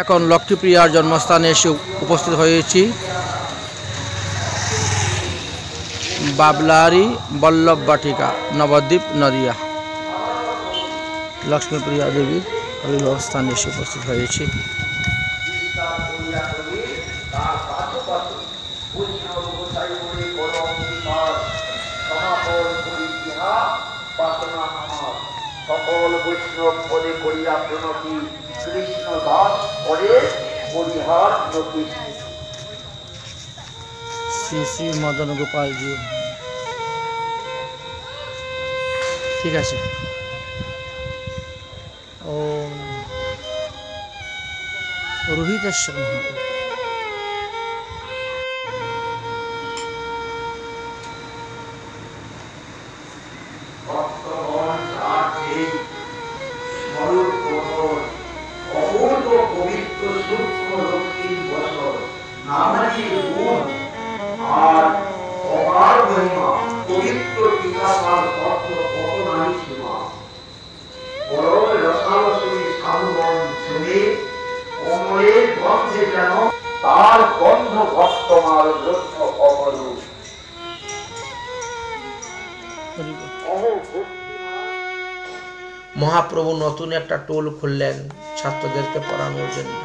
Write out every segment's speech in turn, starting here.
এখন লক্ষ্মীপ্রিয়ার জন্মস্থানে এসে উপস্থিত হয়েছি। বাবলারি বল্লভ বাটিকা, নবদ্বীপ, নদিয়া। লক্ষ্মীপ্রিয়া দেবীর আবির্ভাব স্থানে এসে উপস্থিত হয়েছি। সকল বৈষ্ণব পদে করিয়া প্রণতি, কৃষ্ণ দাস পরে পরিহার নতি। শ্রী শ্রী মদন গোপালজি। ঠিক আছে। ও রোহিতেশ্বর মহাদেব। তার গন্ধ ভক্তমার জন্য অবরূপ। মহাপ্রভু নতুন একটা টোল খুললেন ছাত্রদেরকে পড়ানোর জন্য।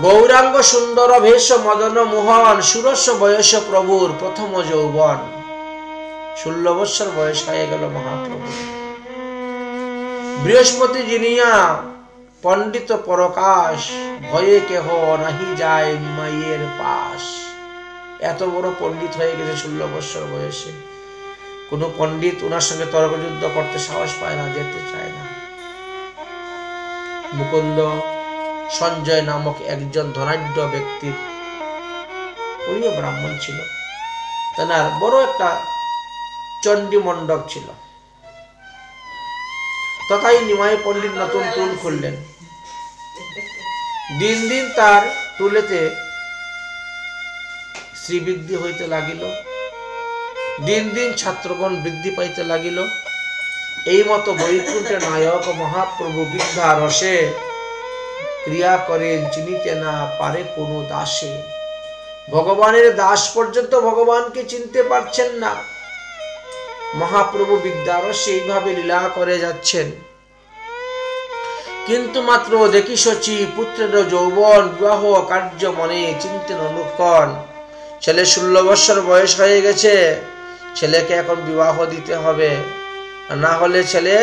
গৌরাঙ্গ সুন্দর ভেষ মদন মোহন, সুরস বয়স প্রভুর প্রথম যৌবন। 16 বৎসর বয়স হয়ে গেল মহাপ্রভু। বৃহস্পতি জিনিয়া পণ্ডিত পরকাশ, ভয়ে কেহ নাহি যায় নিমাইয়ের পাশ। এত বড় পণ্ডিত হয়ে গেছে 16 বৎসর বয়সে। কোন পণ্ডিত ওনার সঙ্গে তর্কযুদ্ধ করতে সাহস পায় না, যেতে চায় না। মুকুন্দ সঞ্জয় নামক একজন ধনাঢ্য ব্যক্তির, উনিও ব্রাহ্মণ ছিল, তেনার বড় একটা চণ্ডী মণ্ডপ ছিল। তথায় নিমাই পণ্ডিত নতুন টুল খুললেন। দিন দিন তার টুলেতে শ্রীবৃদ্ধি হইতে লাগিল। দিন দিন ছাত্রগণ বৃদ্ধি পাইতে লাগিল। এই মতো বৈকুণ্ঠের নায়ক মহাপ্রভু বিদ্যা রসে ক্রিয়া করেন, চিনিতে না পারে কোনো দাসে। ভগবানের দাস পর্যন্ত ভগবানকে চিনতে পারছেন না। মহাপ্রভু বিদ্যারসে এইভাবে লীলা করে যাচ্ছেন। কিন্তু মাত্র দেখি শচী পুত্রের যৌবন, বিবাহ কার্য মনে চিন্তেন অনুক্ষণ। ছেলে 16 বৎসর বয়স হয়ে গেছে, ছেলেকে এখন বিবাহ দিতে হবে, না হলে ছেলে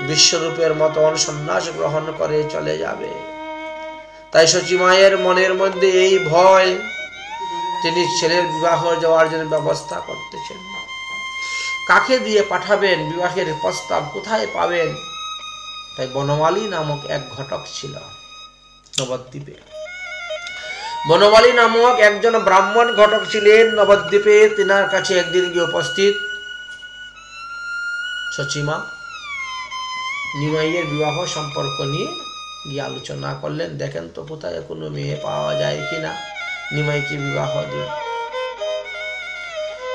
বিশ্বরূপের মতন সন্ন্যাস গ্রহণ করে চলে যাবে। তাই শচী মায়ের মনের মধ্যে এই ভয়, তিনি ছেলের বিবাহ যাওয়ার জন্য ব্যবস্থা করতেছেন। কাকে দিয়ে পাঠাবেন, বিবাহের প্রস্তাব কোথায় পাবেন? তাই বনমালী নামক এক ঘটক ছিল নবদ্বীপে। বনমালী নামক একজন ব্রাহ্মণ ঘটক ছিলেন নবদ্বীপে। তিনার কাছে একদিন গিয়ে উপস্থিত শচীমা নিমাইয়ের বিবাহ সম্পর্ক নিয়ে গিয়ে আলোচনা করলেন। দেখেন তো কোথায় কোনো মেয়ে পাওয়া যায় কিনা, নিমাইকে বিবাহ দিন।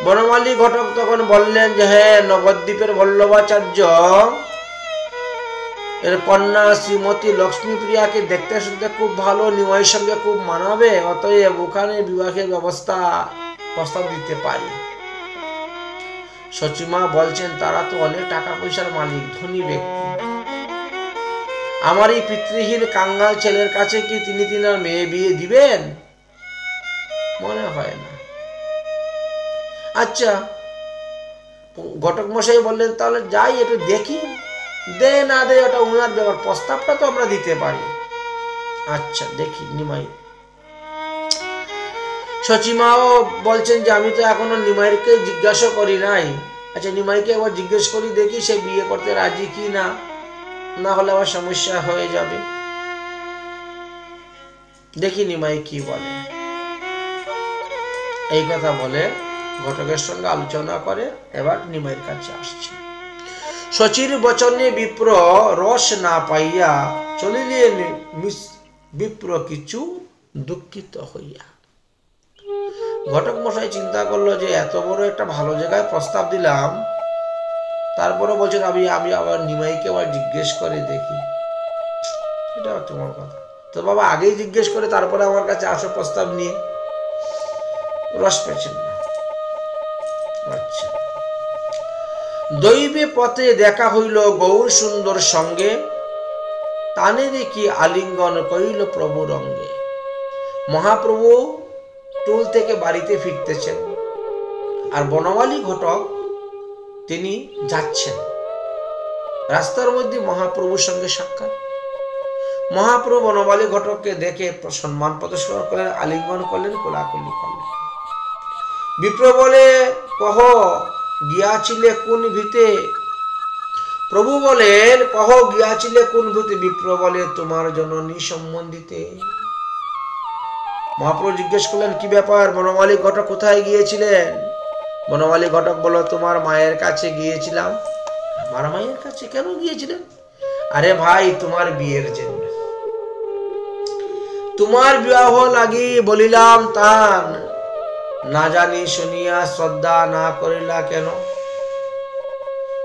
বনমালী ঘটক তখন বললেন যে হ্যাঁ, নবদ্বীপের বল্লভাচার্য এর কন্যা শ্রীমতী লক্ষ্মীপ্রিয়াকে দেখতে শুনতে খুব ভালো, নিমাইয়ের সঙ্গে খুব মানাবে, অতএব ওখানে বিবাহের ব্যবস্থা প্রস্তাব দিতে পারি। শচীমা বলছেন তারা তো অনেক টাকা পয়সার মালিক, ধনী ব্যক্তি। আমার এই পিতৃহীন কাঙ্গাল ছেলের কাছে কি তিনি তিনার মেয়ে বিয়ে দিবেন? মনে হয় না। আচ্ছা, ঘটক মশাই বললেন তাহলে যাই একটু দেখি, দে না দে ওটা ওনার ব্যাপার, প্রস্তাবটা তো আমরা দিতে পারি। আচ্ছা দেখি। নিমাই শচীমাও বলছেন যে আমি তো এখনো নিমাইকে জিজ্ঞাসা করি নাই। আচ্ছা নিমাইকে একবার জিজ্ঞেস করি, দেখি সে বিয়ে করতে রাজি কি না, না হলে আবার সমস্যা হয়ে যাবে। দেখি নিমাই কি বলে। এই কথা বলে ঘটকের সঙ্গে আলোচনা করে এবার নিমাইয়ের কাছে আসছে। শচীর বচনে বিপ্র রস না পাইয়া চলিলেন বিপ্র কিছু দুঃখিত হইয়া। ঘটক মশাই চিন্তা করলো যে এত বড় একটা ভালো জায়গায় প্রস্তাব দিলাম, তারপরে বলছেন আমি আবার নিমাইকে আবার জিজ্ঞেস করে দেখি। এটাও তোমার কথা। তো বাবা আগেই জিজ্ঞেস করে তারপরে আমার কাছে আসো প্রস্তাব নিয়ে, রস পেয়েছেন না। আচ্ছা, দৈবে পথে দেখা হইল গৌর সুন্দর সঙ্গে, তানে দেখি আলিঙ্গন করিল প্রভু রঙ্গে। মহাপ্রভু টুল থেকে বাড়িতে ফিরতেছেন, আর বনমালী ঘটক তিনি যাচ্ছেন। রাস্তার মধ্যে মহাপ্রভুর সঙ্গে সাক্ষাৎ। মহাপ্রভু বনমালী ঘটককে দেখে সম্মান প্রদর্শন করলেন, আলিঙ্গন করলেন, কোলাকুলি করলেন। বিপ্র বলে, কহ গিয়াছিলে কোন ভিতে? প্রভু বলেন, কহ গিয়াছিলে কোন ভিতে? বিপ্র বলে, তোমার জননী সম্বন্ধিতে। মহাপ্রভু জিজ্ঞেস করলেন, কি ব্যাপার, বনমালী ঘটক কোথায় গিয়েছিলেন? বনমালী ঘটক বলল, তোমার মায়ের কাছে গিয়েছিলাম। আমার মায়ের কাছে কেন গিয়েছিলেন? আরে ভাই, তোমার বিয়ের জন্য, তোমার বিবাহ লাগি বলিলাম তান, না জানি শুনিয়া শ্রদ্ধা না করিলা কেন?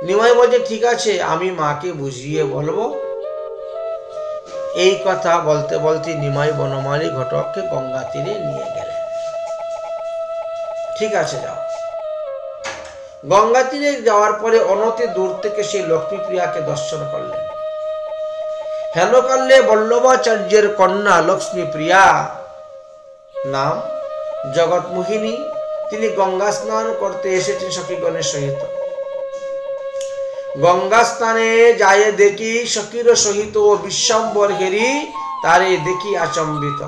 নিমাই বলছে, ঠিক আছে, আমি মাকে বুঝিয়ে বলবো। এই কথা বলতে বলতে নিমাই বনমালী ঘটককে গঙ্গা তীরে নিয়ে গেলেন। ঠিক আছে, যাও। গঙ্গা তীরে যাওয়ার পরে অনতি দূর থেকে সেই লক্ষ্মীপ্রিয়াকে দর্শন করলেন। হেনকালে বল্লভাচার্যের কন্যা লক্ষ্মীপ্রিয়া, নাম জগৎমোহিনী, তিনি গঙ্গা স্নান করতে এসেছেন সখীগণের সহিত। গঙ্গা স্নানে যায় দেখি সখীর সহিত বিশ্বম্বর হেরি, তারে দেখি আচম্বিত।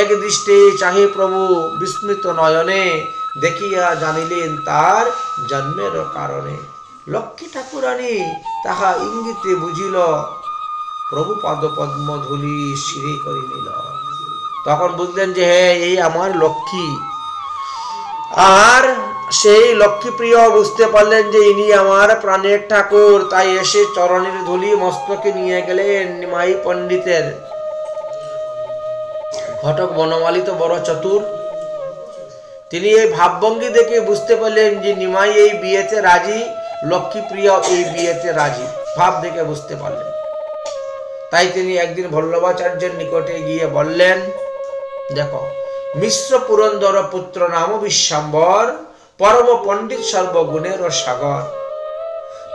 এক দৃষ্টে চাহে প্রভু বিস্মিত নয়নে, দেখিয়া জানিলেন তার জন্মের কারণে। লক্ষ্মী ঠাকুরানী তাহা ইঙ্গিতে বুঝিল, প্রভু পদ পদ্ম ধুলি শিরে করে নিল। তখন বুঝলেন যে হ্যাঁ, এই আমার লক্ষ্মী। আর সেই লক্ষ্মীপ্রিয় বুঝতে পারলেন যে ইনি আমার প্রাণের ঠাকুর, তাই এসে চরণের ধুলি মস্তকে নিয়ে গেলেন নিমাই পণ্ডিতের। ঘটক বনমালী তো বড় চতুর, তিনি এই ভাবভঙ্গি দেখে বুঝতে পারলেন যে নিমাই এই বিয়েতে রাজি, লক্ষ্মীপ্রিয় এই বিয়েতে রাজি, ভাব দেখে বুঝতে পারলেন। তাই তিনি একদিন বল্লভাচার্যের নিকটে গিয়ে বললেন, দেখো, মিশ্র পুরন্দর পুত্র নাম বিশ্বম্বর, পরম পণ্ডিত সর্বগুণের সাগর।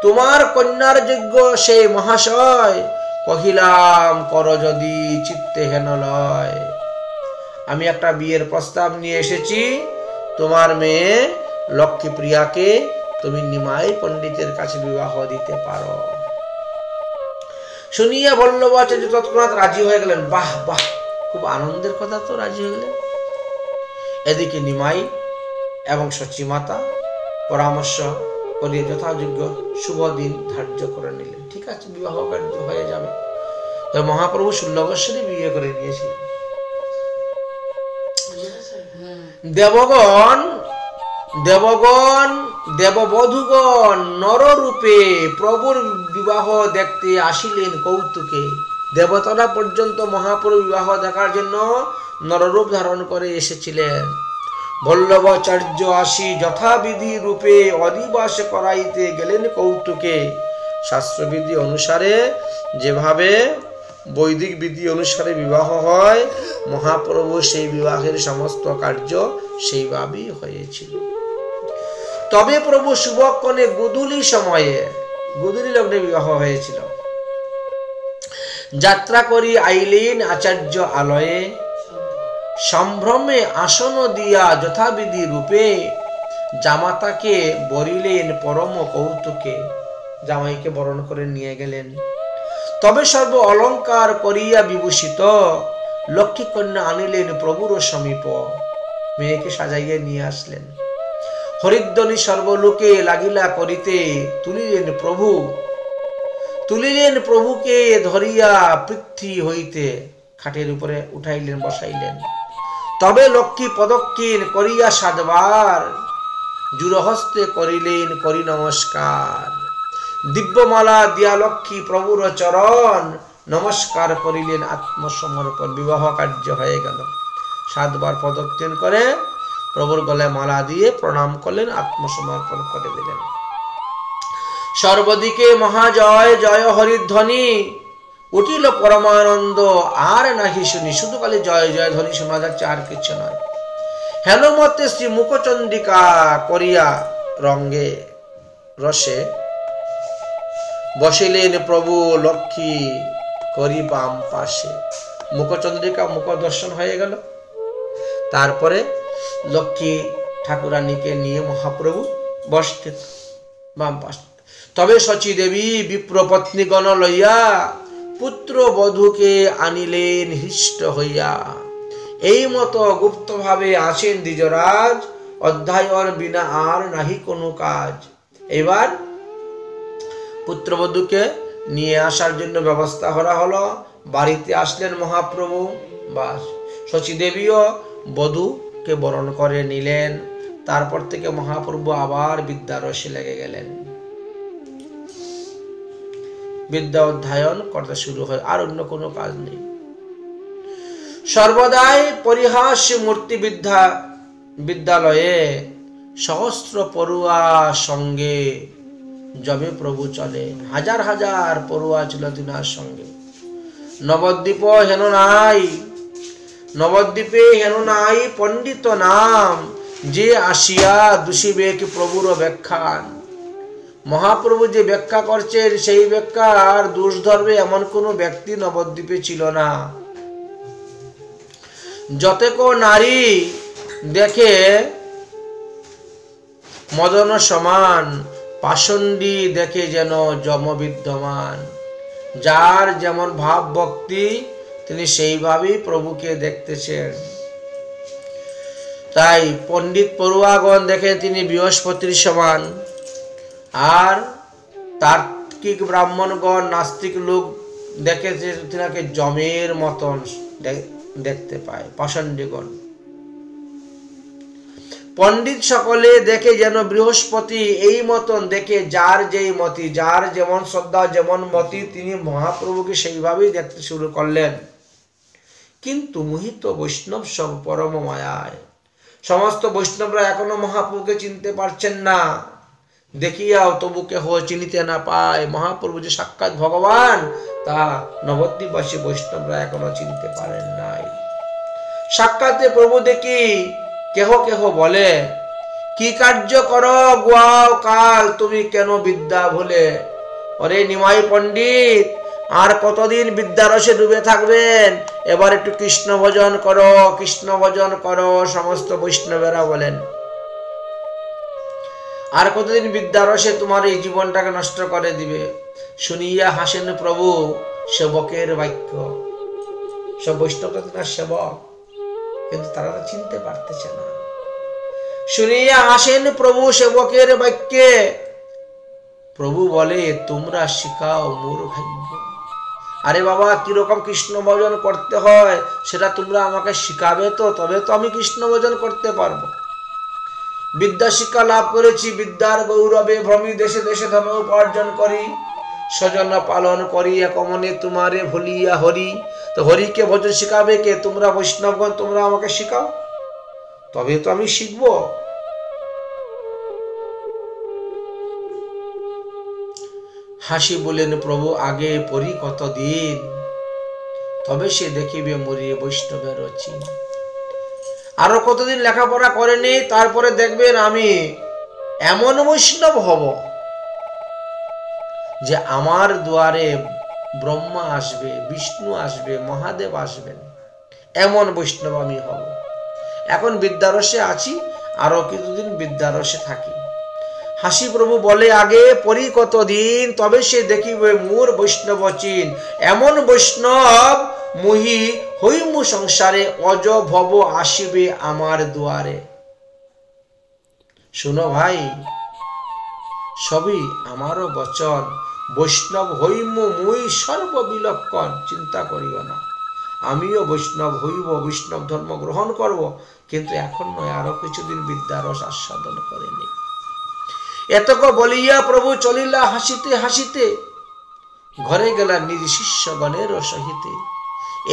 তোমার কন্যার যোগ্য সেই মহাশয়, কহিলাম কর যদি চিত্তে হেন লয়। আমি একটা বিয়ের প্রস্তাব নিয়ে এসেছি, তোমার মেয়ে লক্ষ্মীপ্রিয়াকে তুমি নিমাই পণ্ডিতের কাছে বিবাহ দিতে পারো। শুনিয়া বল্লভাচার্য তৎক্ষণাৎ রাজি হয়ে গেলেন। বাহ বাহ, খুব আনন্দের কথা, তো রাজি হয়ে গেলেন। এদিকে নিমাই এবং সচিমাতা পরামর্শ করিয়ে যথাযোগ্য শুভ দিন ধার্য করে নিলেন। ঠিক আছে, বিবাহ কার্য হয়ে যাবে। তো মহাপ্রভু 16 বৎসরে বিয়ে করে নিয়েছিলেন। দেবগণ দেববধূগণ নররূপে প্রভুর বিবাহ দেখতে আসিলেন কৌতুকে। দেবতারা পর্যন্ত মহাপ্রভু বিবাহ দেখার জন্য নররূপ ধারণ করে এসেছিলেন। বল্লভাচার্য আসি যথাবিধি রূপে অধিবাস করাইতে গেলেন কৌতুকে। শাস্ত্রবিধি অনুসারে, যেভাবে বৈদিক বিধি অনুসারে বিবাহ হয়, মহাপ্রভু সেই বিবাহের সমস্ত কার্য সেইভাবেই হয়েছিল। তবে প্রভু শুভক্ষণে গোধূলি সময়ে, গোধূলি লগ্নে বিবাহ হয়েছিল, যাত্রা করি আইলেন আচার্য আলয়ে। সম্ভ্রমে আসন দিয়া যথাবিধি রূপে, জামাতাকে বরিলেন পরম কৌতুকে। জামাইকে বরণ করে নিয়ে গেলেন। তবে সর্ব অলঙ্কার করিয়া বিভূষিত, লক্ষ্মী কন্যা আনিলেন প্রভুর সমীপ। মেয়েকে সাজাইয়া নিয়ে আসলেন। হরিধ্বনি সর্বলোকে লাগিলা করিতে, তুলিলেন প্রভুকে ধরিয়া পৃথ্বী হইতে। খাটের উপরে উঠাইলেন, বসাইলেন। তবে লক্ষ্মী পদক্ষিণ করিয়া 7 বার, জুরহস্তে করিলেন করি নমস্কার। দিব্যমালা দিয়া লক্ষ্মী প্রভুর চরণ, নমস্কার করিলেন আত্মসমর্পণ। বিবাহ কার্য হয়ে গেল। 7 বার প্রদক্ষিণ করে প্রভুর গলায় মালা দিয়ে প্রণাম করলেন, আত্মসমর্পণ করে দিলেন। সর্বদিকে মহাজয় জয় হরিধ্বনি, উঠিল পরমানন্দ, আর নাহি শুনি, শুধু খালি জয় জয় ধ্বনি শোনা যাচ্ছে, আর কিছু নয়। হেনমতে শ্রী মুখচন্দ্রিকা করিয়া রঙ্গে রসে বসিলেন প্রভু লক্ষ্মী করি বাম পাশে। মুখচন্দ্রিকা মুখ দর্শন হয়ে গেল, তারপরে লক্ষ্মী ঠাকুরানীকে নিয়ে মহাপ্রভু বসতেন বাম পাশে। তবে শচী দেবী বিপ্রপত্নীগণ লইয়া পুত্র বধূকে আনিলেন হৃষ্ট হইয়া। এই মতো গুপ্তভাবে আছেন দ্বিজরাজ, অধ্যায়ন বিনা আর নাহি কোনো কাজ। এবার পুত্রবধূকে নিয়ে আসার জন্য ব্যবস্থা করা হলো। বাড়িতে আসলেন মহাপ্রভু, বাস শচী দেবীও বধূকে বরণ করে নিলেন। তারপর থেকে মহাপ্রভু আবার বিদ্যারসে লেগে গেলেন, বিদ্যা অধ্যয়ন করতে শুরু হয়, আর অন্য কোনো কাজ নেই। সর্বদাই পরিহাস্য মূর্তি বিদ্যালয়ে সহস্র পড়ুয়া সঙ্গে যবে প্রভু চলে। হাজার হাজার পড়ুয়া ছিল তিনার সঙ্গে। নবদ্বীপে হেন নাই পণ্ডিত নাম, যে আসিয়া দুষিবে কি প্রভুর ব্যাখ্যান। মহাপ্রভু যে ব্যাখ্যা করছেন সেই ব্যাখ্যার দোষ ধরবে এমন কোনো ব্যক্তি নবদ্বীপে ছিল না। যতেক নারী দেখে মদন সমান, পাষণ্ডী দেখে যেন যম বিদ্যমান। যার যেমন ভাব ভক্তি তিনি সেইভাবেই প্রভুকে দেখতেছেন। তাই পণ্ডিত পড়ুয়াগণ দেখে তিনি বৃহস্পতির সমান, আর তার্কিক ব্রাহ্মণগণ নাস্তিক লোক দেখে তিনাকে যমের মতন দেখতে পায়। পাষণ্ডীগণ পণ্ডিত সকলে দেখে যেন বৃহস্পতি, এই মতন দেখে যার যেই মতি, যার যেমন শ্রদ্ধা যেমন মতি, তিনি মহাপ্রভুকে সেইভাবেই দেখতে শুরু করলেন। কিন্তু মোহিত বৈষ্ণব সব পরম মায়ায়, সমস্ত বৈষ্ণবরা এখনো মহাপ্রভুকে চিনতে পারছেন না। দেখিয়াও তবু কেহ চিনিতে না পায় মহাপ্রভু যে সাক্ষাৎ ভগবান, তা নবদ্বীপবাসী বৈষ্ণবরা এখনো চিনতে পারেন নাই। সাক্ষাতে প্রভু দেখি কেহ কেহ বলে, কি কার্য করো গোয়াও কাল, তুমি কেন বিদ্যা ভুলে। অরে নিমাই পণ্ডিত, আর কতদিন বিদ্যারসে ডুবে থাকবেন, এবার একটু কৃষ্ণ ভজন করো, কৃষ্ণ ভজন করো। সমস্ত বৈষ্ণবেরা বলেন, আর কতদিন বিদ্যারসে তোমার এই জীবনটাকে নষ্ট করে দিবে। শুনিয়া হাসেন প্রভু সেবকের বাক্য। সব বৈষ্ণবরা তোমার সেবক, কিন্তু তারা তো চিনতে পারতেছে না। শুনিয়া হাসেন প্রভু সেবকের বাক্যে। প্রভু বলে, তোমরা শিখাও মোর ভাগ্য। আরে বাবা, কিরকম কৃষ্ণ ভজন করতে হয় সেটা তোমরা আমাকে শিখাবে তো, তবে তো আমি কৃষ্ণ ভজন করতে পারবো। বিদ্যা শিক্ষা লাভ করেছি, বিদ্যার গৌরবে ভ্রমি দেশে দেশে ধর্ম উপার্জন করি, স্বজন পালন করি একমনে তোমারে ভুলিয়া হরি। তো হরিকে ভজন শিখাবে কে? তোমরা বৈষ্ণবগণ, তোমরা আমাকে শিখাও, তবে তো আমি শিখবো। হাসি বলেন প্রভু, আগে পরি কতদিন, তবে সে দেখিবে মরিয়ে বৈষ্ণবের চিন। আরো কতদিন লেখাপড়া করেনি, তারপরে দেখবেন আমি এমন বৈষ্ণব হব যে আমার দুয়ারে ব্রহ্মা আসবে, বিষ্ণু আসবে, মহাদেব আসবেন, এমন বৈষ্ণব আমি হব। এখন বিদ্যারসে আছি, আরো কিছুদিন বিদ্যারসে থাকি। হাসি প্রভু বলে, আগে পরি কতদিন, তবে সে দেখিবে মোর বৈষ্ণব চিন। এমন বৈষ্ণব মুহি হইমু সংসারে, অজ ভব আসিবে আমার দুয়ারে। শুনো ভাই, সবই আমারও বচন, বৈষ্ণব হইমু মুই সর্ববিলক্ষণ। চিন্তা করিও না, আমিও বৈষ্ণব হইব, বৈষ্ণব ধর্ম গ্রহণ করব, কিন্তু এখন নয়, আরো কিছুদিন বিদ্যারস আস্বাদন করে নেই। এতক বলিয়া প্রভু চলিলা হাসিতে হাসিতে, ঘরে গেলা নিজ শিষ্যগণের সহিতে।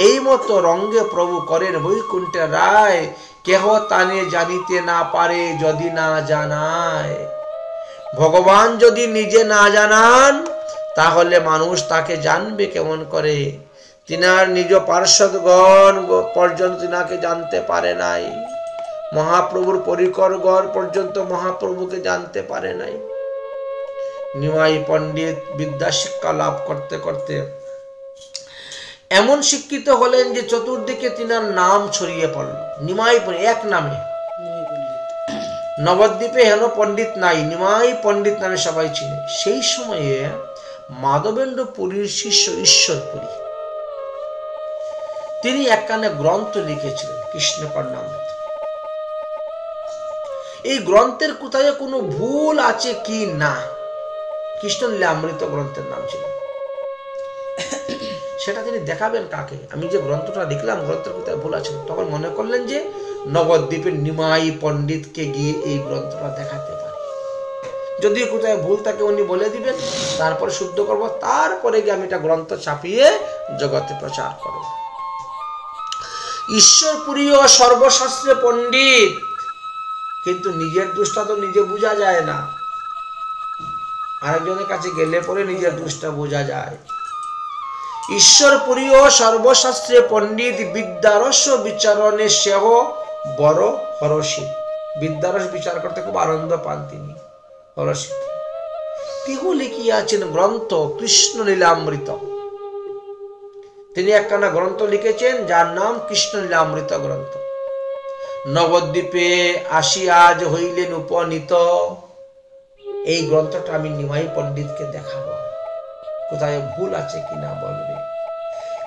এই মতো রঙ্গে প্রভু করেন বৈকুণ্ঠে রায়, কেহ তানে জানিতে না পারে যদি না জানায়। ভগবান যদি নিজে না জানান, তাহলে মানুষ তাকে জানবে কেমন করে? তিনার নিজ পার্শ্বদগণ পর্যন্ত তিনাকে জানতে পারে নাই, মহাপ্রভুর পরিকরগণ পর্যন্ত মহাপ্রভুকে জানতে পারে নাই। নিমাই পণ্ডিত বিদ্যা শিক্ষা লাভ করতে করতে এমন শিক্ষিত হলেন যে চতুর্দিকে তিনার নাম ছড়িয়ে পড়ল। নিমাই এক নামে, নবদ্বীপে হেন পণ্ডিত নাই, নিমাই পণ্ডিত নামে সবাই চিনে। সেই সময়ে মাধবেন্দ্র পুরীর শিষ্য ঈশ্বরপুরী, তিনি একখানে গ্রন্থ লিখেছিলেন কৃষ্ণকর্ণামৃত। এই গ্রন্থের কোথায় কোনো ভুল আছে কি না, কৃষ্ণলীলামৃত গ্রন্থের নাম ছিল, সেটা তিনি দেখাবেন কাকে? আমি যে গ্রন্থটা লিখলাম গ্রন্থের কোথায় ভুল আছে। তখন মনে করলেন যে নবদ্বীপের নিমাই পণ্ডিতকে গিয়ে এই গ্রন্থটা দেখাতে পারে, যদি কোথায় ভুল থাকে উনি বলে দিবেন, তারপরে শুদ্ধ করব, তারপরে গিয়ে আমি এটা গ্রন্থ ছাপিয়ে জগতে প্রচার করব। ঈশ্বরপুরী ও সর্বশাস্ত্রে পণ্ডিত, কিন্তু নিজের দোষটা তো নিজে বোঝা যায় না, আরেকজনের কাছে গেলে পরে নিজের দোষটা বোঝা যায়। ঈশ্বরপুরী ও সর্বশাস্ত্রে পণ্ডিত, বিদ্যারস বিচারণে সেহ বড় হরসিত। বিদ্যারস বিচার করতে খুব আনন্দ পান তিনি, হরসিত। তিনি লিখিয়াছেন গ্রন্থ কৃষ্ণলীলামৃত। তিনি একখানা গ্রন্থ লিখেছেন যার নাম কৃষ্ণলীলামৃত গ্রন্থ। নবদ্বীপে আসি আজ হইলেন উপনীত। এই গ্রন্থটা আমি নিমাই পণ্ডিতকে দেখাবো, কোথায় ভুল আছে কিনা বলবে।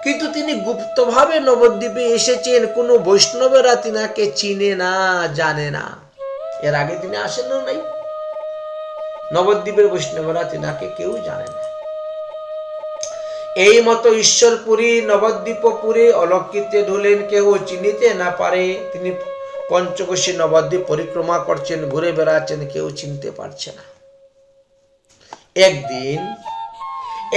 কিন্তু তিনি গুপ্তভাবে নবদ্বীপে এসেছেন, কোনো বৈষ্ণবেরা তিনাকে চিনে না, জানে না। এর আগে তিনি আসেন না, নাই, নবদ্বীপের বৈষ্ণবেরা তিনাকে কেউ জানে না। এই মতো ঈশ্বরপুরী নবদ্বীপপুরে অলক্ষিতে ঢুলেন, কেউ চিনিতে না পারে। তিনি পঞ্চকোশী নবদ্বীপ পরিক্রমা করছেন, ঘুরে বেড়াচ্ছেন, কেউ চিনতে পারছে না।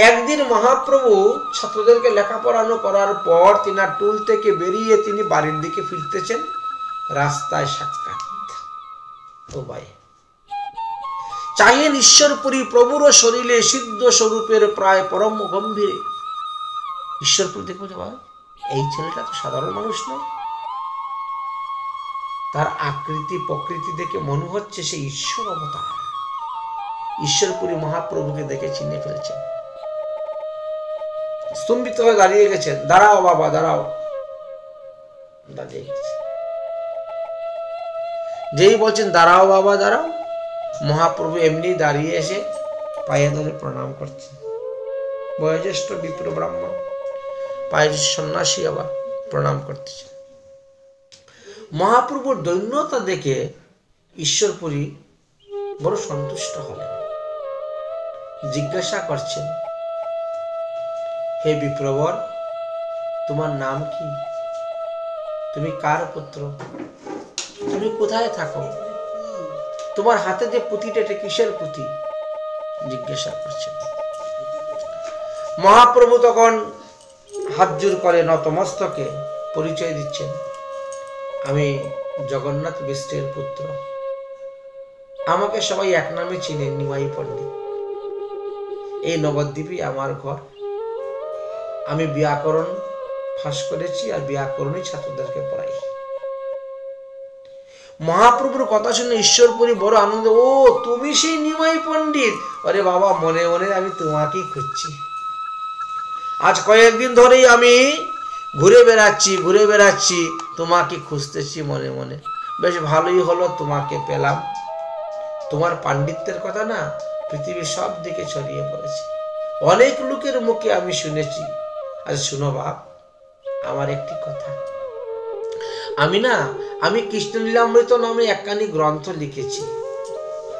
একদিন মহাপ্রভু ছাত্রদেরকে লেখাপড়ানো করার পর তিনার টুল থেকে বেরিয়ে তিনি বাড়ির দিকে ফিরতেছেন। রাস্তায় সাক্ষাৎ উভয় চাহেন ঈশ্বরপুরী প্রভুর শরীরে সিদ্ধ স্বরূপের প্রায় পরম গম্ভীরে। ঈশ্বরপুরী দেখবো যে এই ছেলেটা তো সাধারণ মানুষ নয়, তার আকৃতি প্রকৃতি দেখে মনে হচ্ছে সে ঈশ্বর অবতার। ঈশ্বরপুরী মহাপ্রভুকে দেখে চিনে ফেলছেন, স্তম্ভিত হয়ে দাঁড়িয়ে গেছেন। দাঁড়াও বাবা, দাঁড়াও। দাঁড়িয়ে গেছে। যেই বলছেন দাঁড়াও বাবা, দাঁড়াও, মহাপ্রভু এমনি দাঁড়িয়ে এসে পায়ে ধরে প্রণাম করছেন। বয়োজ্যেষ্ঠ বিপ্র ব্রাহ্মণ, পায়ে সন্ন্যাসী আবার প্রণাম করতেছেন। মহাপ্রভুর দৈন্যতা দেখে ঈশ্বরপুরী বড় সন্তুষ্ট হলেন। জিজ্ঞাসা করছেন, হে বিপ্রবর, তোমার নাম কি? তুমি কার পুত্র? তুমি কোথায় থাকো? তোমার হাতে যে পুঁতিটা, এটা কিসের পুঁতি? জিজ্ঞাসা করছেন। মহাপ্রভু তখন হাত জোর করে নতমস্তকে পরিচয় দিচ্ছেন, আমি জগন্নাথ মিশ্রের পুত্র। আমাকে সবাই এক নামে চিনে, নিমাই পণ্ডিত। এই নবদ্বীপে আমার ঘর। আমি ব্যাকরণ ফাঁস করেছি আর ব্যাকরণই ছাত্রদেরকে পড়াই। মহাপ্রভুর কথা শুনে ঈশ্বরপুরী বড় আনন্দ। ও, তুমি সেই নিমাই পণ্ডিত? আরে বাবা, মনে মনে আমি তোমাকেই খুঁজছি। আজ কয়েকদিন ধরেই আমি ঘুরে বেড়াচ্ছি, তোমাকে খুঁজতেছি মনে মনে। বেশ ভালোই হলো, তোমাকে পেলাম। তোমার পাণ্ডিত্যের কথা না পৃথিবীর সব দিকে ছড়িয়ে পড়েছে, অনেক লোকের মুখে আমি শুনেছি। আজ শুনো বাপ, আমার একটি কথা। আমি কৃষ্ণলীলামৃত নামে একখানি গ্রন্থ লিখেছি।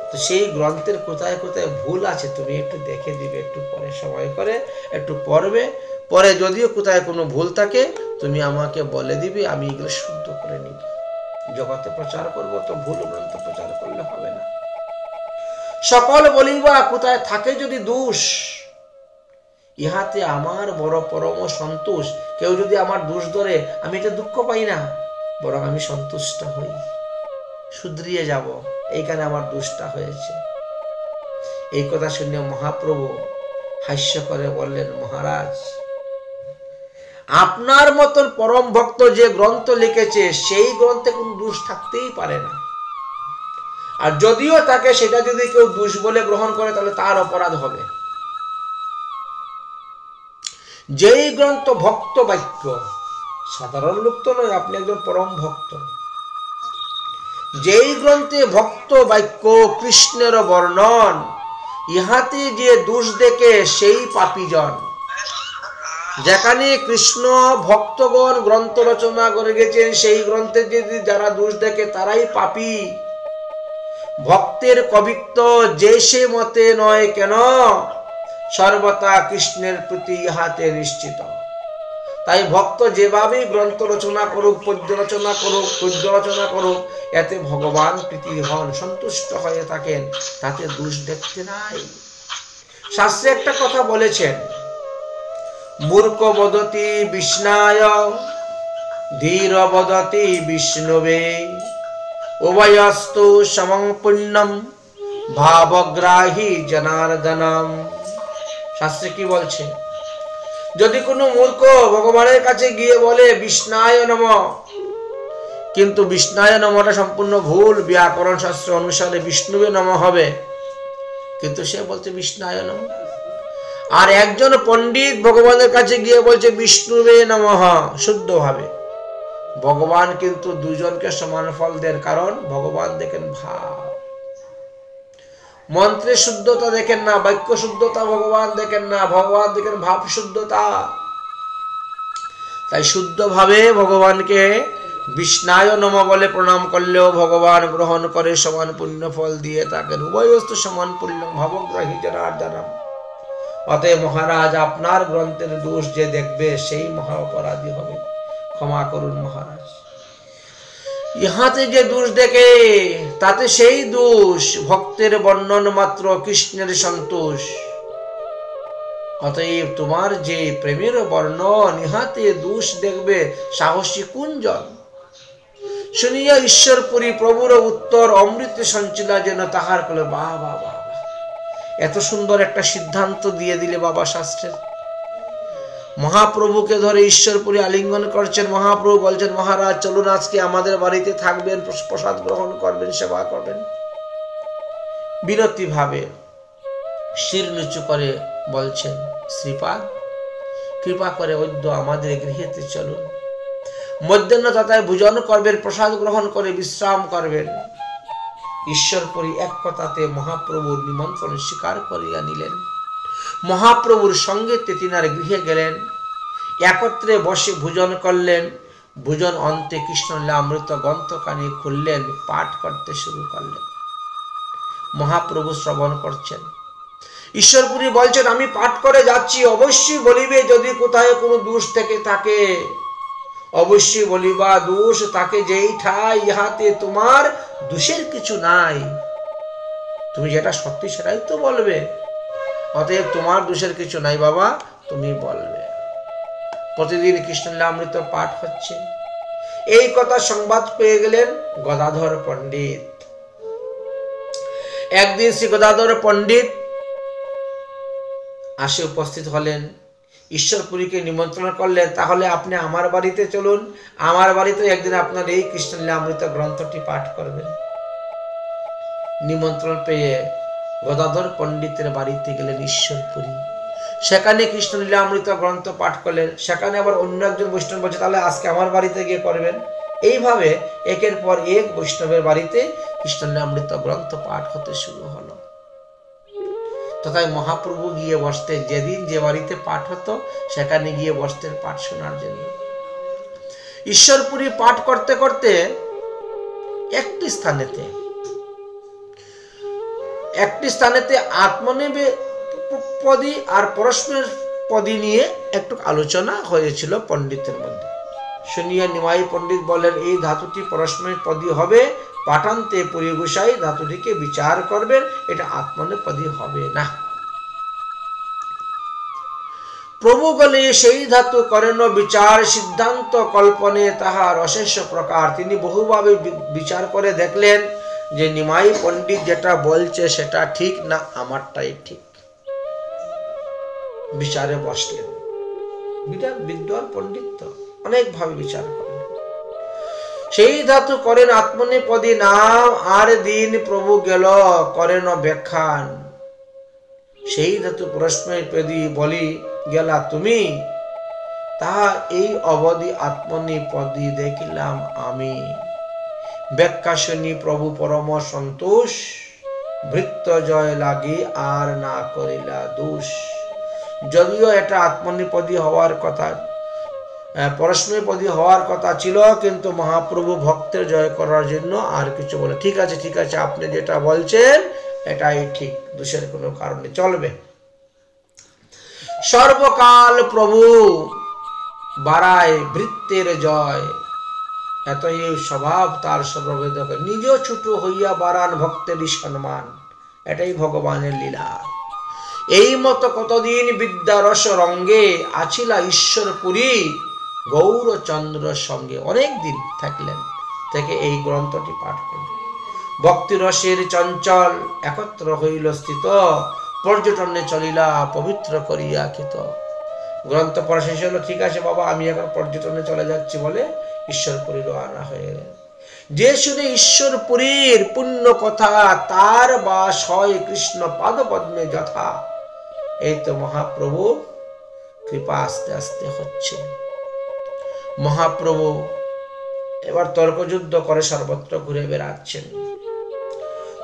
তো সেই গ্রন্থের কোথায় কোথায় ভুল আছে তুমি একটু দেখে দিবে, একটু পরে সময় করে একটু পড়বে। পরে যদিও কোথায় কোনো ভুল থাকে তুমি আমাকে বলে দিবে, আমি এগুলো শুদ্ধ করে নিব। জগতে প্রচার করব, তো ভুল গ্রন্থ প্রচার করলে হবে না। সকল বলিবা কোথায় থাকে যদি দোষ, ইহাতে আমার বড় পরম সন্তোষ। কেউ যদি আমার দোষ ধরে, আমি এটা দুঃখ পাই না, বরং আমি সন্তুষ্ট হই, শুধরিয়ে যাব, এইখানে আমার দোষটা হয়েছে। এই কথা শুনে মহাপ্রভু হাস্য করে বললেন, মহারাজ, আপনার মতন পরম ভক্ত যে গ্রন্থ লিখেছে সেই গ্রন্থে কোন দোষ থাকতেই পারে না, আর যদিও তাকে সেটা যদি কেউ দোষ বলে গ্রহণ করে তাহলে তার অপরাধ হবে। যেই গ্রন্থ ভক্ত বাক্য, সাধারণ লোক তো নয়, আপনি একজন পরম ভক্ত, যেই গ্রন্থে ভক্ত বাক্য কৃষ্ণের বর্ণন, ইহাতে যে দোষ দেখে সেই পাপীজন। যেখানে কৃষ্ণ ভক্তগণ গ্রন্থ রচনা করে গেছেন, সেই গ্রন্থে যদি যারা দোষ দেখে তারাই পাপী। ভক্তের কবিত্ব যে সে মতে নয় কেন, সর্বদা কৃষ্ণের প্রতি ইহাতে নিশ্চিত। তাই ভক্ত যেভাবে গ্রন্থ রচনা করুক, পদ্য রচনা করুক, পদ্য রচনা করুক, এতে ভগবান প্রীতি হন, সন্তুষ্ট হয়ে থাকেন, তাতে দোষ দেখতে নাই। শাস্ত্রে একটা কথা বলেছেন, মূর্খ বদতি বিষ্ণায়, ধীর বদতি বিষ্ণুবে, উভয়স্তু সমং পুণ্যম ভাবগ্রাহী জনার্দনম। শাস্ত্রে কি বলছে? যদি কোনো মূর্খ ভগবানের কাছে গিয়ে বলে বিষ্ণায় নমঃ, কিন্তু বিষ্ণায় নমঃটা সম্পূর্ণ ভুল, ব্যাকরণ শাস্ত্র অনুসারে বিষ্ণুবে নমঃ হবে, কিন্তু সে বলছে বিষ্ণায় নমঃ। আর একজন পণ্ডিত ভগবানের কাছে গিয়ে বলছে বিষ্ণুবে নমঃ শুদ্ধভাবে, ভগবান কিন্তু দুজনকে সমান ফল দেন, কারণ ভগবান দেখেন ভাব। মন্ত্রের শুদ্ধতা দেখেন না, বাক্য শুদ্ধতা ভগবান দেখেন না, ভগবান দেখেন ভাব শুদ্ধতা। তাই শুদ্ধভাবে ভগবানকে বিষ্ণায় নমঃ বলে প্রণাম করলেও ভগবান গ্রহণ করে, সমান পুণ্য ফল দিয়ে থাকেন। উভয়স্তু সমান পুণ্য ভাবগ্রাহী জনার্দনম। অতএব মহারাজ, আপনার গ্রন্থের দোষ যে দেখবে সেই মহা অপরাধী হবে, ক্ষমা করুন মহারাজ। ইহাতে যে দোষ দেখে তাতে সেই দোষ, ভক্তের বর্ণন মাত্র কৃষ্ণের সন্তোষ। অতএব তোমার যে প্রেমের বর্ণন, ইহাতে দোষ দেখবে সাহসী কুঞ্জন। শুনিয়া ঈশ্বরপুরী প্রভুর উত্তর, অমৃত সঞ্চিলা যেন তাহার কোলে। বাহ বাহ বাহ, এত সুন্দর একটা সিদ্ধান্ত দিয়ে দিলে বাবা শাস্ত্রের। মহাপ্রভুকে ধরে ঈশ্বরপুরী আলিঙ্গন করছেন। মহাপ্রভু বলছেন, মহারাজ চলুন, আজকে আমাদের বাড়িতে থাকবেন, প্রসাদ গ্রহণ করবেন, সেবা করবেন। বিনতি ভাবে শির নিচু করে বলছেন, শ্রীপাদ কৃপা করে অদ্য আমাদের গৃহেতে চলুন, মধ্যাহ্ন তথায় ভোজন করবেন, প্রসাদ গ্রহণ করে বিশ্রাম করবেন। ঈশ্বরপুরী এক কথাতে মহাপ্রভুর নিমন্ত্রণ স্বীকার করিয়া নিলেন। মহাপ্রভুর সঙ্গে তিনার গৃহে গেলেন, একত্রে বসে ভোজন করলেন। ভোজন অন্তে কৃষ্ণলীলামৃত গ্রন্থখানি খুললেন, পাঠ করতে শুরু করলেন। মহাপ্রভু শ্রবণ করছেন। ঈশ্বরপুরী বলছেন, আমি পাঠ করে যাচ্ছি, অবশ্যই বলিবে যদি কোথায় কোনো দোষ থেকে থাকে, অবশ্যই বলিবা। দোষ তাকে যেই ঠাই, ইহাতে তোমার দোষের কিছু নাই, তুমি যেটা সত্যি সেটাই তো বলবে। অতএব তোমার দোষের কিছু নাই বাবা, তুমি বলবে। প্রতিদিন কৃষ্ণলীলামৃত পাঠ হচ্ছে। এই কথা সংবাদ পেয়ে গেলেন গদাধর পণ্ডিত। একদিন শ্রী গদাধর পণ্ডিত আসে উপস্থিত হলেন, ঈশ্বরপুরীকে নিমন্ত্রণ করলেন, তাহলে আপনি আমার বাড়িতে চলুন, আমার বাড়িতে একদিন আপনার এই কৃষ্ণলীলামৃত গ্রন্থটি পাঠ করবেন। নিমন্ত্রণ পেয়ে গদাধর পণ্ডিতের বাড়িতে গেলেন ঈশ্বরপুরী। সেখানে কৃষ্ণলীলামৃত গ্রন্থ পাঠ করলেন। সেখানে আবার অন্য একজন বৈষ্ণব বলছে, তাহলে আজকে আমার বাড়িতে গিয়ে করবেন। এইভাবে একের পর এক বৈষ্ণবের বাড়িতে কৃষ্ণলীলামৃত গ্রন্থ পাঠ হতে শুরু হলো। তথায় মহাপ্রভু গিয়ে বসতেন, যেদিন যে বাড়িতে পাঠ হতো সেখানে গিয়ে বসতেন পাঠ শোনার জন্য। ঈশ্বরপুরী পাঠ করতে করতে একটি স্থানেতে আত্মনিবেদী আর পরস্পরের পদী নিয়ে একটু আলোচনা হয়েছিল পণ্ডিতের মধ্যে। শুনিয়া নিমাই পণ্ডিত বলেন, এই ধাতুটি পরস্পরের পদী হবে, পাঠান্তে পুরী গোসাই ধাতুটিকে বিচার করবেন, এটা আত্মনেপদী হবে না। প্রভু বলে, সেই ধাতু করেন বিচার, সিদ্ধান্ত কল্পনে তাহার অশেষ প্রকার। তিনি বহুভাবে বিচার করে দেখলেন যে নিমাই পণ্ডিত যেটা বলছে সেটা ঠিক না আমারটাই ঠিক। বিচারে বসলেন। বিরাট বিদ্বান পণ্ডিত তো, অনেকভাবে বিচার করেন। সেই ধাতু করেন আত্মনেপদী নাম, আর দিন প্রভু গেল করেন ব্যাখ্যান। সেই ধাতু প্রশ্নপেদী বলি গেলা তুমি, তাহা এই অবধি আত্মনিপদী দেখিলাম আমি। ব্যাখ্যা শুনি প্রভু পরম সন্তোষ, ভৃত্য জয় লাগি আর না করিলা দোষ। যদিও এটা আত্মনিপদী হওয়ার কথা, পরস্মৈপদী হওয়ার কথা ছিল, কিন্তু মহাপ্রভু ভক্তের জয় করার জন্য আর কিছু বলে, ঠিক আছে ঠিক আছে, আপনি যেটা বলছেন এটাই ঠিক, দোষের কোনো কারণে চলবে। সর্বকাল প্রভু বাড়ায় ভৃত্যের জয়, এতই স্বভাব তার সর্ববেদক, নিজেও ছোট হইয়া বাড়ান ভক্তেরই সম্মান, এটাই ভগবানের লীলা। এই মতো কতদিন বিদ্যারস রঙ্গে আছিলা ঈশ্বরপুরী গৌরচন্দ্র সঙ্গে, অনেক দিন থাকলেন, থেকে এই গ্রন্থটি পাঠ করলেন। ভক্তিরসের চঞ্চল একত্র হইল স্থিত, পর্যটনে চলিলা পবিত্র করিয়া খিত। গ্রন্থ পড়া শেষ হলো, ঠিক আছে বাবা আমি এখন পর্যটনে চলে যাচ্ছি বলে ঈশ্বরপুরী রওনা হয়ে গেলেন। যে শুনে ঈশ্বরপুরীর পুণ্য কথা, তার বাস হয় কৃষ্ণ পাদ পদ্মে যথা। এই তো মহাপ্রভু কৃপা আস্তে আস্তে হচ্ছে। মহাপ্রভু এবার তর্কযুদ্ধ করে সর্বত্র ঘুরে বেড়াচ্ছেন।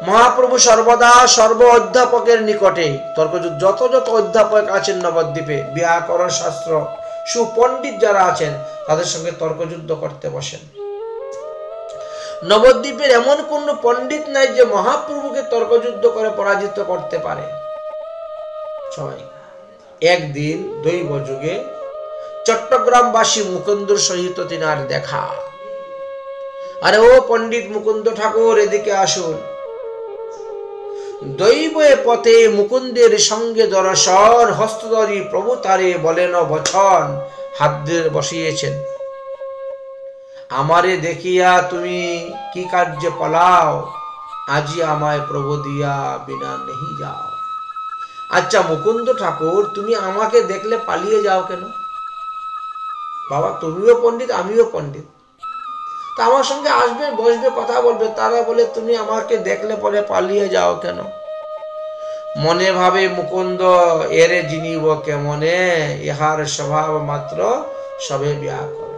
মহাপ্রভু সর্বদা সর্ব অধ্যাপকের নিকটে তর্কযুদ্ধ, যত যত অধ্যাপক আছেন নবদ্বীপে, ব্যাকরণ শাস্ত্র সুপণ্ডিত যারা আছেন তাদের সঙ্গে তর্কযুদ্ধ করতে বসেন। নবদ্বীপের এমন কোন পণ্ডিত নাই যে মহাপ্রভুকে তর্কযুদ্ধ করে পরাজিত করতে পারে। সবাই একদিন দৈব যুগে চট্টগ্রামবাসী মুকুন্দর সহিত তিনার দেখা। আরে ও পণ্ডিত মুকুন্দ ঠাকুর, এদিকে আসুন। দৈবে পথে মুকুন্দের সঙ্গে দর্শন, হস্তধরি প্রভু তারে বলেন বচন, হাত দিয়ে বসিয়েছেন। আমারে দেখিয়া তুমি কি কার্যে পলাও, আজি আমায় প্রভু দিয়া বিনা নেহি যাও। আচ্ছা মুকুন্দ ঠাকুর, তুমি আমাকে দেখলে পালিয়ে যাও কেন? বাবা তুমিও পণ্ডিত আমিও পণ্ডিত, তা আমার সঙ্গে আসবে, বসবে, কথা বলবে, তারা বলে তুমি আমাকে দেখলে পরে পালিয়ে যাও কেন? মনে ভাবে মুকুন্দ, এরে জিনিব কেমনে, ইহার স্বভাব মাত্র সবে ব্যাকরণ।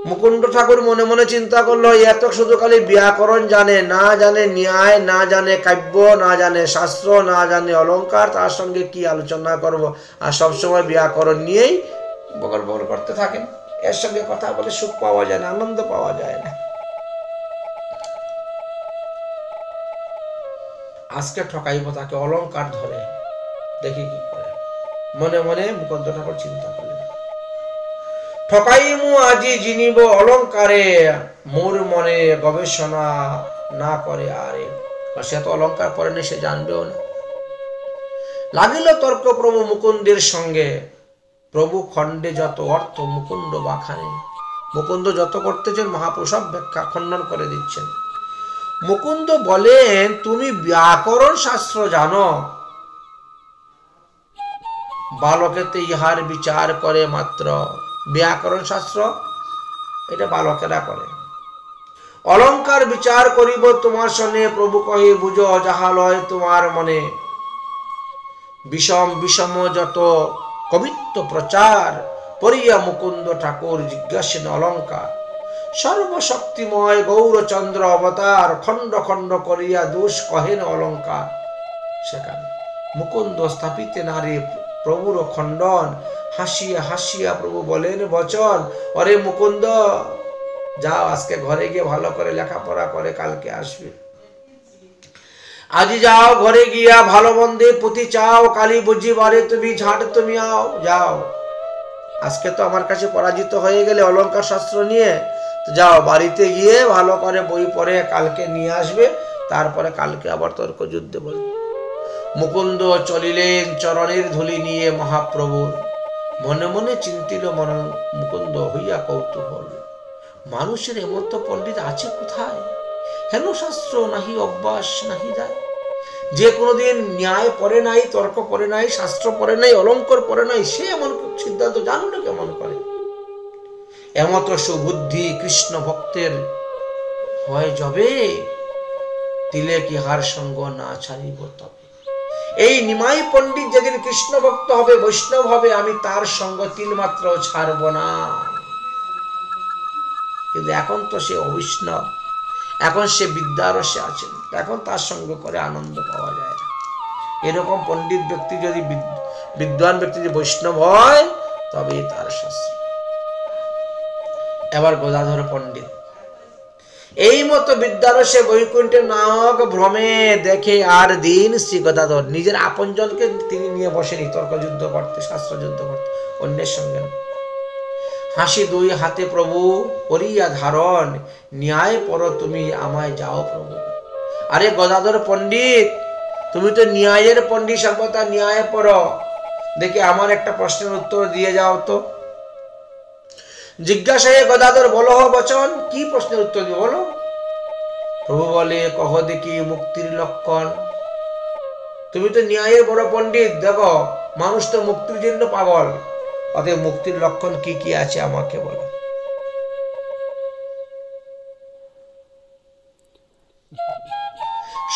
মুকুন্দ ঠাকুর মনে মনে চিন্তা করলো, এত শুধু খালি ব্যাকরণ জানে, না জানে ন্যায়, না জানে কাব্য, না জানে শাস্ত্র, না জানে অলঙ্কার, তার সঙ্গে কি আলোচনা করব? আর সবসময় ব্যাকরণ নিয়েই বগল বগল করতে থাকেন। এর সঙ্গে কথা বলে সুখ পাওয়া যায় না, আনন্দ পাওয়া যায় না। আজকে ঠকাইব তাকে, অলঙ্কার ধরে দেখি কি করে। মনে মনে মুকুন্দ ঠাকুর চিন্তা করলেন, ঠকাইমু আজি জিনিব অলঙ্কারে, মোর মনে গবেষণা না করে আরে। সে তো অলঙ্কার পড়েনি, সে জানবেও না। লাগিল তর্ক প্রভু মুকুন্দের সঙ্গে, প্রভু খণ্ডে যত অর্থ মুকুন্দ বাখানে। মুকুন্দ যত করতেছেন মহাপ্রভু সব ব্যাখ্যা খণ্ডন করে দিচ্ছেন। মুকুন্দ বলেন, তুমি ব্যাকরণ শাস্ত্র জানো, বালকেতে ইহার বিচার করে মাত্র। ব্যাকরণ শাস্ত্র এটা বালকেরা করে। অলঙ্কার বিচার করিব তোমার সনে, প্রভু কহে বুঝো যাহা লয় তোমার মনে। বিষম বিষম যত কবিত্ব প্রচার, পড়িয়া মুকুন্দ ঠাকুর জিজ্ঞাসেন অলঙ্কার। সর্বশক্তিময় গৌরচন্দ্র অবতার, খণ্ড খণ্ড করিয়া দোষ কহেন অলঙ্কার। সেখানে মুকুন্দ স্থাপিতে নারী প্রভুর খণ্ডন, হাসিয়া হাসিয়া প্রভু বলেন বচন, অরে মুকুন্দ যাও, আজকে ঘরে গিয়ে ভালো করে লেখাপড়া করে কালকে আসবে। আজি যাও ঘরে গিয়া ভালো মন্দে পুঁথি চাও, কালী বুঝিবারে তুমি ঝাঁট তুমি আও। যাও, আজকে তো আমার কাছে পরাজিত হয়ে গেলে অলঙ্কার শাস্ত্র নিয়ে, তো যাও বাড়িতে গিয়ে ভালো করে বই পড়ে কালকে নিয়ে আসবে, তারপরে কালকে আবার তর্ক যুদ্ধে বলবে। মুকুন্দ চলিলেন চরণের ধুলি নিয়ে মহাপ্রভুর, মনে মনে চিন্তিল মন মুকুন্দ হইয়া কৌতূহল। মানুষের এমন তো পণ্ডিত আছে কোথায়, হেন শাস্ত্র নাহি অভ্যাস নাহি যায়। যে কোনোদিন ন্যায় পড়ে নাই, তর্ক পড়ে নাই, শাস্ত্র পড়ে নাই, অলঙ্কার পড়ে নাই, সে এমন সিদ্ধান্ত জানুন না কেমন করে? এমত সুবুদ্ধি কৃষ্ণ ভক্তের হয় যবে, তিলে কি হার সঙ্গ না ছাড়িব তবে। এই নিমাই পণ্ডিত যেদিন কৃষ্ণ ভক্ত হবে, বৈষ্ণব হবে, আমি তার সঙ্গ তিল মাত্র ছাড়ব না। কিন্তু এখন তো সে অবৈষ্ণব, এখন সে বিদ্যারসে আছেন, এখন তার সঙ্গ করে আনন্দ পাওয়া যায় না। এরকম পণ্ডিত ব্যক্তি যদি, বিদ্বান ব্যক্তি যদি বৈষ্ণব হয়, তবেই তার শাস্ত্র। এবার গদাধর পণ্ডিত এই মতো বিদ্যারসে বৈকুণ্ঠের নায়ক ভ্রমে দেখে আর দিন শ্রী গদাধর নিজের আপনজনকে তিনি নিয়ে বসেনি তর্ক যুদ্ধ করতে, শাস্ত্র যুদ্ধ করতে, অন্যের সঙ্গে। হাসি দুই হাতে প্রভু করিয়া ধারণ, ন্যায় পর তুমি আমায় যাও প্রভু। আরে গদাধর পণ্ডিত, তুমি তো ন্যায়ের পণ্ডিত, সর্বদা ন্যায় পর, দেখি আমার একটা প্রশ্নের উত্তর দিয়ে যাও তো। জিজ্ঞাসায় গদাধর বলো বচন, কি প্রশ্নের উত্তর দিব বলো? প্রভু বলে, কহ দেখি মুক্তির লক্ষণ। তুমি তো ন্যায়ের বড় পণ্ডিত, দেখো মানুষ তো মুক্তির জন্য পাগল, অতএব মুক্তির লক্ষণ কি কি আছে আমাকে বলো।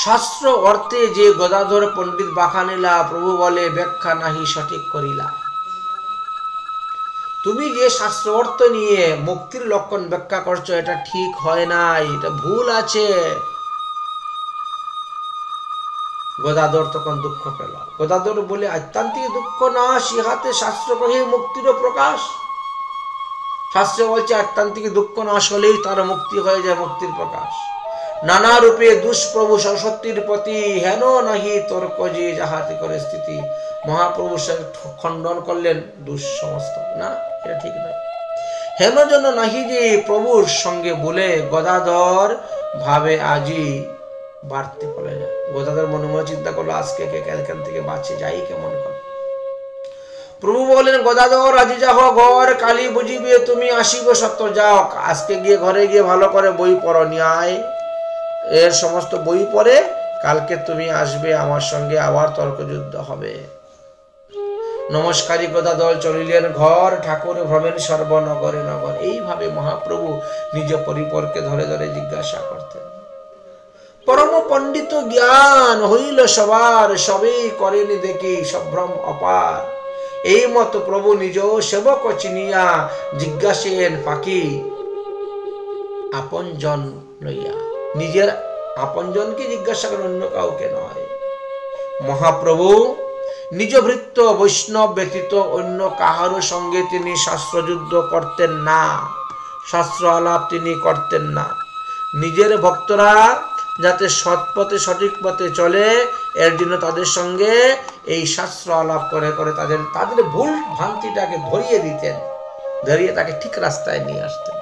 শাস্ত্র অর্থে যে গদাধর পণ্ডিত বাখানিলা, প্রভু বলে ব্যাখ্যা নাহি সঠিক করিলা। তুমি যে শাস্ত্র অর্থ নিয়ে মুক্তির লক্ষণ ব্যাখ্যা করছো, এটা ঠিক হয় নাই, এটা ভুল আছে। গদাধর তখন দুঃখ পেল। গদাধর বলে, আত্যান্তিক দুঃখ না সিহাতে শাস্ত্র কহে মুক্তির প্রকাশ। শাস্ত্রে বলছে আত্যান্তিক দুঃখ নাশ হলেই তার মুক্তি হয়ে যায়, মুক্তির প্রকাশ। নানা রূপে দুষ্প্রভু সরস্বতীর প্রতি, হেন নাহি তর্ক যে যাহাতে করে স্থিতি। মহাপ্রভু খণ্ডন করলেন দুষ সমস্ত, না এটা ঠিক নয়। হেন জন্য নাহি যে প্রভুর সঙ্গে বলে, গদাধর ভাবে আজি বাড়তে পড়ে যায়। গদাধর মনে মনে চিন্তা করলো, আজকে এখান থেকে বাঁচে যাই কেমন করে। প্রভু বলেন, গদাধর আজি যাহ ঘর, কালী বুঝিবে তুমি আসিব সত্য। যাও, আজকে গিয়ে ঘরে গিয়ে ভালো করে বই পড়ো, ন্যায় এর সমস্ত বই পড়ে কালকে তুমি আসবে, আমার সঙ্গে আবার তর্কযুদ্ধ হবে। নমস্কারী গদাধর চলিলেন ঘর, ঠাকুর ভ্রমেন সর্বনগরে নগর। এইভাবে মহাপ্রভু নিজ পরিপরকে ধরে ধরে জিজ্ঞাসা করতেন। পরম পণ্ডিত জ্ঞান হইল সবার, সবেই করেনি দেখি সম্ভ্রম অপার। এই মতো প্রভু নিজ সেবক চিনিয়া, জিজ্ঞাসেন ফাঁকি আপনজন লইয়া। নিজের আপনজনকে জিজ্ঞাসা করেন, অন্য কাউকে নয়। মহাপ্রভু নিজ ভৃত্য বৈষ্ণব ব্যতীত অন্য কাহারও সঙ্গে তিনি শাস্ত্রযুদ্ধ করতেন না, শাস্ত্র আলাপ তিনি করতেন না। নিজের ভক্তরা যাতে সৎপথে সঠিক পথে চলে, এর জন্য তাদের সঙ্গে এই শাস্ত্র আলাপ করে করে তাদের ভুল ভ্রান্তিটাকে ধরিয়ে দিতেন, ধরিয়ে তাকে ঠিক রাস্তায় নিয়ে আসতেন।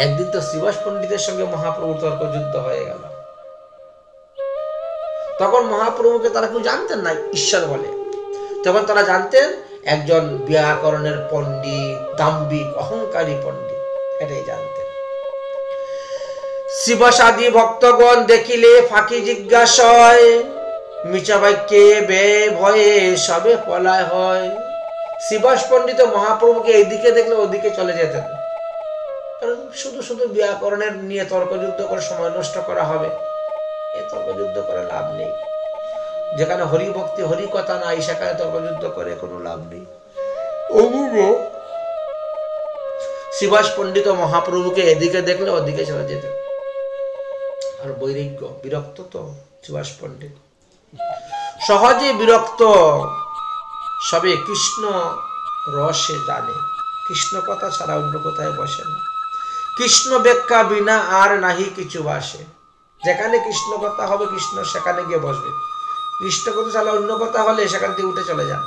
একদিন তো শ্রীবাস পণ্ডিতের সঙ্গে মহাপ্রভুর তর্ক যুদ্ধ হয়ে গেল। তখন মহাপ্রভুকে তারা কেউ জানতেন না ঈশ্বর বলে, তখন তারা জানতেন একজন ব্যাকরণের পণ্ডিত, দাম্ভিক অহংকারী পণ্ডিত, এটাই জানতেন। শিবসাদী ভক্তগণ দেখিলে ফাঁকি জিজ্ঞাসয়, মিছা বাক্যে বে ভয়ে সবে পলায় হয়। শিবাস পণ্ডিত মহাপ্রভুকে এইদিকে দেখলে ওদিকে চলে যেতেন, কারণ শুধু শুধু ব্যাকরণের নিয়ে তর্কযুদ্ধ করে সময় নষ্ট করা হবে, এ তর্কযুদ্ধ করে লাভ নেই। যেখানে হরি ভক্তি হরি কথা নাই, সেখানে তর্কযুদ্ধ করে কোনো লাভ নেই। শিবাস পণ্ডিত মহাপ্রভুকে এদিকে দেখলে ওদিকে চলে যেতেন। আর বৈরাগ্য, বিরক্ত তো শিবাস পণ্ডিত, সহজে বিরক্ত, সবে কৃষ্ণ রসে জানে, কৃষ্ণ কথা ছাড়া অন্য কোথায় বসে না। কৃষ্ণ ব্যাখ্যা বিনা আর নাহি কিছু বাসে। যেখানে কৃষ্ণ কথা হবে কৃষ্ণ সেখানে গিয়ে বসবে, কৃষ্ণ কথা ছাড়া অন্য কথা হলে সেখান থেকে উঠে চলে যান।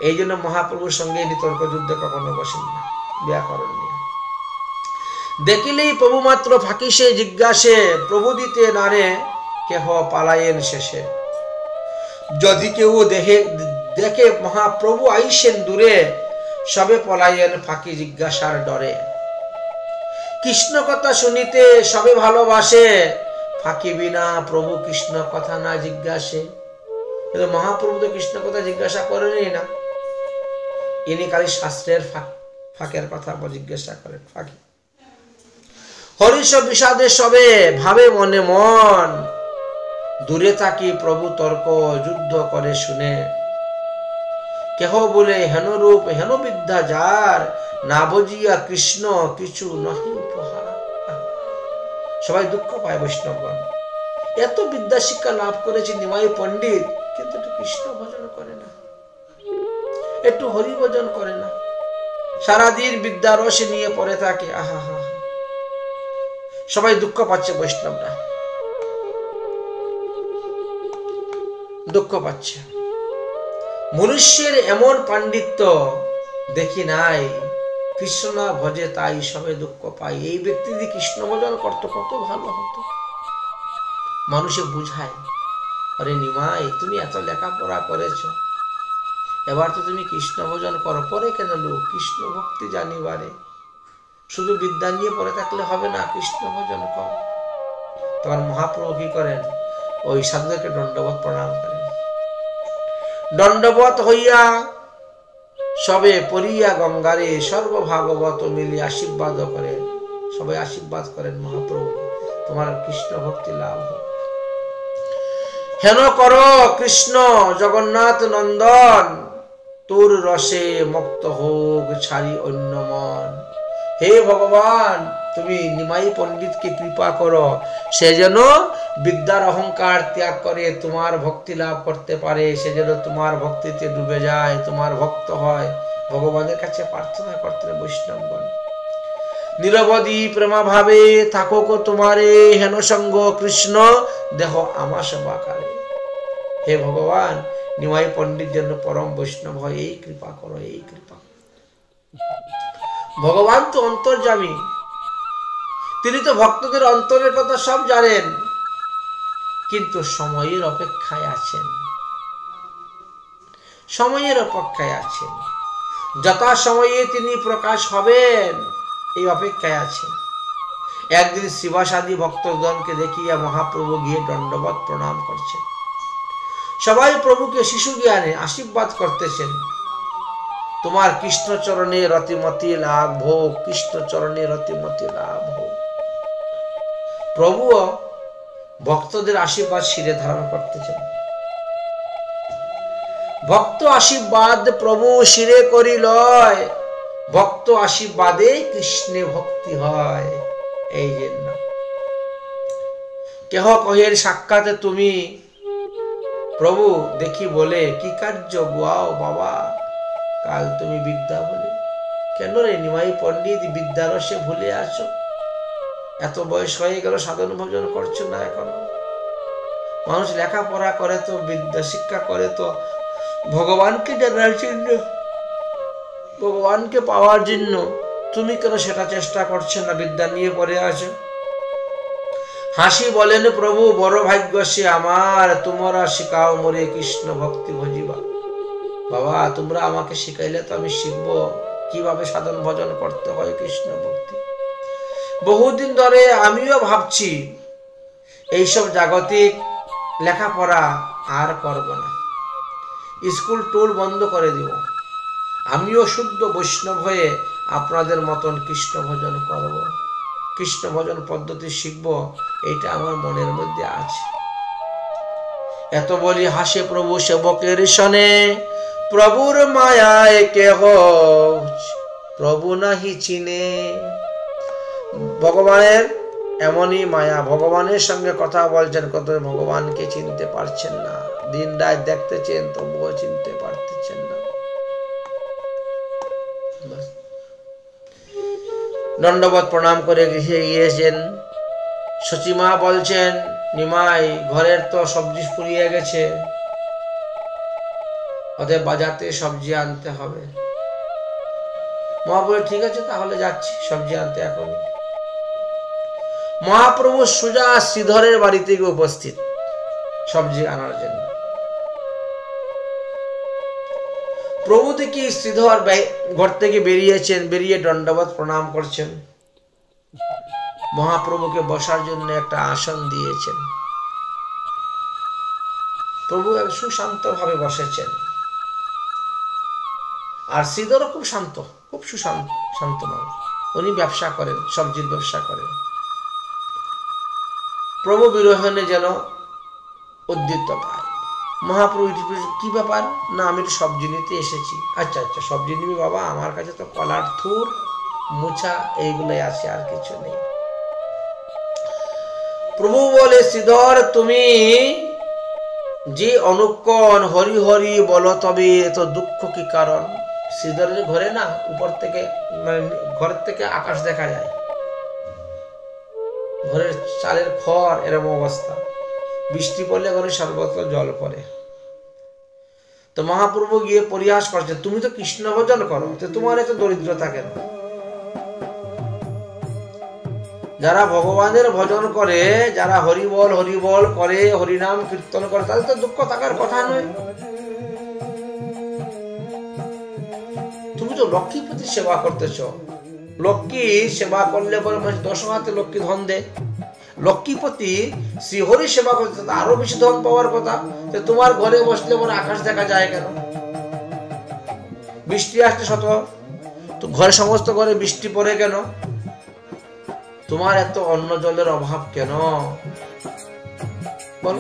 এই জন্য মহাপ্রভুর সঙ্গে ইনি তর্ক যুদ্ধে কখনো বসেন না ব্যাকরণ নিয়ে। দেখিলেই প্রভু মাত্র ফাঁকি সে জিজ্ঞাসে, প্রভু দিতে নারে কেহ পালায়েন শেষে। যদি কেউ দেখে মহাপ্রভু আইসেন দূরে, সবে পলায়েন ফাঁকি জিজ্ঞাসার ডরে। কৃষ্ণ কথা শুনিতে সবে ভালোবাসে, ফাঁকি বিনা প্রভু কৃষ্ণ কথা না জিজ্ঞাসে। কিন্তু মহাপ্রভু তো কৃষ্ণ কথা জিজ্ঞাসা করেনই না, ইনি খালি শাস্ত্রের ফাঁকের কথা জিজ্ঞাসা করেন, ফাঁকি। হরিষ বিষাদে সবে ভাবে মনে মন, দূরে থাকি প্রভু তর্ক যুদ্ধ করে শুনে। কেহ বলে হেন রূপ হেন বিদ্যা যার, না বুঝিয়া কৃষ্ণ কিছু নহি উপহার। সবাই দুঃখ পায় বৈষ্ণবগণ, এত বিদ্যা শিক্ষা লাভ করেছে নিমাই পণ্ডিত, কিন্তু একটু কৃষ্ণ ভজন করে না, একটু হরি ভজন করে না, সারাদিন বিদ্যা রসে নিয়ে পড়ে থাকে। আহা হা, সবাই দুঃখ পাচ্ছে, বৈষ্ণবরা দুঃখ পাচ্ছে। মনুষ্যের এমন পাণ্ডিত্য দেখি নাই, কৃষ্ণ না ভজে তাই সবে দুঃখ পাই। এই ব্যক্তি যদি কৃষ্ণ ভজন করতো কত ভালো হতো। মানুষে বুঝায়, আরে নিমাই তুমি এত লেখাপড়া করেছো, এবার তো তুমি কৃষ্ণ ভজন করো, পরে কেন লোক কৃষ্ণ ভক্তি জানিবারে, শুধু বিদ্যা নিয়ে পড়ে থাকলে হবে না, কৃষ্ণ ভজন কর। তখন মহাপ্রভু কি করেন, ওই সাধুকে দণ্ডবত প্রণাম করেন। দণ্ডবত হইয়া সবে পড়িয়া গঙ্গারে সর্বভাগবত মিলি আশীর্বাদ করেন। সবাই আশীর্বাদ করেন মহাপ্রভু, তোমার কৃষ্ণ ভক্তি লাভ হোক। হেন কর কৃষ্ণ জগন্নাথ নন্দন, তোর রসে মুক্ত হোক ছাড়ি অন্য মন। হে ভগবান, তুমি নিমাই পণ্ডিতকে কৃপা করো, সে যেন বিদ্যার অহংকার ত্যাগ করে তোমার ভক্তি লাভ করতে পারে, সে যেন তোমার ভক্তিতে ডুবে যায়, তোমার ভক্ত হয়। ভগবানের কাছে প্রার্থনা করতেন বৈষ্ণবগণ। নিরবধি প্রেমা ভাবে থাকুক তোমারে, হেন সঙ্গ কৃষ্ণ দেহ আমা সবাকারে। হে ভগবান, নিমাই পণ্ডিত যেন পরম বৈষ্ণব হয়, এই কৃপা করো, এই কৃপা। ভগবান তো অন্তর্যামী, তিনি তো ভক্তদের অন্তরের কথা সব জানেন, কিন্তু সময়ের অপেক্ষায় আছেন, সময়ের অপেক্ষায় আছেন। যথা সময়ে তিনি প্রকাশ হবেন এই অপেক্ষায় আছেন। একদিন শিবাসাদি ভক্তগণকে দেখিয়া মহাপ্রভু গিয়ে দণ্ডবত প্রণাম করছেন। সবাই প্রভুকে শিশু জ্ঞানে আশীর্বাদ করতেছেন, তোমার কৃষ্ণ চরণে রতিমতি লাভ হোক, কৃষ্ণ চরণে রতিমতি লাভ হোক। প্রভু ভক্তদের আশীর্বাদ শিরে ধারণ করতেছেন। ভক্ত আশীর্বাদ প্রভু শিরে করি লয়, ভক্ত আশীর্বাদে কৃষ্ণে ভক্তি হয়। এই জন্য কেহ কহের সাক্ষাতে তুমি প্রভু দেখি বলে, কি কার্য গোয়াও বাবা কাল তুমি বিদ্যা বলে। কেন রে নিমাই পণ্ডিত বিদ্যারসে ভুলে আছো, এত বয়স হয়ে গেল সাধন ভজন করছো না এখনো। মানুষ লেখাপড়া করে তো, বিদ্যা শিক্ষা করে তো ভগবানকে জানার জন্য, ভগবানকে পাওয়ার জন্য। তুমি কেন সেটা চেষ্টা করছো না, বিদ্যা নিয়ে পড়ে আছো। হাসি বলেন প্রভু বড় ভাগ্য সে আমার, তোমরা শিখাও মোরে কৃষ্ণ ভক্তি ভজিবা। বাবা তোমরা আমাকে শিখাইলে তো আমি শিখবো কিভাবে সাধন ভজন করতে হয় কৃষ্ণ ভক্তি। বহুদিন ধরে আমিও ভাবছি এইসব জাগতিক লেখাপড়া আর করব না, স্কুল টুল বন্ধ করে দিব, আমিও শুদ্ধ বৈষ্ণব হয়ে আপনাদের মতন কৃষ্ণ ভজন করব, কৃষ্ণ ভজন পদ্ধতি শিখব, এইটা আমার মনের মধ্যে আছে। এত বলি হাসে প্রভু সেবকের সনে, প্রভুর মায়ায় কেহ প্রভু নাহি চিনে। ভগবানের এমনই মায়া, ভগবানের সঙ্গে কথা বলছেন কত, ভগবানকে চিনতে পারছেন না, দিন রাত দেখতেছেন তবুও চিনতে পারতেছেন না। দণ্ডবত প্রণাম করে গৃহে গিয়েছেন। সচিমা বলছেন নিমাই ঘরের তো সবজি ফুরিয়ে গেছে, ওদের বাজাতে সবজি আনতে হবে। মহাপ্রভু ঠিক আছে তাহলে যাচ্ছি সবজি আনতে এখনই। মহাপ্রভু সোজা শ্রীধরের বাড়িতে গিয়ে উপস্থিত সবজি আনার জন্য। প্রভু দেখি শ্রীধর ঘর থেকে বেরিয়েছেন, বেরিয়ে দণ্ডবত প্রণাম করছেন। মহাপ্রভুকে বসার জন্য একটা আসন দিয়েছেন। প্রভু সুশান্ত ভাবে বসেছেন, আর শ্রীধরও খুব শান্ত, খুব শান্ত মানুষ। উনি ব্যবসা করেন, সবজির ব্যবসা করেন। প্রভু বিরোহনে যেন উদ্দীপ্ত পায়। মহাপ্রভু কি ব্যাপার? না, আমি একটু সবজি নিতে এসেছি। আচ্ছা আচ্ছা, সবজি নিবি বাবা? আমার কাছে তো কলার থুর, মুছা এইগুলোই আছে, আর কিছু নেই। প্রভু বলে, শ্রীধর তুমি যে অনুক্ষণ হরি হরি বলো, তবে এত দুঃখ কি কারণ? শ্রীধরের ঘরে না উপর থেকে, মানে ঘরের থেকে আকাশ দেখা যায়, ঘরের চালের খড় এরকম অবস্থা। বৃষ্টি পড়লে ঘরে সর্বত্র জল পড়ে। তো মহাপ্রভু গিয়ে পরিহাস করছে, তুমি তো কৃষ্ণ ভজন করো, তো তোমার এত দরিদ্রতা কেন? যারা ভগবানের ভজন করে, যারা হরিবল হরিবল করে, হরিনাম কীর্তন করে, তাদের তো দুঃখ থাকার কথা নয়। তুমি তো লক্ষ্মীপতি সেবা করতেছ। লক্ষ্মী সেবা করলে পরে 10 হাতে লক্ষ্মী ধন দেয়। লক্ষ্মীপতি শ্রীহরি সেবা করতে আরো বেশি ধন পাওয়ার কথা। তোমার ঘরে বসলে পরে আকাশ দেখা যায় কেন? বৃষ্টি আসছে শত, তো ঘরে সমস্ত ঘরে বৃষ্টি পড়ে কেন? তোমার এত অন্ন জলের অভাব কেন? বল।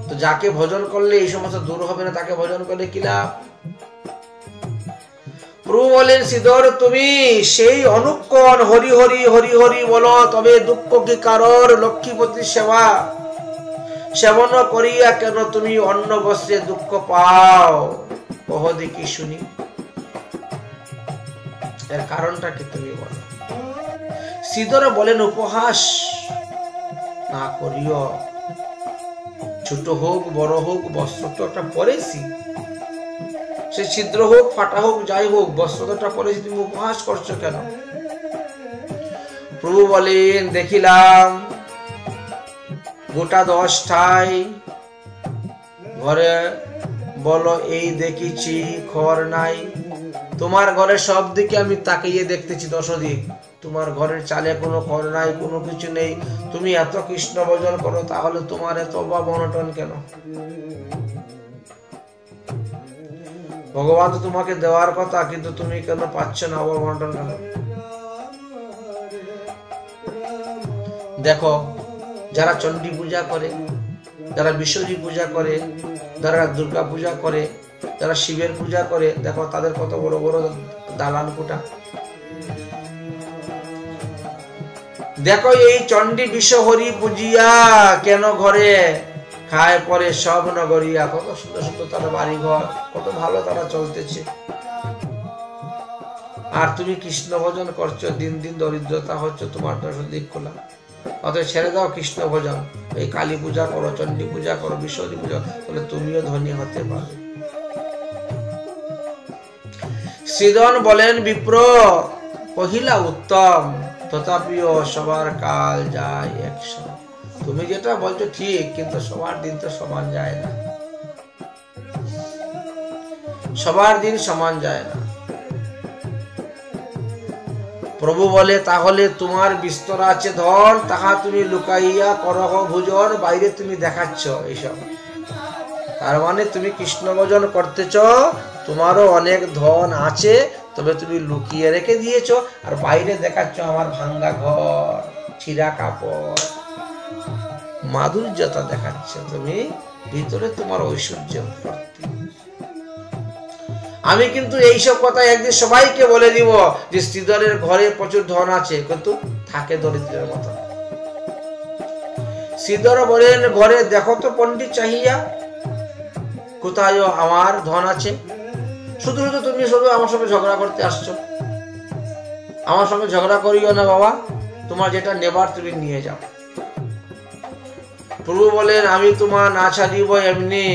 তো যাকে ভজন করলে এই সমস্ত দূর হবে না, তাকে ভজন করলে কি লাভ? প্রভু বলেন, শ্রীধর তুমি সেই অনুক্ষণ হরি হরি হরি হরি বলো, তবে দুঃখ কি কারণ? লক্ষ্মীপতির সেবা সেবন করিয়া কেন তুমি অন্ন বস্ত্রে দুঃখ পাও? কহ দেখি শুনি, এর কারণটা কি তুমি বলো। শ্রীধর বলেন, উপহাস না করিও। ছোট হোক বড় হোক, বস্ত্র তো একটা পরেছি, সে ছিদ্র হোক ফাটা হোক যাই হোক, বস্ত্রটা পরেছি, তুমি উপহাস করছো কেন? প্রভু বলেন, দেখিলাম গোটা 10টায় ঘরে বলো এই দেখিছি খড় নাই। তোমার ঘরের সব দিকে আমি তাকিয়ে দেখতেছি 10 দিক, তোমার ঘরের চালে কোনো খড় নাই, কোনো কিছু নেই। তুমি এত কৃষ্ণ ভজন করো, তাহলে তোমার এত অভাব অনটন কেন? ভগবান তো তোমাকে দেওয়ার কথা, কিন্তু তুমি কেন পাচ্ছ না? অভাব অনটন কেন? দেখো, যারা চণ্ডী পূজা করে, যারা বিশ্বজি পূজা করে, যারা দুর্গা পূজা করে, যারা শিবের পূজা করে, দেখো তাদের কত বড় বড় দালান কোঠা। দেখো এই চণ্ডী বিশ্ব হরি পূজিয়া কেন ঘরে খায় পরে সব নগরিয়া। কত সুন্দর সুন্দর তারা বাড়ি ঘর, কত ভালো তারা চলতেছে। আর তুমি কৃষ্ণ ভজন করছো, দিন দিন দরিদ্রতা হচ্ছে, তোমার দিক খোলা। অতএব ছেড়ে দাও কৃষ্ণ ভজন, এই কালী পূজা করো, চণ্ডী পূজা করো, বিশ্বজি পূজা, তাহলে তুমিও ধনী হতে পারবে। শ্রীধর বলেন, বিপ্র কহিলা উত্তম, তথাপিও সবার কাল যায় একসময়। তুমি যেটা বলছো ঠিক, কিন্তু সবার দিন তো সমান যায় না, সবার দিন সমান যায় না। প্রভু বলে, তাহলে তোমার বিস্তর আছে ধন, তাহা তুমি লুকাইয়া করহ ভোজন, বাইরে তুমি দেখাচ্ছ এইসব। তার মানে তুমি কৃষ্ণ ভজন করতেছ, তোমারও অনেক ধন আছে, তবে তুমি লুকিয়ে রেখে দিয়েছো, আর বাইরে দেখাচ্ছ আমার ভাঙ্গা ঘর, ছিঁড়া কাপড়, মাধুর্যতা দেখাচ্ছ, তুমি ভিতরে তোমার ঐশ্বর্য ভর্তি। আমি কিন্তু এইসব কথা একদিন সবাইকে বলে দিব যে শ্রীধরের ঘরে প্রচুর ধন আছে, কিন্তু থাকে দরিদ্রের মতো। শ্রীধর বলেন, ঘরে দেখো তো পণ্ডিত চাহিয়া, কোথায় আমার ধন আছে? শুধু শুধু তুমি শুধু আমার সঙ্গে ঝগড়া করতে আসছো। আমার সঙ্গে ঝগড়া করিও না বাবা, তোমার যেটা নেবার তুমি নিয়ে যাও। প্রভু বলেন, আমি তোমার না ছাড়িব এমনি,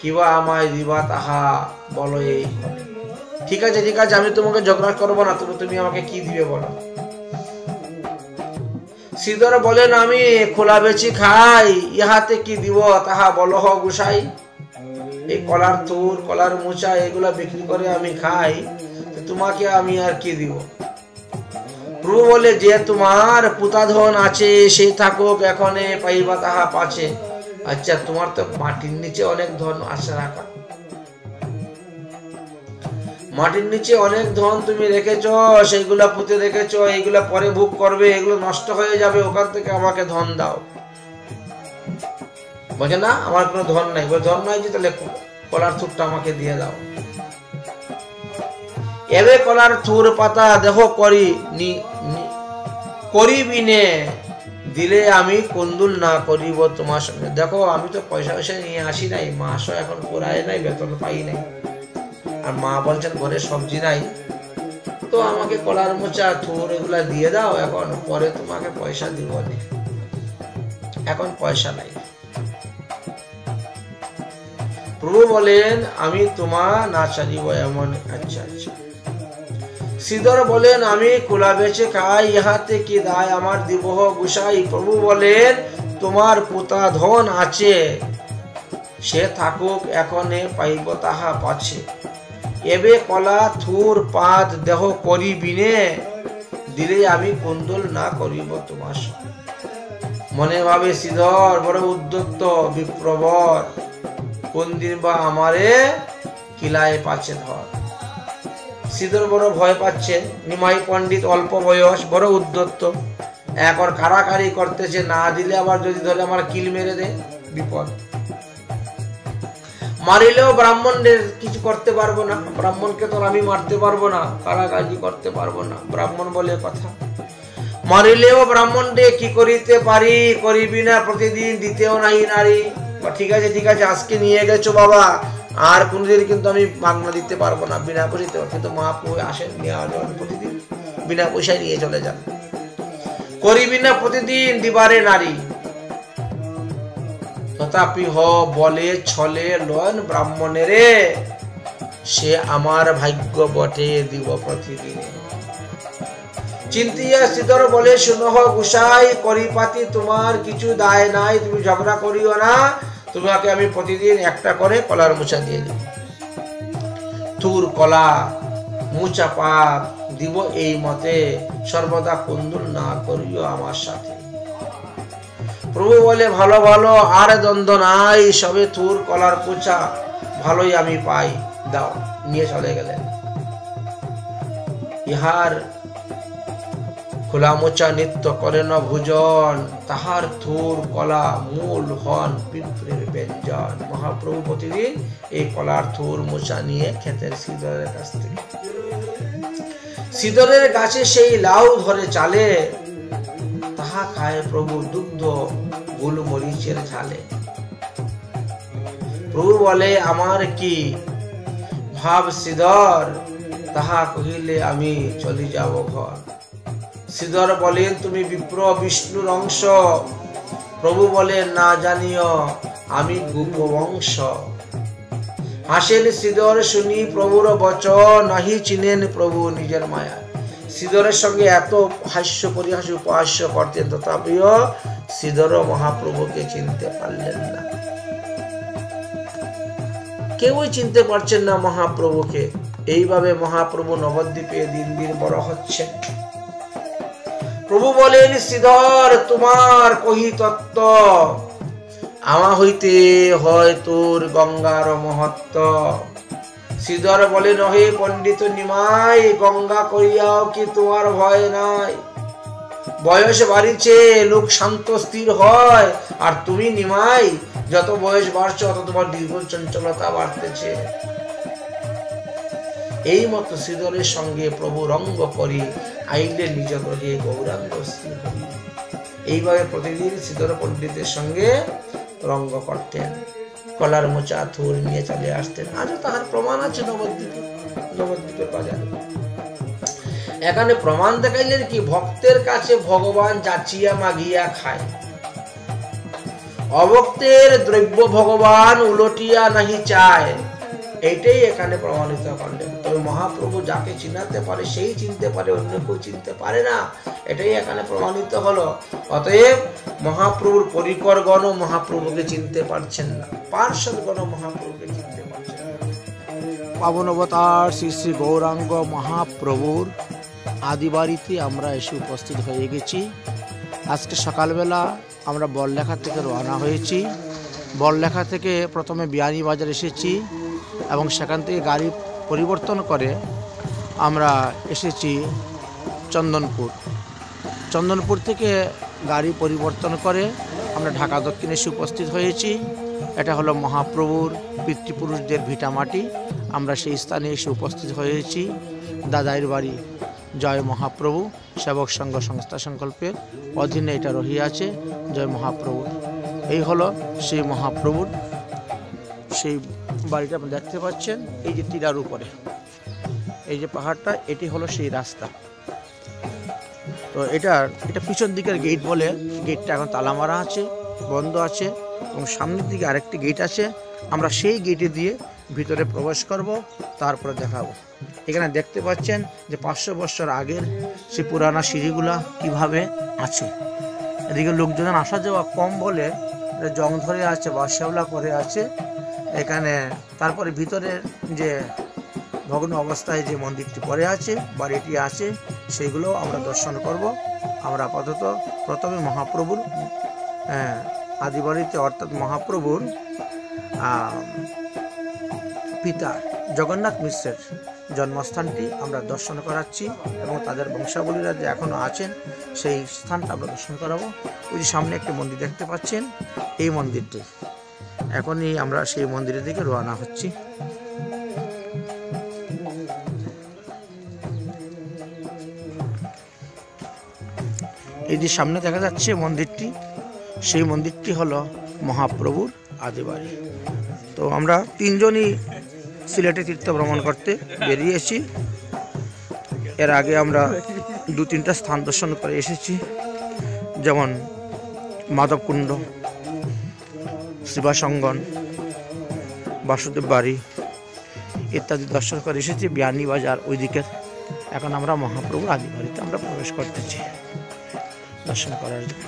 কিবা আমায় দিবা তাহা বলো এই। ঠিক আছে ঠিক আছে, আমি তোমাকে ঝগড়া করবো না, তুমি আমাকে কি দিবে বলো। শ্রীধর বলেন, আমি খোলা বেচি খাই, ইহাতে কি দিব তাহা বলো হ গোসাই। এই কলার থুর, কলার মোচা এগুলা বিক্রি করে আমি খাই, তোমাকে আমি আর কি দিব? প্রভু বলে, যে তোমার পুতাধন আছে সে থাকুক এখনে, পাইবা তাহা পাছে। আচ্ছা, তোমার তো মাটির নিচে অনেক ধন আশা রাখা, মাটির নিচে অনেক ধন তুমি রেখেছ, সেইগুলা পুঁতে রেখেছ, এইগুলা পরে ভোগ করবে, এগুলো নষ্ট হয়ে যাবে, ওখান থেকে আমাকে ধন দাও। বলছে না, আমার কোনো ধন নাই। ধন নাই যে তাহলে কলার থুরটা আমাকে দিয়ে দাও। এবে কলার থুর পাতা দেহ করিবিনে, দিলে আমি কুন্দুল না করিব তোমার সঙ্গে। দেখো, আমি তো পয়সা পয়সা নিয়ে আসি নাই, মাসও এখন পুরায় নাই, বেতন পাই নাই, আর মা বলছেন ঘরে সবজি নাই, তো আমাকে কলার মোচা থুর এগুলা দিয়ে দাও, এখন পরে তোমাকে পয়সা দিব, এখন পয়সা নাই। প্রভু বলেন, আমি তোমা না ছাড়িব এমন। আচ্ছা আচ্ছা। শ্রীধর বলেন, আমি কুলা বেচে খাই, ইহাতে কি দায় আমার দিবহ গুসাই। প্রভু বলেন, তোমার পুতা ধন আছে সে থাকুক এখনে, পাইব তাহা পাছে। এবে কলা থুর পাত দেহ করিবিনে, দিলে আমি কুন্দল না করিব তোমার। মনে ভাবে শ্রীধর বড় উদ্যত বিপ্রবর, কোন দিন বা আমারে কিলায় পাচ্ছে ধর। শ্রীধর বড় ভয় পাচ্ছে, নিমাই পণ্ডিত অল্প বয়স, বড় উদ্যত, এখন কারাকারি করতেছে, না দিলে আবার যদি ধরে আমার কিল মেরে দে, বিপদ। মারিলেও ব্রাহ্মণদের কিছু করতে পারবো না, ব্রাহ্মণকে তো আমি মারতে পারবো না, কারাকারি করতে পারবো না, ব্রাহ্মণ বলে কথা। মারিলেও ব্রাহ্মণদের কি করিতে পারি, করিবি না প্রতিদিন, দিতেও নাই নারী। ঠিক আছে ঠিক আছে, আজকে নিয়ে গেছো বাবা, আর কোনদিন কিন্তু আমি মাগনা দিতে পারবো না, বিনা পয়সাতে। কিন্তু মহাপ্রভু আসেন নেওয়া যান, প্রতিদিন বিনা পয়সায় নিয়ে চলে যান। করিবি না প্রতিদিন দিবারে নারী, তথাপি হ বলে ছলে লন ব্রাহ্মণেরে, সে আমার ভাগ্য বটে দিব প্রতিদিন। চিন্তিয়া শ্রীধর বলে, শুনহ গুসাই, করিপাতি তোমার কিছু দায় নাই, তুমি ঝগড়া করিও না, তোমাকে আমি প্রতিদিন একটা করে কলার মোচা দিয়ে দিব, থুর কলা মোচা পাত দিব, এই মতে সর্বদা কুন্দুল না করিও আমার সাথে। প্রভু বলে, ভালো ভালো আর দ্বন্দ্ব নাই, সবে থুর কলার পোচা ভালোই আমি পাই, দাও। নিয়ে চলে গেলেন। ইহার খোলা মোচা নিত্য করেন ভোজন, তাহার থুর কলা মূল হন পিঁপড়ের ব্যঞ্জন। মহাপ্রভু প্রতিদিন এই কলার থুর মোচা নিয়ে খেতেন শ্রীধরের কাছ থেকে। শ্রীধরের গাছে সেই লাউ ধরে চালে, তাহা খায় প্রভু দুগ্ধ গোলমরিচের ঝালে। প্রভু বলে, আমার কি ভাব শ্রীধর, তাহা কহিলে আমি চলে যাব ঘর। শ্রীধর বলেন, তুমি বিপ্র বিষ্ণুর অংশ। প্রভু বলেন, না জানিও আমি গোপবংশ। হাসেন শ্রীধর শুনি প্রভুর বচন, নাহি চিনেন প্রভু নিজের মায়া। শ্রীধরের সঙ্গে এত হাস্য পরিহাস উপহাস্য করতেন, তথাপিও শ্রীধর মহাপ্রভুকে চিনতে পারলেন না। কেউই চিনতে পারছেন না মহাপ্রভুকে। এইভাবে মহাপ্রভু নবদ্বীপে দিন দিন বড় হচ্ছে। প্রভু বলেন, শ্রীধর তোমার কহি তত্ত্ব, আমা হইতে হয় তোর গঙ্গার মহত্ব। শ্রীধর বলেন, হে পণ্ডিত নিমাই, গঙ্গা করিয়াও কি তোমার ভয় নাই? বয়স বাড়িছে, লোক শান্ত স্থির হয়, আর তুমি নিমাই যত বয়স বাড়ছো তত তোমার দীর্ঘ চঞ্চলতা বাড়তেছে। এই মতো শ্রীধরের সঙ্গে প্রভু রঙ্গ করি, আইলে নিজ গ্রহে গৌরাঙ্গ শ্রী হরি। এইভাবে প্রতিদিন শ্রীধর পণ্ডিতের সঙ্গে রঙ্গ করতেন, কলার মোচা থুর নিয়ে চলে আসতেন। আজও তাহার প্রমাণ আছে নবদ্বীপের বাজারে। এখানে প্রমাণ দেখাইলেন কি, ভক্তের কাছে ভগবান যাচিয়া মাগিয়া খায়, অভক্তের দ্রব্য ভগবান উলটিয়া নাহি চায়। এইটাই এখানে প্রমাণিত করলেন। তবে মহাপ্রভু যাকে চিনাতে পারে সেই চিনতে পারে, অন্য কেউ চিনতে পারে না, এটাই এখানে প্রমাণিত হলো। অতএব মহাপ্রভুর পরিকরগণ মহাপ্রভুকে চিনতে পারছেন না, পার্শ্বদগণ মহাপ্রভুকে চিনতে পারছেন না। পাবন অবতার শ্রী শ্রী গৌরাঙ্গ মহাপ্রভুর আদিবাড়িতে আমরা এসে উপস্থিত হয়ে গেছি। আজকে সকালবেলা আমরা বড়লেখা থেকে রওনা হয়েছি। বড়লেখা থেকে প্রথমে বিয়ানীবাজার এসেছি এবং সেখান থেকে গাড়ি পরিবর্তন করে আমরা এসেছি চন্দনপুর। চন্দনপুর থেকে গাড়ি পরিবর্তন করে আমরা ঢাকা দক্ষিণে এসে উপস্থিত হয়েছি। এটা হলো মহাপ্রভুর পিতৃপুরুষদের ভিটামাটি। আমরা সেই স্থানে এসে উপস্থিত হয়েছি। দাদাইয়ের বাড়ি জয় মহাপ্রভু সেবক সংঘ সংস্থা সংকল্পের অধীনে এটা রহিয়াছে জয় মহাপ্রভুর। এই হলো সেই মহাপ্রভুর সেই বাড়িটা আপনি দেখতে পাচ্ছেন। এই যে টিলার উপরে এই যে পাহাড়টা, এটি হলো সেই রাস্তা। তো এটা পিছন দিকের গেট বলে, গেটটা এখন তালা মারা আছে, বন্ধ আছে এবং সামনের দিকে আরেকটি গেট আছে। আমরা সেই গেটে দিয়ে ভিতরে প্রবেশ করব, তারপরে দেখাবো। এখানে দেখতে পাচ্ছেন যে 500 বছর আগের সেই পুরানা সিঁড়িগুলা কিভাবে আছে। এদিকে লোকজন আসা যাওয়া কম বলে জং ধরে আছে বা শ্যাওলা করে আছে এখানে। তারপরে ভিতরের যে ভগ্ন অবস্থায় যে মন্দিরটি পড়ে আছে, বাড়িটি আছে, সেইগুলো আমরা দর্শন করব। আমরা আপাতত প্রথমে মহাপ্রভুর আদিবাড়িতে অর্থাৎ মহাপ্রভুর পিতা জগন্নাথ মিশ্রের জন্মস্থানটি আমরা দর্শন করাচ্ছি এবং তাদের বংশাবলীরা যে এখনও আছেন সেই স্থানটা আমরা দর্শন করাবো। ওই যে সামনে একটি মন্দির দেখতে পাচ্ছেন, এই মন্দিরটি। এখনই আমরা সেই মন্দিরের দিকে রওনা হচ্ছি। এই যে সামনে দেখা যাচ্ছে মন্দিরটি, সেই মন্দিরটি হলো মহাপ্রভুর আদিবাড়ি। তো আমরা 3 জনই সিলেটে তীর্থ ভ্রমণ করতে বেরিয়েছি। এর আগে আমরা 2-3টা স্থান দর্শন করে এসেছি, যেমন মাধবকুণ্ড, শিবাসঙ্গন, বাসুদেব বাড়ি ইত্যাদি দর্শন করে এসেছি। বিয়ানীবাজার ওই দিকের। এখন আমরা মহাপ্রভুর আদিবাড়িতে আমরা প্রবেশ করতেছি দর্শন করার জন্য।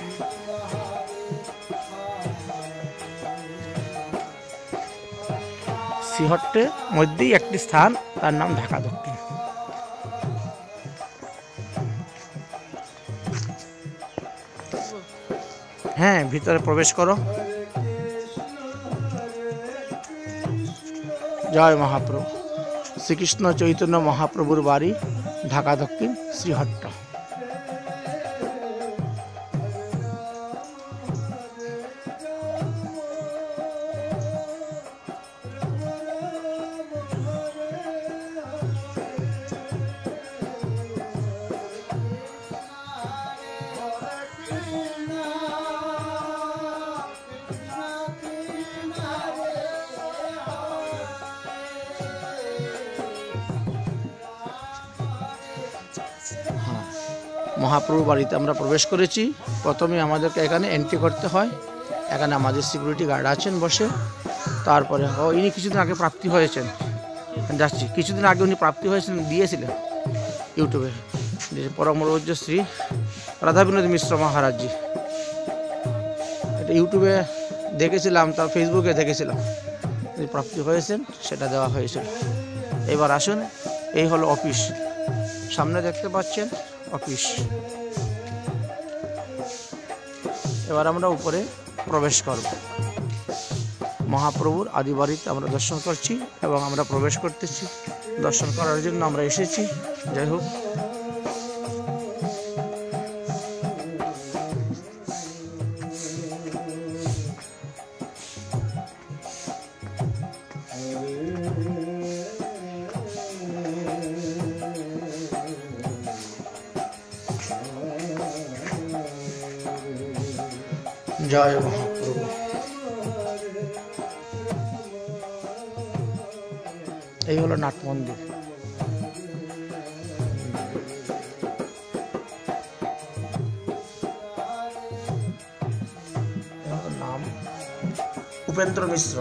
শ্রীহট্টের মধ্যেই একটি স্থান, তার নাম ঢাকা দক্ষিণ। হ্যাঁ, ভিতরে প্রবেশ করো। জয় মহাপ্রভু। শ্রীকৃষ্ণ চৈতন্য মহাপ্রভুর বাড়ি ঢাকা দক্ষিণ, শ্রীহট্ট। মহাপ্রভুর বাড়িতে আমরা প্রবেশ করেছি। প্রথমে আমাদেরকে এখানে এন্ট্রি করতে হয়। এখানে আমাদের সিকিউরিটি গার্ড আছেন বসে। তারপরে ইনি কিছুদিন আগে প্রাপ্তি হয়েছেন, যাচ্ছি। কিছুদিন আগে উনি প্রাপ্তি হয়েছেন, দিয়েছিলেন ইউটিউবে, পরমপূজ্য শ্রী রাধাবিনোদ মিশ্র মহারাজজি। এটা ইউটিউবে দেখেছিলাম, তার ফেসবুকে দেখেছিলাম প্রাপ্তি হয়েছেন, সেটা দেওয়া হয়েছিল। এবার আসুন, এই হলো অফিস। সামনে দেখতে পাচ্ছেন অফিস। এবার আমরা উপরে প্রবেশ করব। মহাপ্রভুর আদিবাড়িতে আমরা দর্শন করছি এবং আমরা প্রবেশ করতেছি। দর্শন করার জন্য আমরা এসেছি। যাই হোক, জয় মহাপ্রভু। এই হলো নাট মন্দির। নাম উপেন্দ্র মিশ্র।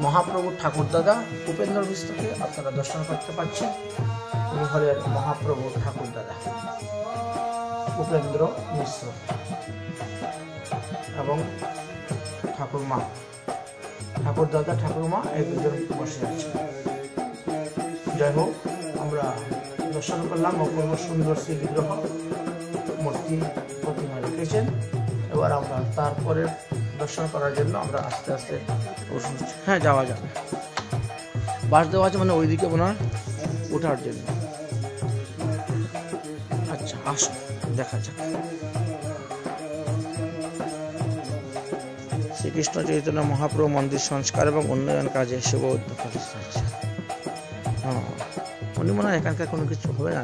মহাপ্রভুর ঠাকুরদাদা উপেন্দ্র মিশ্রকে আপনারা দর্শন করতে পারছেন। উনি হলেন মহাপ্রভুর ঠাকুরদাদা উপেন্দ্র মিশ্র এবং ঠাকুরমা, ঠাকুরদাদা ঠাকুরমা এই দুজন বসে আছে। যাই হোক, আমরা দর্শন করলাম অপূর্ব সুন্দর শ্রী বিগ্রহ মূর্তি প্রতিমা রেখেছেন। এবার আমরা তারপরে দর্শন করার জন্য আমরা আস্তে আস্তে হ্যাঁ যাওয়া যাবে। বাস দেওয়া আছে মানে ওইদিকে মনে হয় ওঠার জন্য। আচ্ছা আসো দেখা যাক। শ্রীকৃষ্ণ চৈতন্য মহাপ্রভু মন্দির সংস্কার এবং উন্নয়ন কাজে শুভ উদ্যোগ করেছে। হ্যাঁ উনি মনে হয় এখানকার কোনো কিছু হবে না।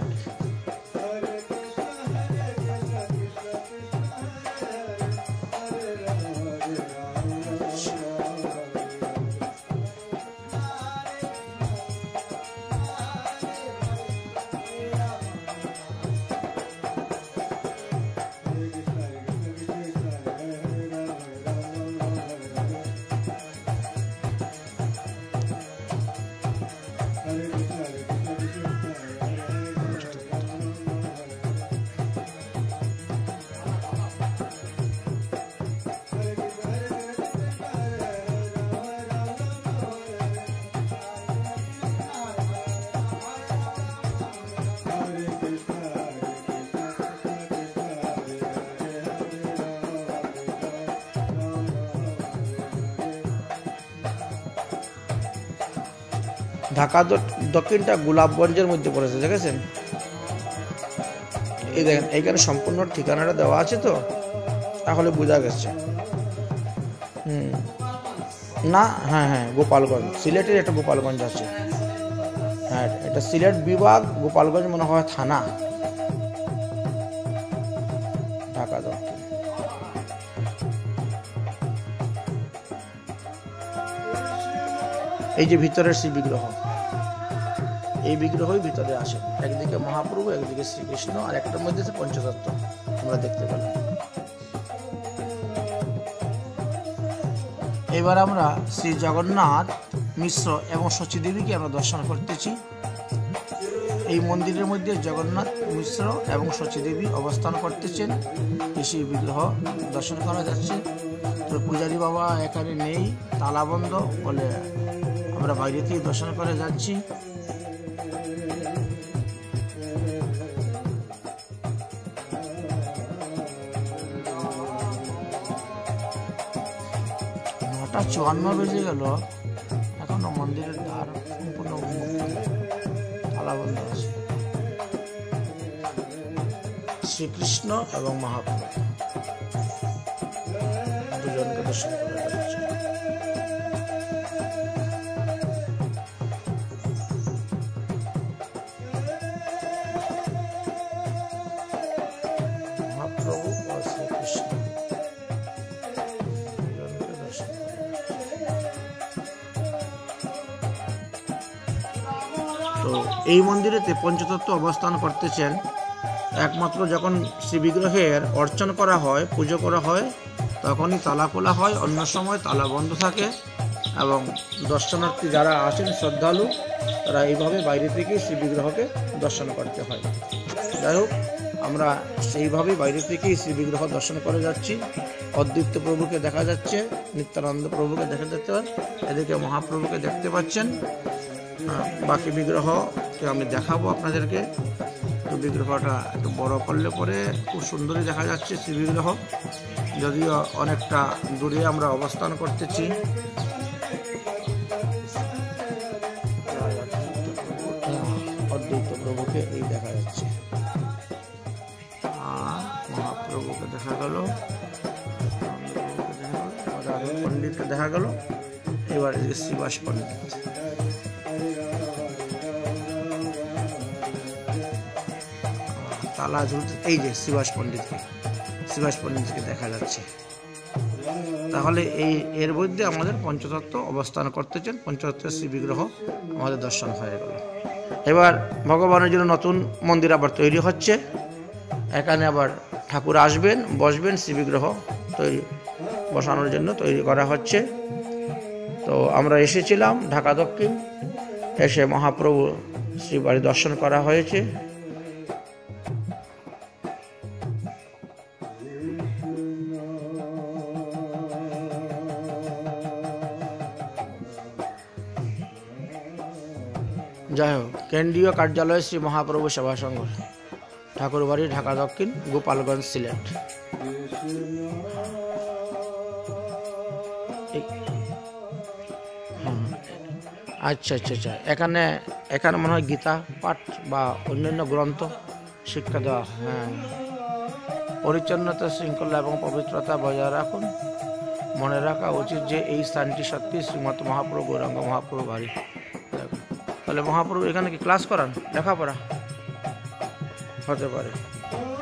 ঢাকা দক্ষিণটা গোলাপগঞ্জের মধ্যে পড়েছে, দেখেছেন? এই দেখেন এইখানে সম্পূর্ণ ঠিকানাটা দেওয়া আছে, তো তাহলে বোঝা গেছে। না হ্যাঁ হ্যাঁ গোপালগঞ্জ, সিলেটের একটা গোপালগঞ্জ আছে। হ্যাঁ এটা সিলেট বিভাগ, গোপালগঞ্জ মনে হয় থানা, ঢাকা দক্ষিণ। এই যে ভিতরের শ্রী বিগ্রহ, এই বিগ্রহই ভিতরে আসে। একদিকে মহাপ্রভু, একদিকে শ্রীকৃষ্ণ, আর একটার মধ্যে পঞ্চতত্ত্ব আমরা দেখতে পেলাম। এবার আমরা শ্রী জগন্নাথ মিশ্র এবং শচীদেবীকে আমরা দর্শন করতেছি। এই মন্দিরের মধ্যে জগন্নাথ মিশ্র এবং শচীদেবী অবস্থান করতেছেন। এই বিগ্রহ দর্শন করা যাচ্ছে। তো পূজারী বাবা এখানে নেই, তালাবন্ধ বলে আমরা বাইরে থেকে দর্শন করে যাচ্ছি। নটা 54 বেজে গেল, এখনো মন্দিরের দ্বার সম্পূর্ণ তালাবন্ধ আছে। শ্রীকৃষ্ণ এবং মহাপ্রভু দুজনকে দর্শন করা যাচ্ছে। মহাপ্রভু ও শ্রীকৃষ্ণ দুজনকে দর্শন করা। তো এই মন্দিরেতে পঞ্চতত্ত্ব অবস্থান করতেছেন। একমাত্র যখন শ্রী বিগ্রহের অর্চন করা হয়, পুজো করা হয়, তখনই তালা খোলা হয়, অন্য সময় তালা বন্ধ থাকে। এবং দর্শনার্থী যারা আসেন শ্রদ্ধালু, তারা এইভাবে বাইরে থেকে শ্রী বিগ্রহকে দর্শন করতে হয়। যাই হোক, আমরা সেইভাবেই বাইরে থেকেই শ্রী বিগ্রহ দর্শন করে যাচ্ছি। অদ্বৈত প্রভুকে দেখা যাচ্ছে, নিত্যানন্দ প্রভুকে দেখা যাচ্ছে, এদিকে মহাপ্রভুকে দেখতে পাচ্ছেন। বাকি বিগ্রহকে আমি দেখাবো আপনাদেরকে। তো বিগ্রহটা একটু বড় করলে পরে খুব সুন্দরই দেখা যাচ্ছে শ্রী বিগ্রহ, যদিও অনেকটা দূরে আমরা অবস্থান করতেছি। অদ্বৈত প্রভুকে এই দেখা যাচ্ছে, আর মহাপ্রভুকে দেখা গেল, পণ্ডিতকে দেখা গেল। এবার শ্রীবাস পণ্ডিত, তালা ঝুলতে, এই যে শ্রীবাস পণ্ডিতকে দেখা যাচ্ছে। তাহলে এর মধ্যে আমাদের পঞ্চতত্ত্ব অবস্থান করতেছেন। পঞ্চতত্ত্বের শ্রী বিগ্রহ আমাদের দর্শন হয়ে গেল। এবার ভগবানের জন্য নতুন মন্দির আবার তৈরি হচ্ছে। এখানে আবার ঠাকুর আসবেন, বসবেন, শ্রী বিগ্রহ বসানোর জন্য তৈরি করা হচ্ছে। তো আমরা এসেছিলাম ঢাকা দক্ষিণ, এসে মহাপ্রভু শ্রীবাড়ি দর্শন করা হয়েছে। যাই হোক, কেন্দ্রীয় কার্যালয় শ্রী মহাপ্রভু সেবা সংঘ, ঠাকুরবাড়ি, ঢাকা দক্ষিণ, গোপালগঞ্জ, সিলেট। আচ্ছা আচ্ছা আচ্ছা, এখানে এখানে মনে হয় গীতা পাঠ বা অন্যান্য গ্রন্থ শিক্ষা দেওয়া। হ্যাঁ, পরিচ্ছন্নতা, শৃঙ্খলা এবং পবিত্রতা বজায় রাখুন। মনে রাখা উচিত যে এই স্থানটি সত্যি শ্রীমৎ মহাপ্রভু গৌরাঙ্গ মহাপ্রভু বাড়ি। তাহলে মহাপ্রভু এখানে কি ক্লাস করান, লেখাপড়া হতে পারে।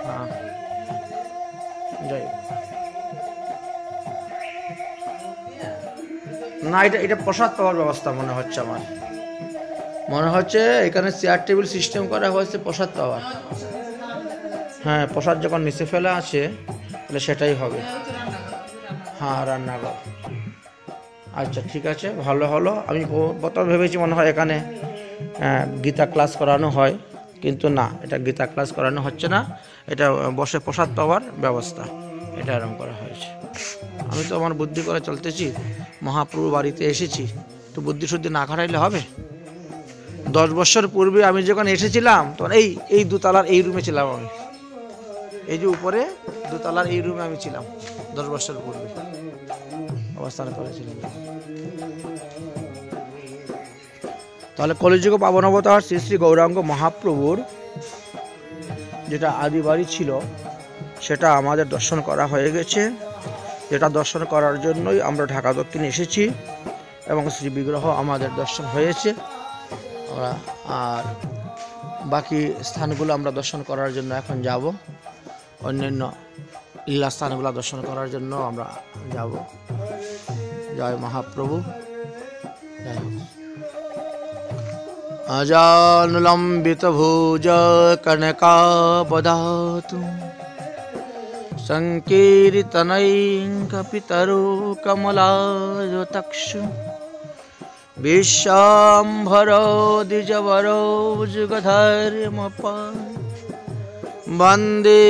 হ্যাঁ, যাই না, এটা প্রসাদ পাওয়ার ব্যবস্থা মনে হচ্ছে আমার, মনে হচ্ছে এখানে চেয়ার টেবিল সিস্টেম করা হয়েছে প্রসাদ পাওয়ার। হ্যাঁ, প্রসাদ যখন নিচে ফেলা আছে তাহলে সেটাই হবে। হ্যাঁ, রান্নাঘর। আচ্ছা ঠিক আছে, ভালো হলো। আমি প্রথম ভেবেছি মনে হয় এখানে গীতা ক্লাস করানো হয়, কিন্তু না, এটা গীতা ক্লাস করানো হচ্ছে না, এটা বসে প্রসাদ পাওয়ার ব্যবস্থা, এটা এরকম করা হয়েছে। আমি তো আমার বুদ্ধি করে চলতেছি, মহাপ্রভু বাড়িতে এসেছি, তো বুদ্ধি শুদ্ধি না খাটাইলে হবে? 10 বছর পূর্বে আমি যখন এসেছিলাম তখন এই দোতলার এই রুমে ছিলাম আমি, এই যে উপরে দোতলার এই রুমে আমি ছিলাম 10 বছর পূর্বে অবস্থান করেছিলাম। তাহলে কলিযুগ পাবন অবতার শ্রী শ্রী গৌরাঙ্গ মহাপ্রভুর যেটা আদি বাড়ি ছিল সেটা আমাদের দর্শন করা হয়ে গেছে। যেটা দর্শন করার জন্যই আমরা ঢাকা দক্ষিণে এসেছি এবং শ্রী বিগ্রহ আমাদের দর্শন হয়েছে। আর বাকি স্থানগুলো আমরা দর্শন করার জন্য এখন যাব, অন্যান্য লীলা স্থানগুলো দর্শন করার জন্য আমরা যাব। জয় মহাপ্রভু। জয় হোক। अजानुलम्बित भुज कनकावदातु संकीर्तनैः कपितरो कमलायतक्षु विश्वाम्भरो द्विजवरो जुगधर्मपाल वन्दे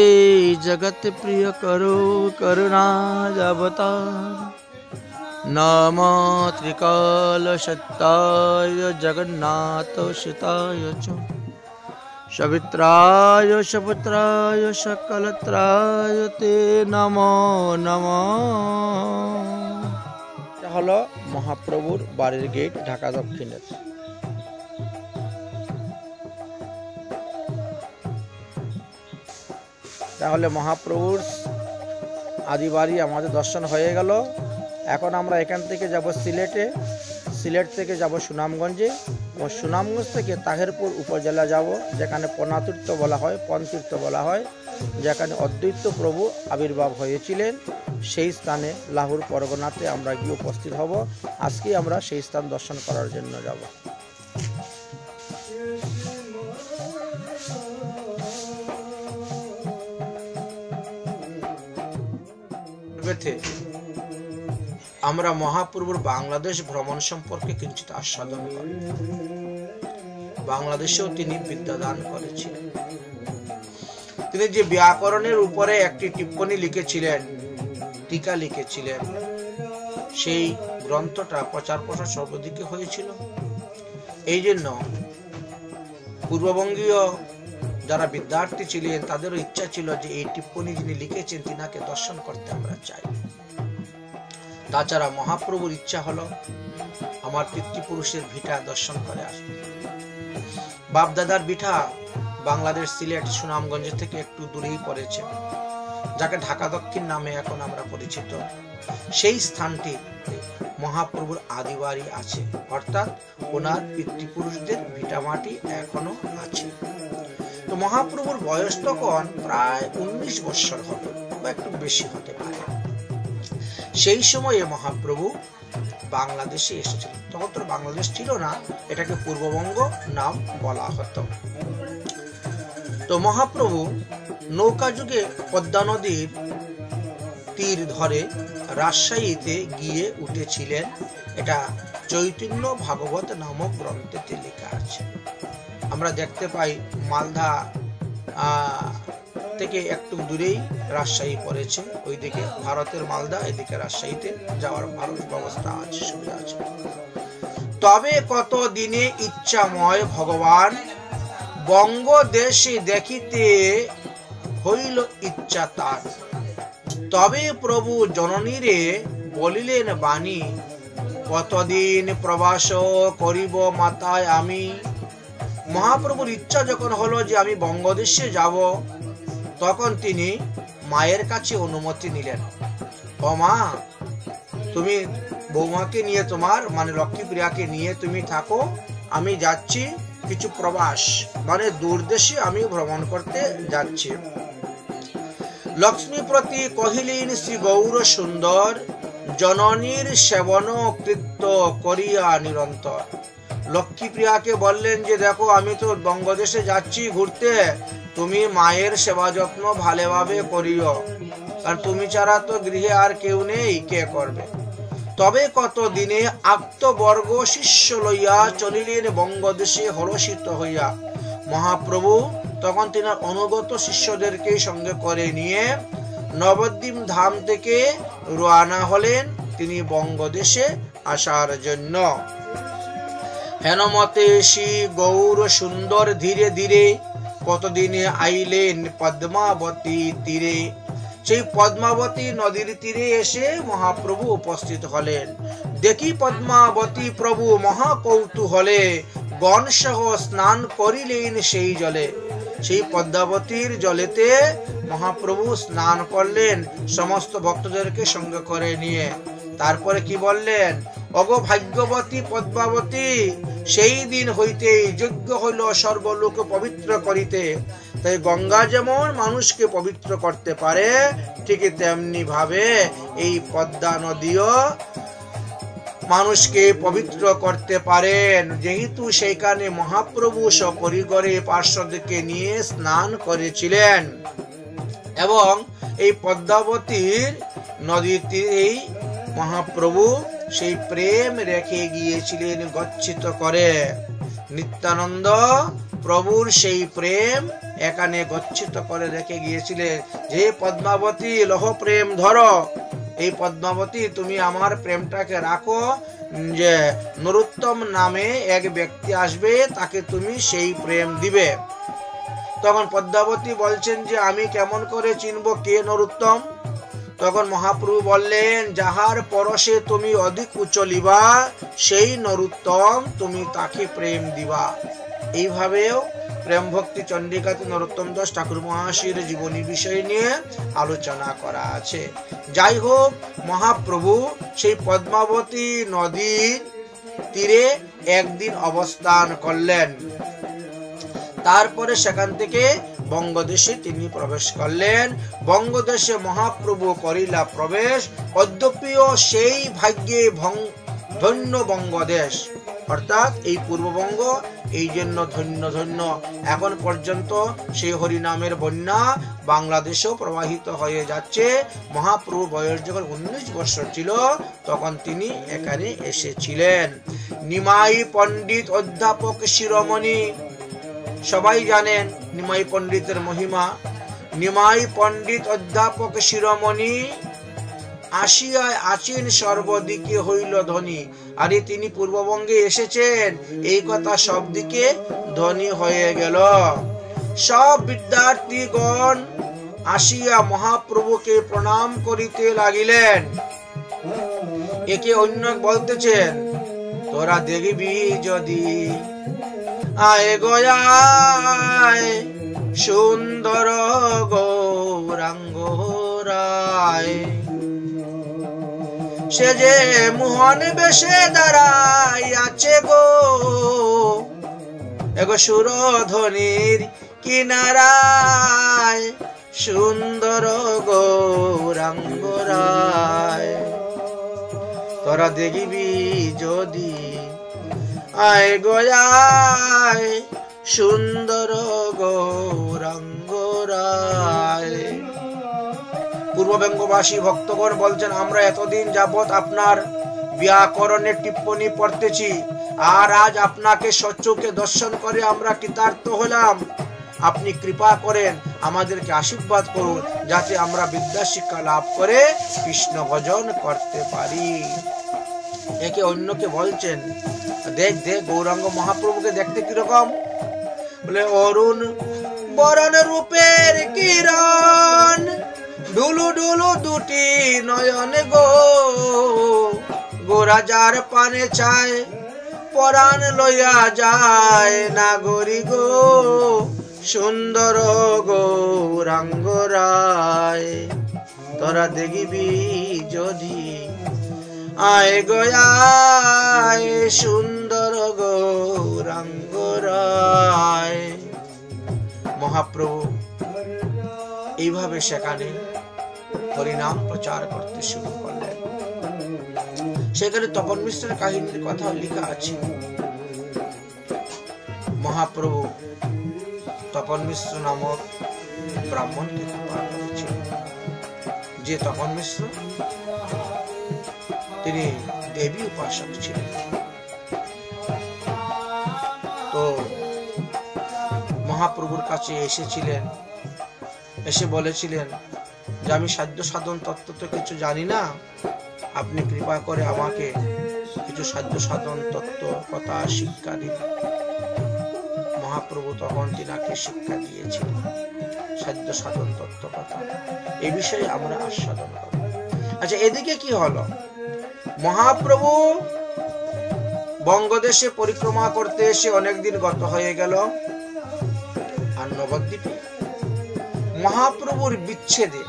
जगत्प्रियकरो करुणावतार। नमो त्रिकालशताय जगन्नाथसुताय च सवित्राय सपुत्राय सकलत्राय ते नमो नमः। এটা হলো মহাপ্রভুর বাড়ির গেট ঢাকা দক্ষিণের। তাহলে মহাপ্রভুর আদি বাড়ি আমাদের দর্শন হয়ে গেল। এখন আমরা এখান থেকে যাব সিলেটে, সিলেট থেকে যাব সুনামগঞ্জে, এবং সুনামগঞ্জ থেকে তাহেরপুর উপজেলা যাব, যেখানে পনাতীর্থ বলা হয়, পনতীর্থ বলা হয়, যেখানে অদ্বৈত প্রভু আবির্ভাব হয়েছিলেন। সেই স্থানে লাহোর পরগনাতে আমরা গিয়ে উপস্থিত হব। আজকে আমরা সেই স্থান দর্শন করার জন্য যাব। আমরা মহাপ্রভুর বাংলাদেশ ভ্রমণ সম্পর্কে কিঞ্চিত আস্বাদন করি। বাংলাদেশেও তিনি বিদ্যাদান করেছিলেন। তিনি যে ব্যাকরণের উপরে একটি টিপ্পনী লিখেছিলেন, টিকা লিখেছিলেন, সেই গ্রন্থটা প্রচার প্রসার সর্বদিকে হয়েছিল। এই জন্য পূর্ববঙ্গীয় যারা বিদ্যার্থী ছিলেন তাদেরও ইচ্ছা ছিল যে এই টিপ্পনী যিনি লিখেছেন তিনাকে দর্শন করতে আমরা চাই। তাছাড়া মহাপ্রভুর ইচ্ছা হলো আমার পিতৃপুরুষের ভিটা দর্শন করে আসবে। বাপদাদার ভিটা বাংলাদেশ সিলেট সুনামগঞ্জ থেকে একটু দূরেই পড়েছে, যাকে ঢাকা দক্ষিণ নামে এখন আমরা পরিচিত। সেই স্থানটি মহাপ্রভুর আদি বাড়ি আছে, অর্থাৎ ওনার পিতৃপুরুষদের ভিটামাটি এখনো আছে। তো মহাপ্রভুর বয়স তখন প্রায় 19 বৎসর হবে বা একটু বেশি হতে পারে। সেই সময়ে মহাপ্রভু বাংলাদেশে এসেছিলেন। তখন তো বাংলাদেশ ছিল না, এটাকে পূর্ববঙ্গ নাম বলা হতো। তো মহাপ্রভু নৌকা যুগে পদ্মা নদীর তীর ধরে রাজশাহীতে গিয়ে উঠেছিলেন। এটা চৈতন্য ভাগবত নামক গ্রন্থেতে লেখা আছে। আমরা দেখতে পাই মালদা থেকে একটু দূরেই রাজশাহী পড়েছে, ওইদিকে ভারতের মালদা, এদিকে রাজশাহীতে যাওয়ার ভালো ব্যবস্থা আছে, সুবিধা আছে। তবে কত দিনে ইচ্ছাময় ভগবান বঙ্গদেশে দেখিতে হইল ইচ্ছা তার। তবে প্রভু জননীরে বলিলেন বাণী, কতদিন প্রবাস করিব মাতায় আমি। মহাপ্রভুর ইচ্ছা যখন হলো যে আমি বঙ্গদেশে যাব, তখন তিনি মায়ের কাছে অনুমতি নিলেন। ও মা, তুমি বৌমাকে নিয়ে, তোমার মানে লক্ষ্মীপ্রিয়াকে নিয়ে তুমি থাকো, আমি যাচ্ছি কিছু প্রবাস মানে দূরদেশে আমি ভ্রমণ করতে যাচ্ছি। লক্ষ্মীপতি কহিলেন, শ্রী গৌর সুন্দর জননীর সেবন কৃত্য করিয়া নিরন্তর। লক্ষ্মীপ্রিয়াকে বললেন যে দেখো, আমি তো বঙ্গদেশে যাচ্ছি ঘুরতে, তুমি মায়ের সেবা যত্ন ভালোভাবে করিও, কারণ তুমি ছাড়া তো গৃহে আর কেউ নেই, কে করবে। তবে কত দিনে আপ্তবর্গ শিষ্য লইয়া চলিলেন বঙ্গদেশে হরষিত হইয়া। মহাপ্রভু তখন তিনি অনুগত শিষ্যদেরকে সঙ্গে করে নিয়ে নবদ্বীপ ধাম থেকে রওনা হলেন তিনি বঙ্গদেশে আসার জন্য। হেনমতে শ্রী গৌর সুন্দর ধীরে ধীরে কতদিনে আইলেন পদ্মাবতী তীরে। সেই পদ্মাবতী নদীর তীরে এসে মহাপ্রভু উপস্থিত হলেন। দেখি পদ্মাবতী প্রভু মহাকৌতূহলে গণসহ স্নান করিলেন সেই জলে। সেই পদ্মাবতীর জলেতে মহাপ্রভু স্নান করলেন সমস্ত ভক্তদেরকে সঙ্গে করে নিয়ে। তারপরে কি বললেন, অগো ভাগ্যবতী পদ্মাবতী, সেই দিন হইতেই যজ্ঞ হইল সর্বলোক পবিত্র করিতে। তাই গঙ্গা যেমন মানুষকে পবিত্র করতে পারে, ঠিক তেমনি ভাবে এই পদ্মা নদীও মানুষকে পবিত্র করতে পারেন। যেহেতু সেইখানে মহাপ্রভু সপরিবারে পার্শ্বদেরকে নিয়ে স্নান করেছিলেন এবং এই পদ্মাবতীর নদীর তীরেই মহাপ্রভু সেই প্রেম রেখে গিয়েছিলেন গচ্ছিত করে। নিত্যানন্দ প্রভুর সেই প্রেম এখানে গচ্ছিত করে রেখে গিয়েছিলেন যে পদ্মাবতী লহ প্রেম ধরো, এই পদ্মাবতী তুমি আমার প্রেমটাকে রাখো, যে নরোত্তম নামে এক ব্যক্তি আসবে, তাকে তুমি সেই প্রেম দিবে। তখন পদ্মাবতী বলছেন যে আমি কেমন করে চিনব কে নরোত্তম। তখন মহাপ্রভু বললেন, যাহার পরশে তুমি অধিক উচলিবা সেই নরোত্তম, তুমি তাকে প্রেম দিবা। এইভাবেও প্রেম ভক্তি চন্ডিকাতে নরোত্তম দাস ঠাকুর মহাশয়ের জীবনী বিষয় নিয়ে আলোচনা করা আছে। যাই হোক, মহাপ্রভু সেই পদ্মাবতী নদীর তীরে একদিন অবস্থান করলেন। তারপরে সেখান থেকে বঙ্গদেশে তিনি প্রবেশ করলেন। বঙ্গদেশে মহাপ্রভু করিলা প্রবেশ, অদ্যপিও সেই ভাগ্যে ধন্য বঙ্গদেশ, অর্থাৎ এই পূর্ববঙ্গ এই জন্য ধন্য ধন্য। এখন পর্যন্ত সেই হরিনামের বন্যা বাংলাদেশেও প্রবাহিত হয়ে যাচ্ছে। মহাপ্রভু বয়স যখন 19 বছর ছিল তখন তিনি এখানে এসেছিলেন। নিমাই পণ্ডিত অধ্যাপক শিরোমণি, সবাই জানেন নিমাই পণ্ডিতের মহিমা। নিমাই পণ্ডিত অধ্যাপক শিরোমণি আসিয়ায় আছেন সর্বদিকে হইল ধনী। আরে তিনি পূর্ববঙ্গে এসেছেন, এই কথা সব দিকে ধনী হয়ে গেল। সব বিদ্যার্থীগণ আসিয়া মহাপ্রভুকে প্রণাম করিতে লাগিলেন। একে অন্য বলতেছেন, তোরা দেখবি যদি আয় গয়ায় সুন্দর গৌরাঙ্গ রায়, সে যে মোহন বেশে দাঁড়াই আছে গো, এগো সুরধ্বনির কিনারায় সুন্দর গৌরাঙ্গ রায়। তোরা দেখবি যদি আয় গয়ায় সুন্দর গৌরাঙ্গ রায়। পূর্ববঙ্গবাসী ভক্তগণ বলছেন, আমরা এতদিন যাবৎ আপনার ব্যাকরণের টিপ্পনী পড়তেছি, আর আজ আপনাকে সচক্ষে দর্শন করে আমরা কৃতার্থ হলাম। আপনি কৃপা করেন, আমাদেরকে আশীর্বাদ করুন, যাতে আমরা বিদ্যা শিক্ষা লাভ করে কৃষ্ণ ভজন করতে পারি। একে অন্যকে বলছেন, দেখ দেখ গৌরাঙ্গ মহাপ্রভুকে দেখতে কিরকম, বলে অরুণ বরণ রূপের কিরণ, ঢুলু ঢুলু দুটি নয়ন গো, গোরাজার পানে চায় পরাণ লইয়া যায় নাগরি গো, সুন্দর গৌরাঙ্গ রায়, তোরা দেখিবি যদি আয় গয়ায়, সুন্দর গৌরাঙ্গ রায়। মহাপ্রভু এইভাবে সেখানে হরিনাম প্রচার করতে শুরু করলেন। সেখানে তপন মিশ্রের কাহিনীর কথা লেখা আছে। মহাপ্রভু তপন মিশ্র নামক ব্রাহ্মণকে কৃপা করেছিলেন, যে তপন মিশ্র তিনি দেবী উপাসক ছিলেন। তো মহাপ্রভুর কাছে এসেছিলেন, এসে বলেছিলেন যে আমি সাধ্য সাধন তত্ত্ব তো কিছু জানি না, আপনি কৃপা করে আমাকে কিছু সাধ্য সাধন তত্ত্ব কথা শিক্ষা দিন। মহাপ্রভু তখন তিনাকে শিক্ষা দিয়েছিলেন সাধ্য সাধন তত্ত্ব কথা, এই বিষয়ে আমরা আস্বাদন করব। আচ্ছা, এদিকে কি হলো? মহাপ্রভু বঙ্গদেশে পরিক্রমা করতে এসে অনেকদিন গত হয়ে গেল, আর নবদ্বীপে মহাপ্রভুর বিচ্ছেদে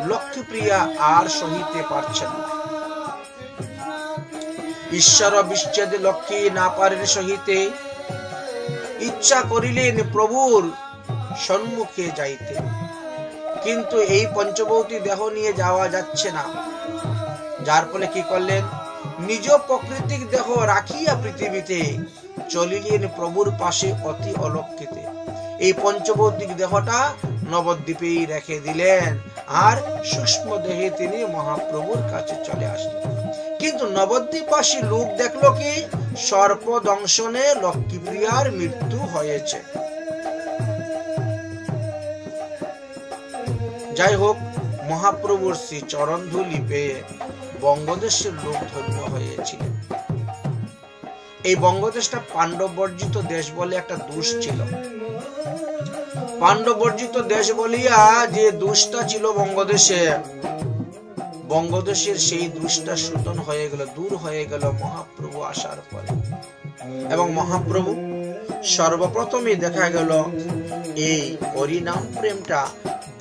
লক্ষ্মীপ্রিয়া আর সহিতে পারছেন না। ঈশ্বর বিচ্ছেদে লক্ষ্মী না পারেন সহিতে, ইচ্ছা করিলেন প্রভুর সম্মুখে যাইতে, কিন্তু এই পঞ্চবৌতী দেহ নিয়ে যাওয়া যাচ্ছে না। যার ফলে কি করলেন? নিজ প্রকৃতিক দেহ রাখিয়া পৃথিবীতে চলিলেন প্রভুর পাশে অতি অলক্ষিতে। এই পঞ্চবৌতিক দেহটা নবদ্বীপেই রেখে দিলেন, আর সূক্ষ্ম দেহে তিনি মহাপ্রভুর কাছে চলে আসলেন। কিন্তু নবদ্বীপবাসী লোক দেখলো কি সর্প দংশনে লক্ষ্মীপ্রিয়ার মৃত্যু হয়েছে। যাই হোক, মহাপ্রভুর শ্রী চরণ ধূলি পেয়ে বঙ্গদেশের লোক ধন্য হয়েছিলেন। এই বঙ্গদেশটা পাণ্ডব বর্জিত দেশ বলে একটা দোষ ছিল। পাণ্ডব বর্জিত দেশ বলিয়া যে দোষটা ছিল বঙ্গদেশে, বঙ্গদেশের সেই দোষটা শোধন হয়ে গেল, দূর হয়ে গেল মহাপ্রভু আসার পরে। এবং মহাপ্রভু সর্বপ্রথমে দেখা গেল এই হরিনাম প্রেমটা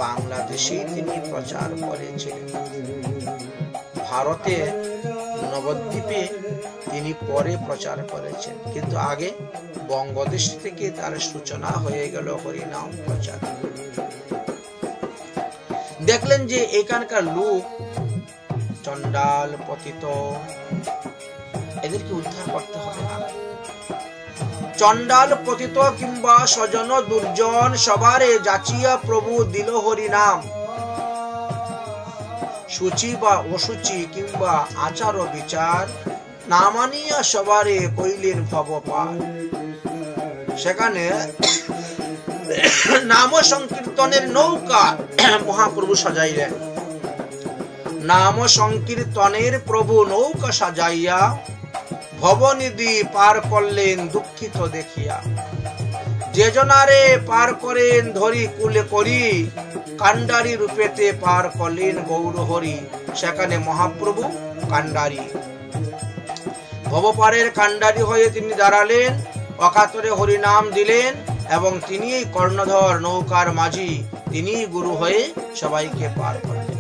বাংলাদেশেই তিনি প্রচার করেছিলেন। ভারতে নবদ্বীপে তিনি পরে প্রচার করেছেন, কিন্তু আগে বঙ্গদেশ থেকে তার সূচনা হয়ে গেল হরিনাম প্রচার। দেখলেন যে এখানকার লোক চন্ডাল পতিত, এদেরকে উদ্ধার করতে হবে না। চন্ডাল পতিত কিংবা স্বজন দুর্জন সবারে যাচিয়া প্রভু দিল হরিনাম। সূচি বা অসুচি কিংবা আচার বিচার না মানিয়া সবারে কইলেন ভবপার। সেখানে নাম সংকীর্তনের নৌকা মহাপ্রভু সাজাইলেন। নাম সংকীর্তনের প্রভু নৌকা সাজাইয়া ভবনিধি পার করলেন দুঃখিত দেখিয়া। যে জনারে পার করেন ধরি কুলে করি, কান্ডারি রূপেতে পার করলেন গৌর হরি। সেখানে মহাপ্রভু কান্ডারি, ভবপারের কান্ডারি হয়ে তিনি দাঁড়ালেন, অকাতরে হরিনাম দিলেন, এবং তিনি কর্ণধর নৌকার মাঝি, তিনি গুরু হয়ে সবাইকে পার করলেন।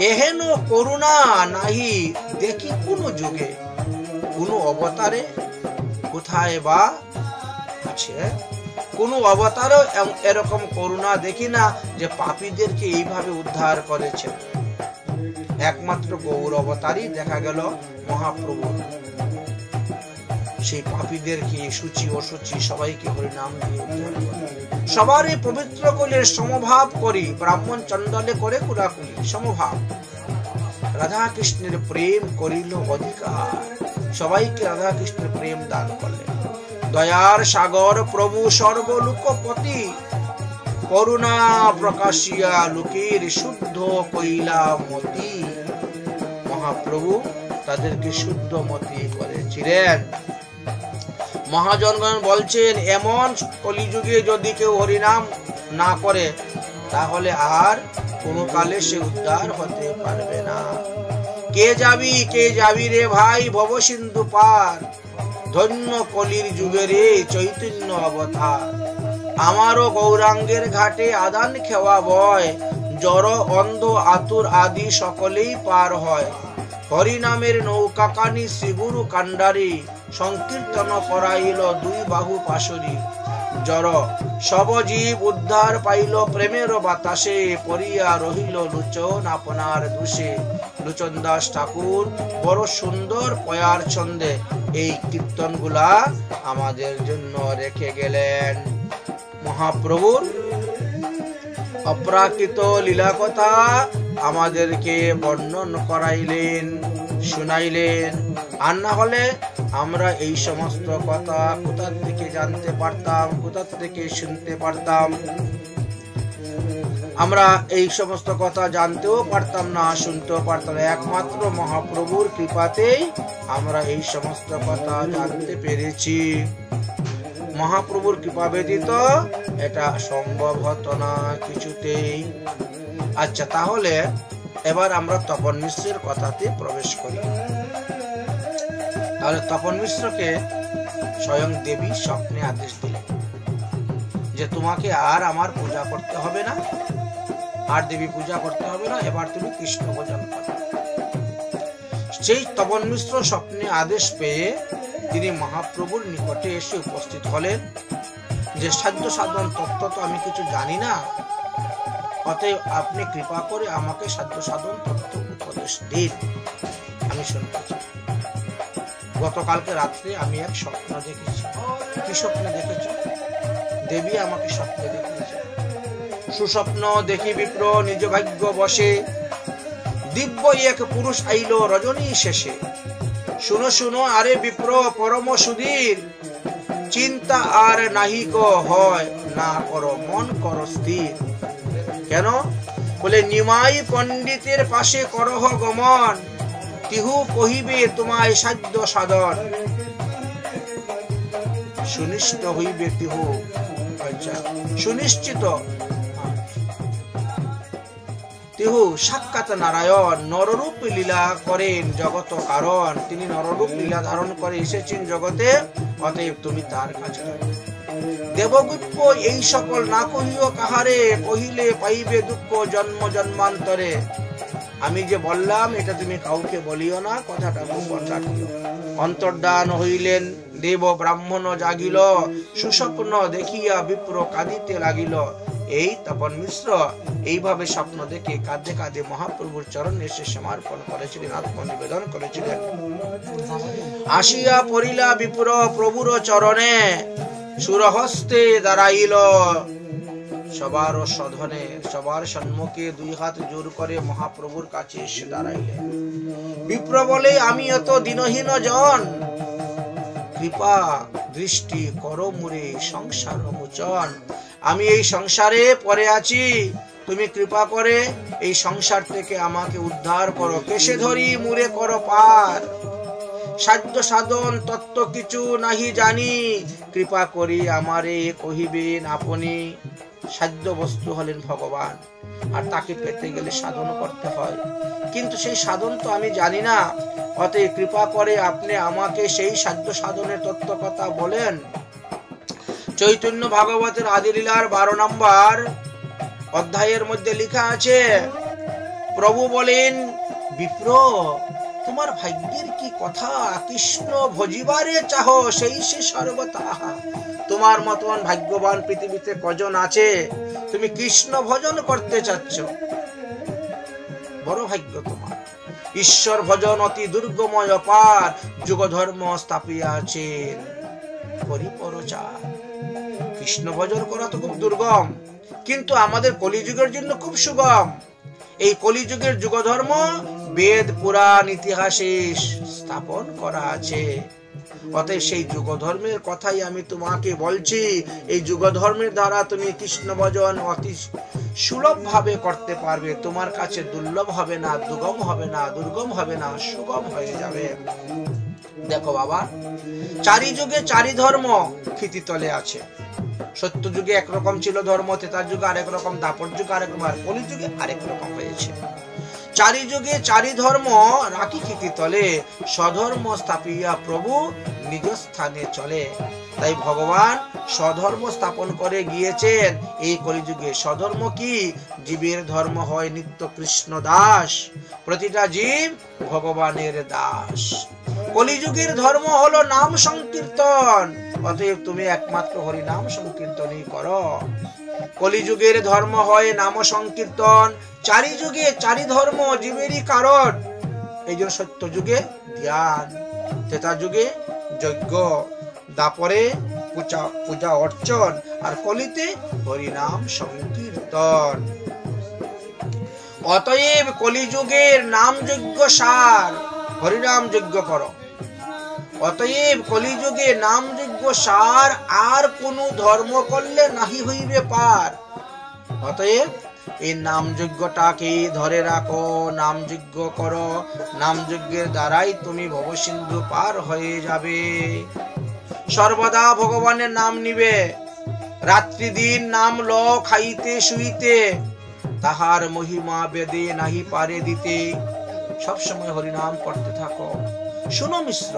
এহেন করুণা নাহি দেখি কোন যুগে, কোন অবতারে কোথায় বা আছে? কোন অবতারও এরকম করুণা দেখি না যে পাপীদেরকে এইভাবে উদ্ধার করেছেন। একমাত্র গৌর অবতারই দেখা গেল মহাপ্রভু সেই পাপীদেরকে সূচি অসুচি সবাইকে হরিনাম দিয়ে উদ্ধার করে। সবারই পবিত্র কইলে সমভাব করি, ব্রাহ্মণ চন্ডালে করে কুড়াকুড়ি সমভাব। রাধা কৃষ্ণের প্রেম করিল অধিকার, সবাইকে রাধা কৃষ্ণের প্রেম দান করলেন। দয়ার সাগর প্রভু সর্বলোকপতি, করুণা প্রকাশিয়া লোকের শুদ্ধ কইলা মতি। মহাপ্রভু তাদেরকে শুদ্ধমতি করেছিলেন। মহাজনগণ বলছেন, এমন কলিযুগে যদি কেউ হরিনাম না করে তাহলে আর কোনো কালে সে উদ্ধার হতে পারবে না। কে যাবি রে ভাই ভব সিন্ধু পার, ধন্য কলির যুগে রে চৈতন্য অবতার। আমারও গৌরাঙ্গের ঘাটে আদান খেওয়া বয়, জড় অন্ধ আতুর আদি সকলেই পার হয়। হরিনামের নৌকাকানি শ্রীগুরু কান্ডারি, সংকীর্তন করাইল দুই বাহু পাশরি। জড় সব জীব উদ্ধার পাইল প্রেমের বাতাসে, পড়িয়া রহিল লোচন আপনার দোষে। লোচন দাস ঠাকুর বড় সুন্দর পয়ার ছন্দে এই কীর্তনগুলা আমাদের জন্য রেখে গেলেন। মহাপ্রভুর অপ্রাকৃত লীলা কথা আমাদেরকে বর্ণন করাইলেন, শুনাইলেন। আর না হলে আমরা এই সমস্ত কথা কোথা থেকে জানতে পারতাম, কোথা থেকে শুনতে পারতাম? আমরা এই সমস্ত কথা জানতেও পারতাম না, শুনতেও পারতাম না। একমাত্র মহাপ্রভুর কৃপাতেই আমরা এই সমস্ত কথা জানতে পেরেছি। মহাপ্রভুর কৃপা ব্যতীত এটা সম্ভব হতো না কিছুতেই। আচ্ছা, তাহলে এবার আমরা তপন মিশ্রের কথাতে প্রবেশ করি। তাহলে তপন মিশ্রকে স্বয়ং দেবী স্বপ্নে আদেশ দিলেন যে তোমাকে আর আমার পূজা করতে হবে না, আর দেবী পূজা করতে হবে না, এবার তুমি কৃষ্ণ ভজন করো। সেই তপন মিশ্র স্বপ্নে আদেশ পেয়ে তিনি মহাপ্রভুর নিকটে এসে উপস্থিত হলেন যে সাধ্য সাধন তত্ত্ব তো আমি কিছু জানি না, অতএব আপনি কৃপা করে আমাকে সাধ্য সাধন তত্ত্ব উপদেশ দিন, আমি শুনতে চাই। গতকালকে রাত্রে আমি এক স্বপ্ন দেখেছি। কি স্বপ্ন দেখেছ? দেবী আমাকে স্বপ্নে দেখিয়েছে। সুস্বপ্ন দেখি বিপ্র নিজ ভাগ্য বসে, দিব্য এক পুরুষ আইল রজনী শেষে। শুনো শুনো আরে বিপ্র পরম সুধীর, চিন্তা আর নাহিক হয় না করো, মন করো স্থির। কেন? বলে নিমাই পণ্ডিতের পাশে করহ গমন, তিহু কহিবে তোমায় সাধ্য সাধন। সুনিশ্চিত হইবে তিহু, আচ্ছা সুনিশ্চিত তিহু সাক্ষাৎ নারায়ণ, নররূপ লীলা করেন জগত কারণ। তিনি নররূপ লীলা ধারণ করে এসেছেন জগতে, অতএব তুমি তার কাছে। দেবগুপ্ত এই সকল না কহিও কাহারে, কহিলে পাইবে দুঃখ জন্ম জন্মান্তরে। আমি যে বললাম এটা তুমি কাউকে বলিও না, কথাটা গোপন রাখিও। অন্তর্ধান হইলেন দেব ব্রাহ্মণ জাগিল, সুস্বপ্ন দেখিয়া বিপ্র কাঁদিতে লাগিল। এই তপন মিশ্র এইভাবে স্বপ্ন দেখে কাঁদে কাঁদে মহাপ্রভুর চরণে এসে সমর্পণ করেছিলেন, আত্মনিবেদন করেছিলেন। আসিয়া পড়িলা বিপ্র প্রভুর চরণে, সুরহস্তে দাঁড়াইল সবার সধনে। সবার সম্মুখে দুই হাত জোর করে মহাপ্রভুর কাছে এসে দাঁড়াইলেন। বিপ্র বলে, আমি অত দিনহীন জন, কৃপা দৃষ্টি করো মুরে সংসার মোচন। আমি এই সংসারে পড়ে আছি, তুমি কৃপা করে এই সংসার থেকে আমাকে উদ্ধার করো। কেশে ধরি মুরে করো পার, সাধ্য সাধন তত্ত্ব কিছু নাহি জানি, কৃপা করি আমারে কহিবেন আপনি। সাধ্য বস্তু হলেন ভগবান, আর তাকে পেতে গেলে সাধন করতে হয়, কিন্তু সেই সাধন তো আমি জানি না, অতএব কৃপা করে আপনি আমাকে সেই সাধ্য সাধনের তত্ত্ব কথা বলেন। চৈতন্য ভাগবতের আদিলীলার 12 নম্বর অধ্যায়ের মধ্যে লেখা আছে, প্রভু বলেন, বিপ্র তোমার ভাগ্যের কি কথা, কৃষ্ণ ভজিবারে চাহ সেই সে সর্বতা। তোমার মতন ভাগ্যবান পৃথিবীতে কজন আছে, তুমি কৃষ্ণ ভজন করতে চাচ্ছ, বড় ভাগ্য তোমার। ঈশ্বর ভজন অতি দুর্গময় অপার, যুগ ধর্ম স্থাপিয়া আছেন পরিপরচার। কৃষ্ণ ভজন করা তো খুব দুর্গম, কিন্তু আমাদের কলিযুগের জন্য খুব সুগম। এই কলিযুগের যুগ ধর্ম বেদ পুরাণ ইতিহাসে স্থাপন করা আছে। অতএব সেই যুগ ধর্মের কথাই আমি তোমাকে বলছি। এই যুগ ধর্মের দ্বারা তুমি কৃষ্ণ ভজন অতি সুলভ ভাবে করতে পারবে, তোমার কাছে দুর্লভ হবে না, দুর্গম হবে না, দুর্গম হবে না, সুগম হয়ে যাবে। দেখো বাবা, চারি যুগে চারি ধর্ম ক্ষিতিতলে আছে। সত্য যুগে একরকম ছিল ধর্ম, ত্রেতার যুগে আরেক রকম, দাপর যুগে আরেক রকম, আর কলি যুগে আরেক রকম হয়েছে। চারি যুগে চারি ধর্ম রাখি ক্ষিতিতলে, স্বধর্ম স্থাপিয়া প্রভু নিজ স্থানে চলে। তাই ভগবান স্বধর্ম স্থাপন করে গিয়েছেন এই কলিযুগে। স্বধর্ম কি? জীবের ধর্ম হয় নিত্য কৃষ্ণ দাস, প্রতিটা জীব ভগবানের দাস। কলিযুগের ধর্ম হলো নাম সংকীর্তন, অতএব তুমি একমাত্র হরি নাম সংকীর্তনই করো। কলিযুগের ধর্ম হয় নাম সংকীর্তন, চারি যুগে চারি ধর্ম জীবেরই কারণ। এই জন্য সত্য যুগে ধ্যান, ত্রেতা যুগে যজ্ঞ, দাপরে পূজা অর্চন, আর কলিতে হরিনাম সংকীর্তন। অতএব কলিযুগের নাম যজ্ঞ সার, হরিনাম যজ্ঞ করো। অতএব কলিযুগে নাম যজ্ঞ সার, আর কোন ধর্ম করলে নাহি হইবে পার। অতএব এই নাম যজ্ঞটাকে ধরে রাখো, নাম যজ্ঞ করো। নাম যজ্ঞের দ্বারাই তুমি ভবসিন্ধু পার হয়ে যাবে। সর্বদা ভগবানের নাম নিবে, রাত্রি দিন নাম ল খাইতে শুইতে, তাহার মহিমা বেদে নাহি পারে দিতে। সবসময় হরিনাম করতে থাকো। শুনো মিশ্র,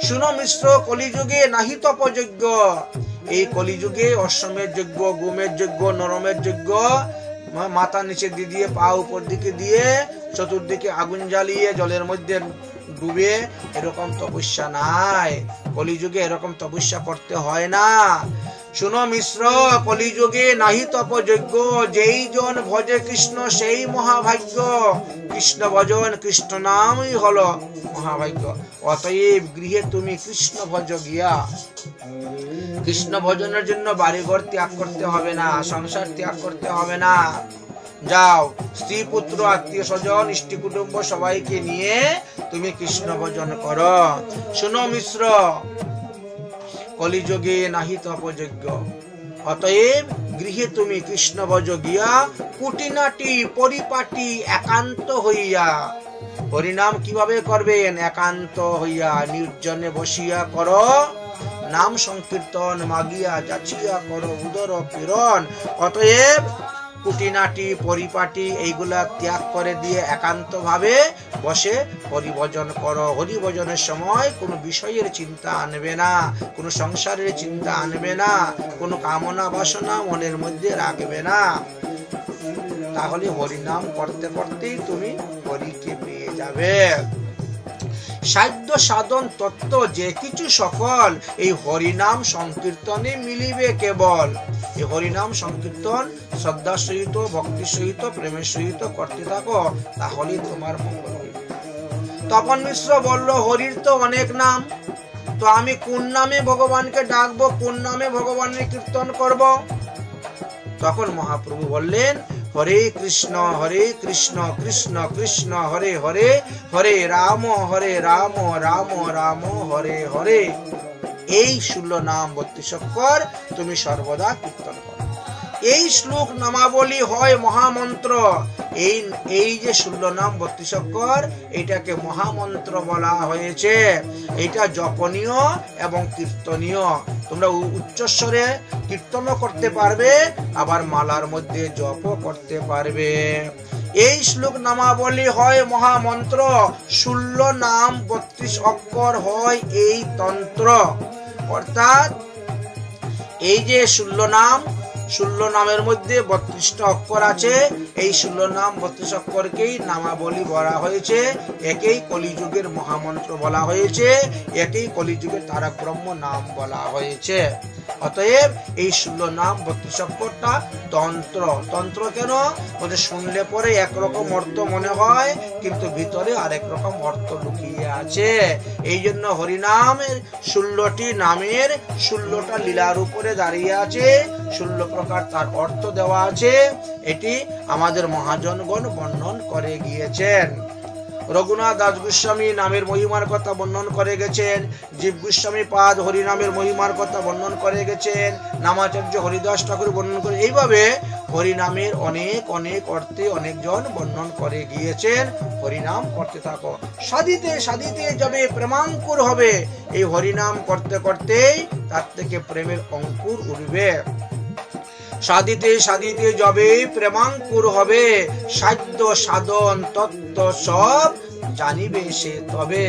শুনো মিশ্র, কলিযুগে নাহি তপযজ্ঞ। এই কলিযুগে অশ্বমের যজ্ঞ, গুমের যজ্ঞ, নরমের যজ্ঞ, মাথা নিচে দিয়ে পা উপর দিকে দিয়ে চতুর্দিকে আগুন জ্বালিয়ে জলের মধ্যে ডুবে এরকম তপস্যা নাই। কলিযুগে এরকম তপস্যা করতে হয় না। শুনো মিশ্র, কলিযুগে নাহি তপযজ্ঞ, যেই জন ভজে কৃষ্ণ সেই মহাভাগ্য। কৃষ্ণ ভজন, কৃষ্ণ নামই হলো মহাভাগ্য। অতএব গৃহে তুমি কৃষ্ণ ভজ গিয়া। কৃষ্ণ ভজনের জন্য বাড়িঘর ত্যাগ করতে হবে না, সংসার ত্যাগ করতে হবে না। যাও, স্ত্রী পুত্র আত্মীয় স্বজন ইষ্টি কুটুম্ব সবাইকে নিয়ে তুমি কৃষ্ণ ভজন করো। শুনো মিশ্র, কলিযুগে নাহি তপযজ্ঞ, অতএব গৃহে তুমি কৃষ্ণ ভজ গিয়া, কুটিনাটি পরিপাটি একান্ত হইয়া। হরিনাম কিভাবে করবেন? একান্ত হইয়া নির্জনে বসিয়া করো নাম সংকীর্তন, মাগিয়া যাচিয়া করো উদর পীড়ন। অতএব কুটিনাটি পরিপাটি এইগুলা ত্যাগ করে দিয়ে একান্ত ভাবে বসে হরিভজন করো। হরিভজনের সময় কোনো বিষয়ের চিন্তা আনবে না, কোনো সংসারের চিন্তা আনবে না, কোনো কামনা বাসনা মনের মধ্যে রাখবে না। তাহলে হরিনাম করতে করতেই তুমি হরিকে পেয়ে যাবে। সাধ্য সাধন তত্ত্ব যে কিছু সকল এই হরিনাম সংকীর্তনে মিলিবে কেবল। এই হরিনাম সংকীর্তন শ্রদ্ধার সহিত, ভক্তির সহিত, প্রেমের সহিত করতে থাকো, তাহলে তোমার মঙ্গল হইবে। তপন মিশ্র বলল, হরির তো অনেক নাম, তো আমি কোন নামে ভগবানকে ডাকবো, কোন নামে ভগবানের কীর্তন করব? তখন মহাপ্রভু বললেন, হরে কৃষ্ণ কৃষ্ণ কৃষ্ণ হরে হরে, হরে রাম রাম রাম হরে হরে। এই 16 নাম 32 অক্ষর তুমি সর্বদা কীর্তন করো। এই শ্লোক নামাবলী হয় মহামন্ত্র। এই যে 16 নাম 32 অক্ষর, এটাকে মহামন্ত্র বলা হয়েছে। এটা জপনীয় এবং কীর্তনীয়। তোমরা উচ্চস্বরে কীর্তনও করতে পারবে, আবার মালার মধ্যে জপও করতে পারবে। এই শ্লোক নামাবলী হয় মহামন্ত্র। 16 নাম 32 অক্ষর হয় এই তন্ত্র। অর্থাৎ এই যে 16 নামের মধ্যে 32টা অক্ষর আছে। এই 16 নাম 32 অক্ষরকেই নামাবলী বলা হয়েছে। একেই কলিযুগের মহামন্ত্র বলা হয়েছে, একেই কলিযুগের তারক ব্রহ্ম নাম বলা হয়েছে। অতএব এই 16 নাম 32 অক্ষরটা তন্ত্র। তন্ত্র কেন? ওটা শুনলে পরে একরকম অর্থ মনে হয়, কিন্তু ভিতরে আরেক রকম অর্থ লুকিয়ে আছে। এই জন্য হরিনামের 16টি নামের 16টা লীলার উপরে দাঁড়িয়ে আছে, 16 প্রকার তার অর্থ দেওয়া আছে। এটি আমাদের মহাজনগণ বর্ণন করে গিয়েছেন। রঘুনাথ দাস গোস্বামী নামের মহিমার কথা বর্ণন করে গেছেন। জীব গোস্বামী পাদ হরিনামের মহিমার কথা বর্ণন করে গেছেন। নামাচার্য হরিদাস ঠাকুর বর্ণন করে। এইভাবে হরিনামের অনেক অনেক অর্থে অনেকজন বর্ণন করে গিয়েছেন। হরিনাম করতে থাকো, সাধিতে সাধিতে যাবে প্রেমাঙ্কুর হবে। এই হরিনাম করতে করতেই তার থেকে প্রেমের অঙ্কুর উঠবে। সাধিতে সাধিতে যাবে প্রেমাঙ্কুর হবে, সাধ্য সাধন তত্ত্ব সব জানিবে সে তবে।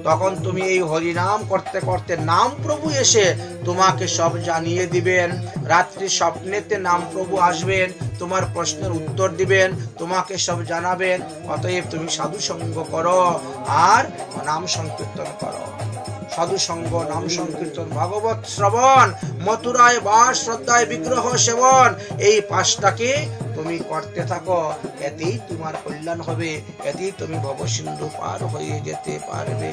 তখন তুমি এই হরিনাম করতে করতে নাম প্রভু এসে তোমাকে সব জানিয়ে দিবেন। রাত্রি স্বপ্নেতে নাম প্রভু আসবেন, তোমার প্রশ্নের উত্তর দিবেন, তোমাকে সব জানাবেন। অতএব তুমি সাধু সঙ্গ করো আর নাম সংকীর্তন করো। সাধু সঙ্গ, নাম সংকীর্তন, ভাগবত শ্রবণ, মথুরায় বাস, শ্রদ্ধায় বিগ্রহ সেবন, এই পাঁচটাকে তুমি করতে থাকো। এতেই তোমার কল্যাণ হবে, এতেই তুমি ভবসিন্ধু পার হয়ে যেতে পারবে।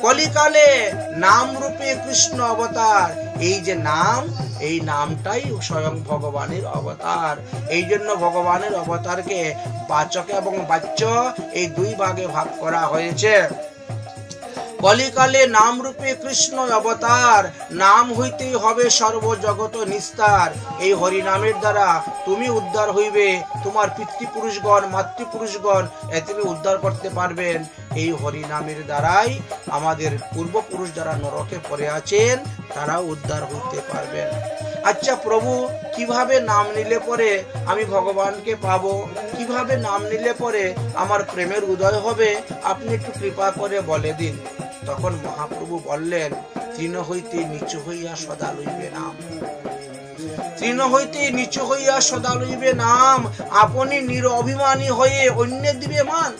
কলিকালে নাম রূপে কৃষ্ণ অবতার। এই যে নাম, এই নামটাই স্বয়ং ভগবানের অবতার। এই জন্য ভগবানের অবতারকে বাচক এবং বাচ্য এই দুই ভাগে ভাগ করা হয়েছে। কলিকালে নাম রূপে কৃষ্ণ অবতার, নাম হইতেই হবে সর্বজগত নিস্তার। এই হরিনামের দ্বারা তুমি উদ্ধার হইবে, তোমার পিতৃপুরুষগণ মাতৃপুরুষগণ তুমি উদ্ধার করতে পারবেন। এই হরিনামের দ্বারাই আমাদের পূর্বপুরুষ যারা নরকে পড়ে আছেন তারাও উদ্ধার হইতে পারবেন। আচ্ছা প্রভু, কিভাবে নাম নিলে পরে আমি ভগবানকে পাবো? কিভাবে নাম নিলে পরে আমার প্রেমের উদয় হবে? আপনি একটু কৃপা করে বলে দিন। তখন মহাপ্রভু বললেন, তৃণ হইতে নিচু হইয়া সদা লইবে নাম। তৃণ হইতে নিচু হইয়া সদা লইবে নাম, আপনি নিরভিমানী হয়ে অন্য দিবে মান।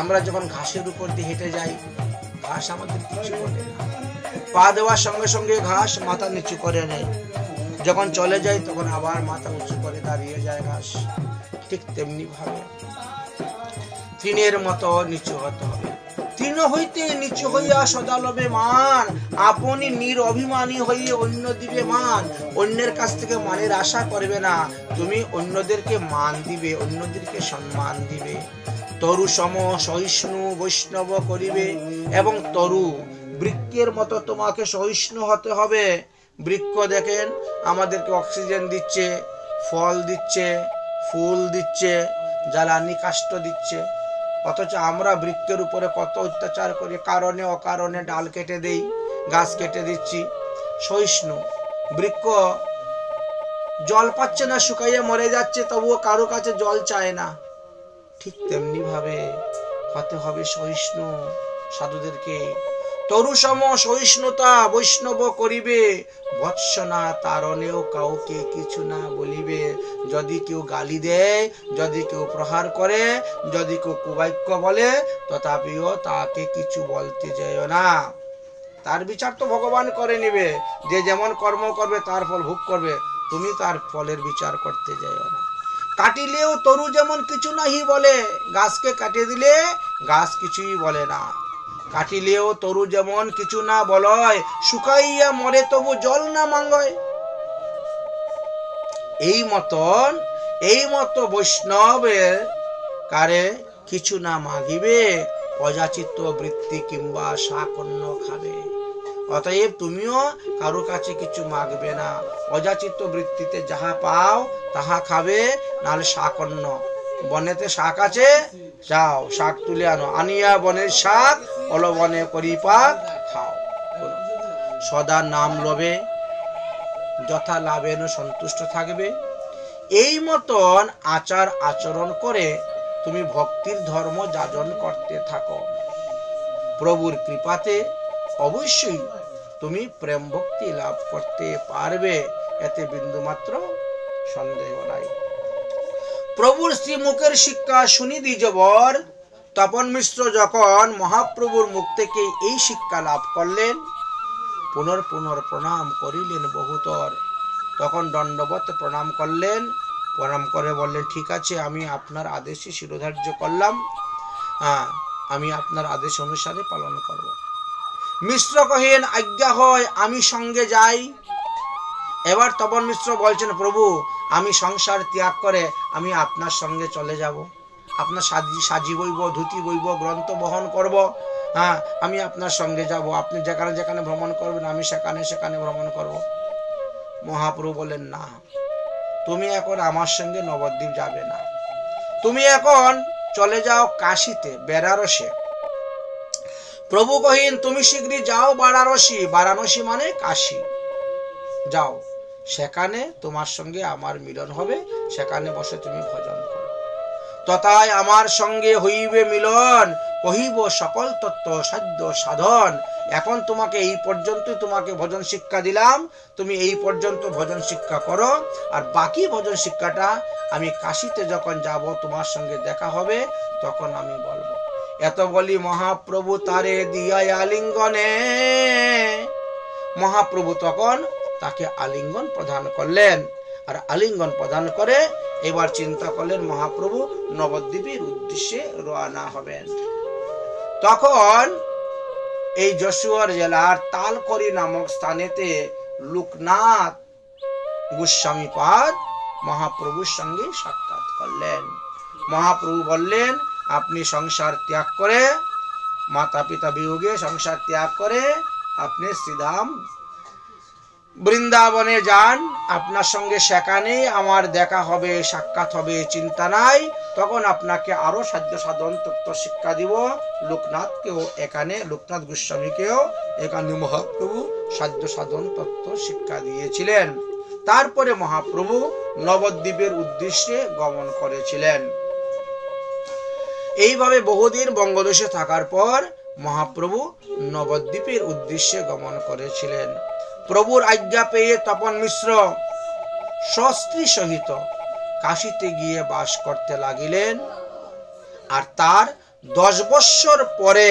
আমরা যখন ঘাসের উপর দিয়ে হেঁটে যাই, ঘাস আমাদের কিছু বলে না। পা দেওয়ার সঙ্গে সঙ্গে ঘাস মাথা নিচু করে নেয়, যখন চলে যায় তখন আবার মাথা উঁচু করে দাঁড়িয়ে যায় ঘাস। ঠিক তেমনি ভাবে তৃণের মতো নিচু হতে হবে। তৃণ হইতে নিচু হইয়া সদা লবে মান, আপনি নিরভিমানী হইয়ে অন্য দিবে মান। অন্যের কাছ থেকে মানের আশা করবে না, তুমি অন্যদেরকে মান দিবে, অন্যদেরকে সম্মান দিবে। তরু সম সহিষ্ণু বৈষ্ণব করিবে, এবং তরু বৃক্ষের মতো তোমাকে সহিষ্ণু হতে হবে। বৃক্ষ দেখেন আমাদেরকে অক্সিজেন দিচ্ছে, ফল দিচ্ছে, ফুল দিচ্ছে, জ্বালানি কাষ্ঠ দিচ্ছে। অথচ আমরা বৃক্ষের উপরে কত অত্যাচার করি, কারণে অকারণে ডাল কেটে দেই, গাছ কেটে দিচ্ছি। সহিষ্ণু বৃক্ষ জল পাচ্ছে না, শুকাইয়ে মরে যাচ্ছে, তবুও কারো কাছে জল চায় না। ঠিক তেমনি ভাবে হতে হবে সহিষ্ণু সাধুদেরকে। তরুসম সহিষ্ণুতা বৈষ্ণব করিবে, ভৎসনা তারণেও কাউকে কিছু না বলিবে। যদি কেউ গালি দেয়, যদি কেউ প্রহার করে, যদি কেউ কুবাক্য বলে, তথাপিও তাকে কিছু বলতে যেও না। তার বিচার তো ভগবান করে নিবে, যে যেমন কর্ম করবে তার ফল ভোগ করবে, তুমি তার ফলের বিচার করতে যেও না। কাটিলেও তরু যেমন কিছু নাহি বলে, গাছকে কাটিয়ে দিলে গাছ কিছুই বলে না। কাটিলেও তরু যেমন কিছু না বলয়, শুকাইয়া মরে তবু জল না মাঙ্গয়। এই মতো বৈষ্ণবের কারে কিছু না মাগিবে, অযাচিত বৃত্তি কিংবা শাকন্য খাবে। অতএব তুমিও কারো কাছে কিছু মাগবে না, অযাচিত বৃত্তিতে যাহা পাও তাহা খাবে, নাহলে শাকন্য। বনেতে শাক আছে, যাও শাক তুলে আনো, আনিয়া বনের শাক অলবনে করি পাক খাও। সদা নাম লবে, যথা লাভেন সন্তুষ্ট থাকবে। এই মতন আচার আচরণ করে তুমি ভক্তির ধর্ম যাজন করতে থাকো। প্রভুর কৃপাতে অবশ্যই তুমি প্রেম ভক্তি লাভ করতে পারবে, এতে বিন্দুমাত্র সন্দেহ নাই। প্রভুর শ্রীমুখের শিক্ষা শুনি দ্বিজবর, তপন মিশ্র যখন মহাপ্রভুর মুখ থেকে এই শিক্ষা লাভ করলেন, পুনর প্রণাম করিলেন বহুতর। তখন দণ্ডবত প্রণাম করলেন, প্রণাম করে বললেন, ঠিক আছে, আমি আপনার আদেশে শিরোধার্য করলাম, আমি আপনার আদেশ অনুসারে পালন করব। মিশ্র কহেন, আজ্ঞা হয় আমি সঙ্গে যাই। এবার তপন মিশ্র বলছেন, প্রভু আমি সংসার ত্যাগ করে আমি আপনার সঙ্গে চলে যাব, আপনার সাজি বইব, ধুতি বইব, গ্রন্থ বহন করব, আমি আপনার সঙ্গে যাব, আপনি যেখানে যেখানে ভ্রমণ করবেন আমি সেখানে সেখানে ভ্রমণ করব। মহাপ্রভু বলেন, না, তুমি এখন আমার সঙ্গে নবদ্বীপ যাবে না, তুমি এখন চলে যাও কাশীতে, বেনারসে। প্রভু কহিন তুমি শীঘ্রই যাও বারাণসী, বারাণসী মানে কাশী, যাও, সেখানে তোমার সঙ্গে আমার মিলন হবে, সেখানে বসে তুমি ভজন করো। তথায় আমার সঙ্গে হইবে মিলন, কহিব সকল তত্ত্ব সাধ্য সাধন। এখন তোমাকে এই পর্যন্ত তোমাকে ভজন শিক্ষা দিলাম, তুমি এই পর্যন্ত ভজন শিক্ষা করো, আর বাকি ভজন শিক্ষাটা আমি কাশীতে যখন যাব তোমার সঙ্গে দেখা হবে তখন আমি বলবো। এত বলি মহাপ্রভু তারে দিয়া আলিঙ্গনে, মহাপ্রভু তখন তাকে আলিঙ্গন প্রদান করলেন। আর আলিঙ্গন প্রদান করে এবার চিন্তা করলেন মহাপ্রভু নবদ্বীপের উদ্দেশ্যে রওনা হবেন। তখন এই যশোর জেলার তালকরি নামক স্থানেতে লোকনাথ গোস্বামী পাদ মহাপ্রভুর সঙ্গে সাক্ষাৎ করলেন। মহাপ্রভু বললেন আপনি সংসার ত্যাগ করে, মাতা পিতা বিয়োগে সংসার ত্যাগ করে আপনি শ্রীধাম বৃন্দাবনে যান, আপনার সঙ্গে সেখানে আমার দেখা হবে, সাক্ষাৎ হবে, চিন্তা নাই। তখন আপনাকে আরো সাধ্য সাধন তত্ত্ব শিক্ষা দিব। লোকনাথকেও এখানে, লোকনাথ গোস্বামীকেও এখানে মহাপ্রভু সাধ্য সাধন তত্ত্ব শিক্ষা দিয়েছিলেন। তারপরে মহাপ্রভু নবদ্বীপের উদ্দেশ্যে গমন করেছিলেন। এইভাবে বহুদিন বঙ্গদেশে থাকার পর মহাপ্রভু নবদ্বীপের উদ্দেশ্যে গমন করেছিলেন। প্রভুর আজ্ঞা পেয়ে তপন মিশ্র সস্ত্রী সহিত কাশীতে গিয়ে বাস করতে লাগিলেন। আর তার 10 বৎসর পরে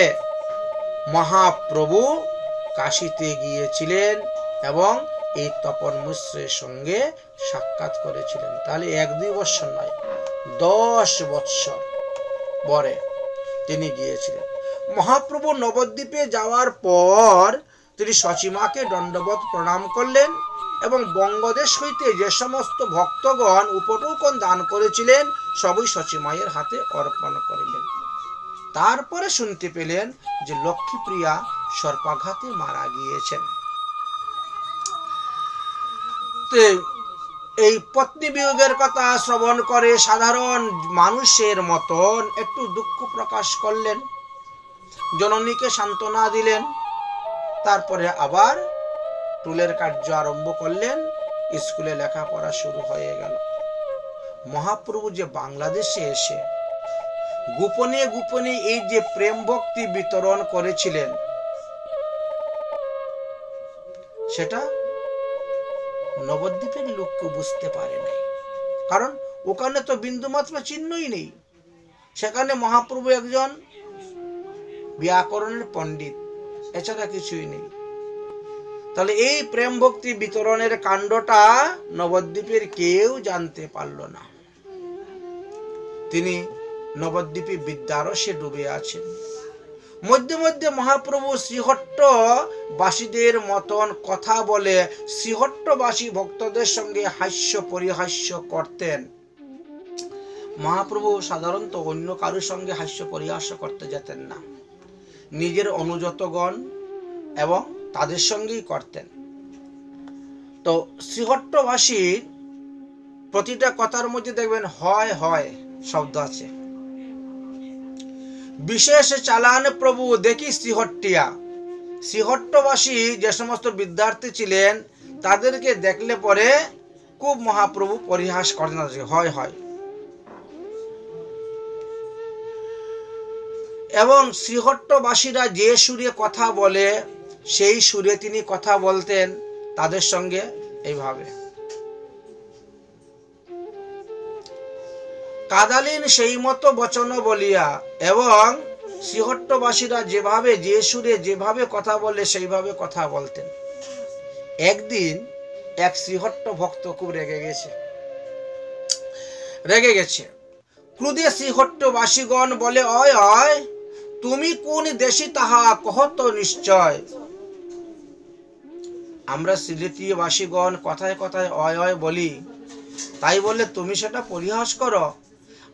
মহাপ্রভু কাশীতে গিয়েছিলেন এবং এই তপন মিশ্রের সঙ্গে সাক্ষাৎ করেছিলেন। তাহলে 1-2 বৎসর নয়, 10 বৎসর পরে তিনি গিয়েছিলেন। মহাপ্রভু নবদ্বীপে যাওয়ার পর তিনি সচিমাকে দণ্ডবত প্রণাম করলেন এবং বঙ্গদেশ হইতে যে সমস্ত ভক্তগণ উপটোকন দান করেছিলেন সবই সচিমায়ের হাতে অর্পণ করিলেন। তারপরে শুনতে পেলেন যে লক্ষ্মীপ্রিয়া সর্পাঘাতে মারা গিয়েছেন। এই পত্নী বিয়োগের কথা শ্রবণ করে সাধারণ মানুষের মতন একটু দুঃখ প্রকাশ করলেন, জননীকে সান্ত্বনা দিলেন। তারপরে আবার টুলের কার্য আরম্ভ করলেন, স্কুলে লেখাপড়া শুরু হয়ে গেল। মহাপ্রভু যে বাংলাদেশে এসে গোপনে গোপনে এই যে প্রেম ভক্তি বিতরণ করেছিলেন সেটা নবদ্বীপের লোককে বুঝতে পারে নাই, কারণ ওখানে তো বিন্দুমাত্র চিহ্নই নেই। সেখানে মহাপ্রভু একজন ব্যাকরণের পণ্ডিত, এছাড়া কিছুই নেই। তাহলে এই প্রেম ভক্তি বিতরণের কাণ্ডটা নবদ্বীপের কেউ জানতে পারল না। তিনি নবদ্বীপে বিদ্যারসে ডুবে আছেন। মধ্যে মধ্যে মহাপ্রভু শ্রীহট্টবাসীদের মতন কথা বলে শ্রীহট্টবাসী ভক্তদের সঙ্গে হাস্য পরিহাস্য করতেন। মহাপ্রভু সাধারণত অন্য কারোর সঙ্গে হাস্য পরিহাস্য করতে যেতেন না, নিজের অনুযতগণ এবং তাদের সঙ্গেই করতেন। তো শ্রীহট্টবাসীর প্রতিটা কথার মধ্যে দেখবেন হয় হয় শব্দ আছে। বিশেষ চালান প্রভু দেখি শ্রীহট্টিয়া, শ্রীহট্টবাসী যে সমস্ত বিদ্যার্থী ছিলেন তাদেরকে দেখলে পরে খুব মহাপ্রভু পরিহাস করেন, হয় হয়। এবং শ্রীহট্টবাসীরা যে সুরে কথা বলে সেই সুরে তিনি কথা বলতেন তাদের সঙ্গে এইভাবে। কাদালিন সেই মতো বচন বলিয়া, এবং শ্রীহট্টবাসীরা যেভাবে যে সুরে যেভাবে কথা বলে সেইভাবে কথা বলতেন। একদিন এক শ্রীহট্ট ভক্ত খুব রেগে গেছে। ক্রুদে শ্রীহট্টবাসীগণ বলে, অয় অয় তুমি কোন দেশি তাহা কহত নিশ্চয়। আমরা সিলেটি বাসীগণ কথায় কথায় অয় অয় বলি, তাই বলে তুমি সেটা পরিহাস করো?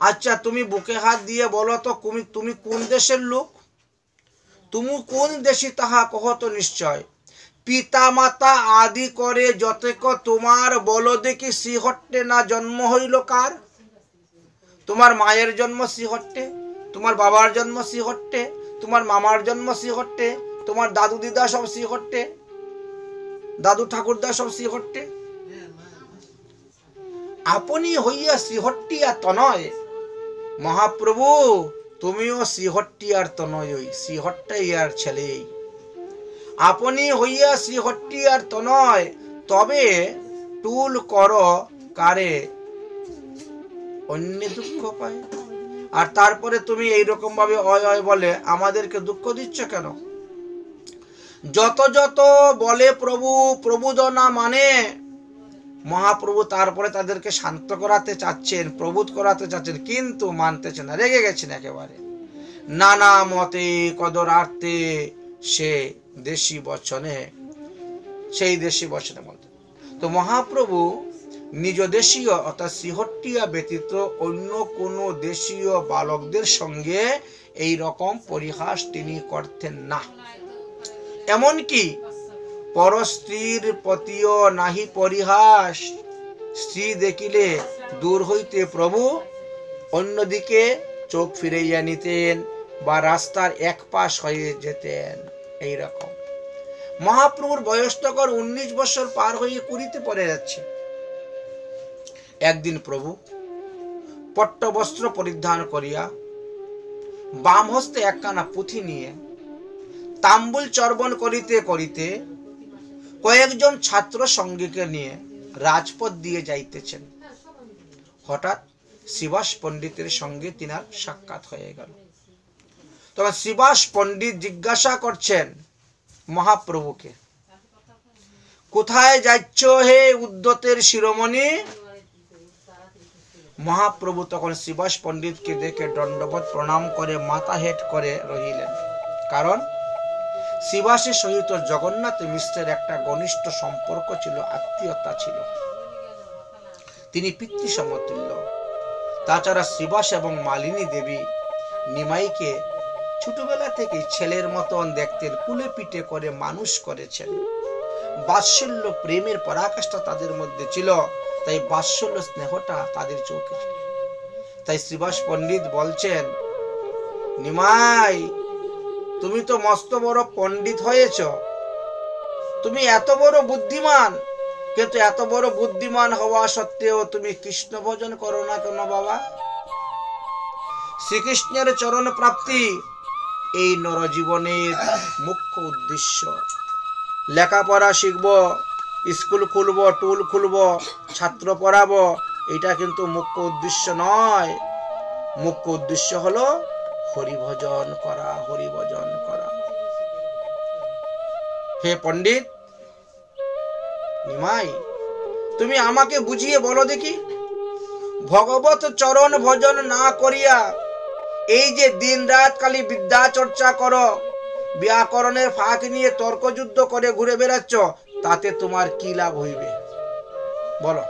আচ্ছা তুমি বুকে হাত দিয়ে বলো তো তুমি কোন দেশের লোক? তুমি কোন দেশি তাহা কহত নিশ্চয়। পিতা মাতা আদি করে যতক তোমার বলো দেখি শ্রীহট্টে না জন্ম হইল কার? তোমার মায়ের জন্ম শ্রীহট্টে, তোমার বাবার জন্ম শ্রীহট্টে, তোমার মামার জন্ম শ্রীহট্টে, তোমার দাদু দিদা সব শ্রীহট্টে, দাদু ঠাকুরদা সব শ্রীহট্টে। আপনি হইয়া শ্রীহট্টিয়া তনয়। মহাপ্রভু তুমিও শ্রীহট্টিয়ার তনয়, শ্রীহট্টাইয়ার ছেলে। আপনি হইয়া শ্রীহট্টিয়ার তনয়, তবে টুল কর কারে অন্য দুঃখ পায়। আর তারপরে তুমি এইরকম ভাবে অয় অয় বলে আমাদেরকে দুঃখ দিচ্ছ কেন? যত যত বলে প্রভু, প্রভুদ না মানে। মহাপ্রভু তারপরে তাদেরকে শান্ত করাতে চাচ্ছেন, প্রবোধ করাতে চাচ্ছেন, কিন্তু মানতেছে না, রেগে গেছেন একেবারে। নানা মতে কদরার্থে সে দেশি বচনে, সেই দেশি বচনে বলতে। তো মহাপ্রভু নিজ দেশীয় অর্থাৎ শ্রীহট্টিয়া ব্যতীত অন্য কোন দেশীয় বালকদের সঙ্গে এই রকম পরিহাস তিনি করতেন না। এমনকি পর স্ত্রীর প্রতিও নাহি পরিহাস। স্ত্রী দেখিলে দূর হইতে প্রভু অন্যদিকে চোখ ফিরাইয়া নিতেন বা রাস্তার এক পাশ হয়ে যেতেন। এই রকম মহাপ্রভুর বয়স তখন 19 বছর পার হয়ে 20-তে পড়ে যাচ্ছে। একদিন প্রভু পট্ট বস্ত্র পরিধান করিয়া বাম হস্তে একখানা পুঁথি নিয়ে তাম্বুল চর্বণ করিতে করিতে কয়েকজন ছাত্র সঙ্গীকে নিয়ে রাজপথ দিয়ে যাইতেছেন। হঠাৎ শিবাস পণ্ডিতের সঙ্গে তিনার সাক্ষাৎ হয়ে গেল। তখন শিবাস পণ্ডিত জিজ্ঞাসা করছেন মহাপ্রভুকে, কোথায় যাচ্ছ হে উদ্যতের শিরোমণি? মহাপ্রভু তখন শিবাস পণ্ডিতকে দেখে দণ্ডবত প্রণাম করে মাথা হেট করে রহিলেন। কারণ শিবাসের সহিত জগন্নাথ মিশ্রের একটা ঘনিষ্ঠ সম্পর্ক ছিল, আত্মীয়তা ছিল, তিনি পিতৃ সমতুল্য। তাছাড়া শিবাস এবং মালিনী দেবী নিমাইকে ছোটবেলা থেকে ছেলের মতন দেখতেন, কুলে পিঠে করে মানুষ করেছেন। বাৎসল্য প্রেমের পরাকাষ্ঠা তাদের মধ্যে ছিল, তাই বাৎসল্য স্নেহটা তাদের চোখে ছিল। তাই শিবাস পণ্ডিত বলছেন, নিমাই তুমি তো মস্ত বড় পণ্ডিত হয়েছ, তুমি এত বড় বুদ্ধিমান, কিন্তু এত বড় বুদ্ধিমান হওয়া সত্ত্বেও তুমি কৃষ্ণ ভজন করো না কেন বাবা? শ্রীকৃষ্ণের চরণ প্রাপ্তি এই নরজীবনের মুখ্য উদ্দেশ্য। লেখাপড়া শিখবো, স্কুল খুলবো, টুল খুলবো, ছাত্র পড়াবো, এটা কিন্তু মুখ্য উদ্দেশ্য নয়। মুখ্য উদ্দেশ্য হলো হরিভজন করা, হরিভজন করা। হে পণ্ডিত নিমাই, তুমি আমাকে বুঝিয়ে বলো দেখি, ভগবত চরণ ভজন না করিয়া এই যে দিন রাত খালি বিদ্যা চর্চা করো, ব্যাকরণের ফাঁক নিয়ে তর্কযুদ্ধ করে ঘুরে বেড়াচ্ছ, তাতে তোমার কি লাভ হইবে বলো?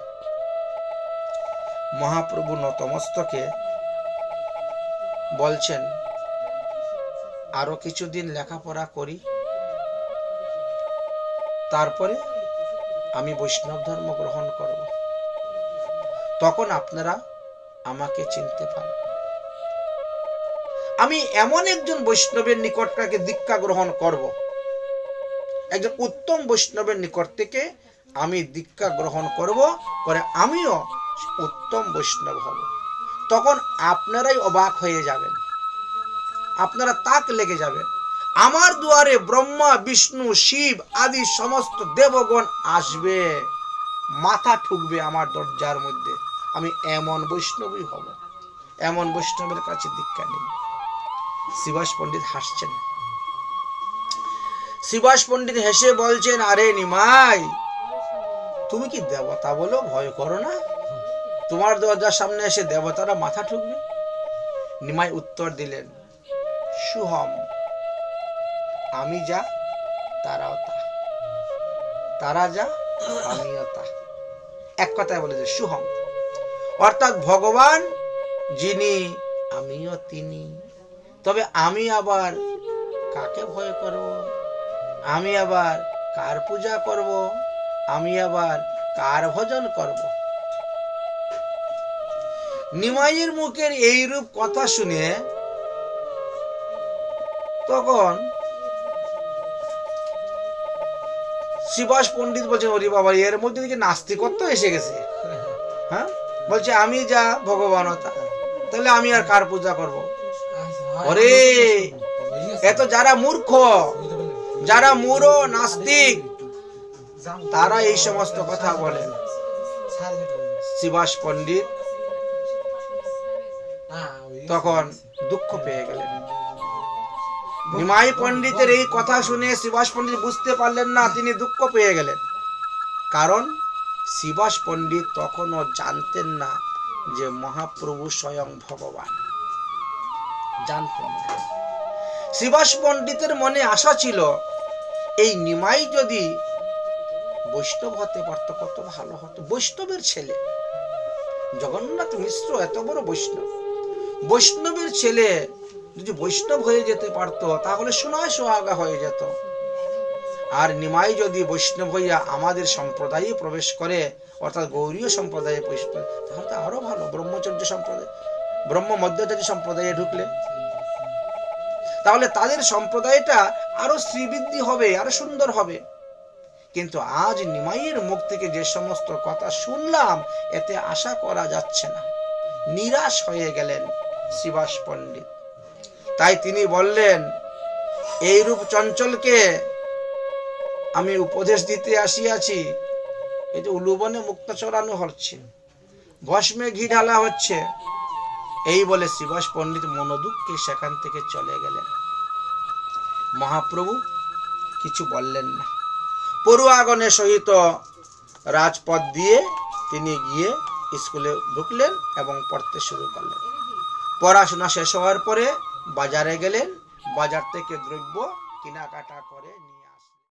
মহাপ্রভু নতমস্তকে বলছেন, আরো কিছুদিন লেখাপড়া করি, তারপরে আমি বৈষ্ণব ধর্ম গ্রহণ করব, তখন আপনারা আমাকে চিনতে পারবেন। আমি এমন একজন বৈষ্ণবের নিকট থেকে দীক্ষা গ্রহণ করব, একজন উত্তম বৈষ্ণবের নিকট থেকে আমি দীক্ষা গ্রহণ করব, করে আমিও উত্তম বৈষ্ণব হব। তখন আপনারাই অবাক হয়ে যাবেন, আপনারা তাক লেগে যাবেন। আমার দুয়ারে ব্রহ্মা বিষ্ণু শিব আদি সমস্ত দেবগণ আসবে, মাথা ঠুকবে আমার দরজার মধ্যে। আমি এমন বৈষ্ণবই হব, এমন বৈষ্ণবের কাছে দীক্ষা নেই। শিবাস পণ্ডিত হাসছেন। শিবাস পণ্ডিত হেসে বলছেন, আরে নিমাই, তুমি কি দেবতা বলো ভয় করো না? তোমার দরজার সামনে এসে দেবতারা মাথা ঠুকবে? নিমাই উত্তর দিলেন, সুহম, আমি যা তারাও তা, তারা যা আমিও তা। এক কথায় বলেছে সুহম, অর্থাৎ ভগবান যিনি আমিও তিনি। তবে আমি আবার কাকে ভয় করব? আমি আবার কার পূজা করব, আমি আবার কার ভজন করব? নিমাইয়ের মুখের এইরূপ কথা শুনে তখন শিবাস পণ্ডিত বলছেন, ওরে বাবা, এর মধ্যে দিকে নাস্তিকত্ব এসে গেছে। হ্যাঁ, বলছে আমি যা ভগবান তা, তাহলে আমি আর কার পূজা করব? ওরে, এত যারা মূর্খ, যারা মূঢ় নাস্তিক, তারা এই সমস্ত কথা বলেন। শিবাস পণ্ডিত তখন দুঃখ পেয়ে গেলেন। নিমাই পণ্ডিতের এই কথা শুনে শিবাস পণ্ডিত বুঝতে পারলেন না, তিনি দুঃখ পেয়ে গেলেন। কারণ শিবাস পণ্ডিত তখনও জানতেন না যে মহাপ্রভু স্বয়ং ভগবান, জানতেন না। শিবাস পণ্ডিতের মনে আশা ছিল, এই নিমাই যদি বৈষ্ণব হতে পারত কত ভালো হতো। বৈষ্ণবের ছেলে, জগন্নাথ মিশ্র এত বড় বৈষ্ণব, বৈষ্ণবের ছেলে যদি বৈষ্ণব হয়ে যেতে পারত তাহলে সোনায় সোহাগা হয়ে যেত। আর নিমাই যদি বৈষ্ণব হইয়া আমাদের সম্প্রদায়ে প্রবেশ করে, অর্থাৎ গৌরীয় সম্প্রদায়ে প্রবেশ করে, তাহলে তো আরো ভালো। ব্রহ্মচর্য সম্প্রদায়, ব্রহ্ম মধ্যচারী সম্প্রদায়ে ঢুকলে তাহলে তাদের সম্প্রদায়টা আরো শ্রীবৃদ্ধি হবে, আরো সুন্দর হবে। কিন্তু আজ নিমাইয়ের মুখ থেকে যে সমস্ত কথা শুনলাম, এতে আশা করা যাচ্ছে না। নিরাশ হয়ে গেলেন শিবাস পণ্ডিত। তাই তিনি বললেন, এইরূপ চঞ্চলকে আমি উপদেশ দিতে আসিয়াছি। এই যে উলুবনে মুক্তা চড়ানো হচ্ছে, ভস্মে ঘি ঢালা হচ্ছে, এই বলে শিবাস পণ্ডিত মনোদুঃখে সেখান থেকে চলে গেলেন। মহাপ্রভু কিছু বললেন না। পড়ুয়াগণের সহিত রাজপথ দিয়ে তিনি গিয়ে স্কুলে ঢুকলেন এবং পড়তে শুরু করলেন। পড়াশোনা শেষ হওয়ার পরে বাজারে গেলেন, বাজার থেকে দ্রব্য কেনাকাটা করে নিয়ে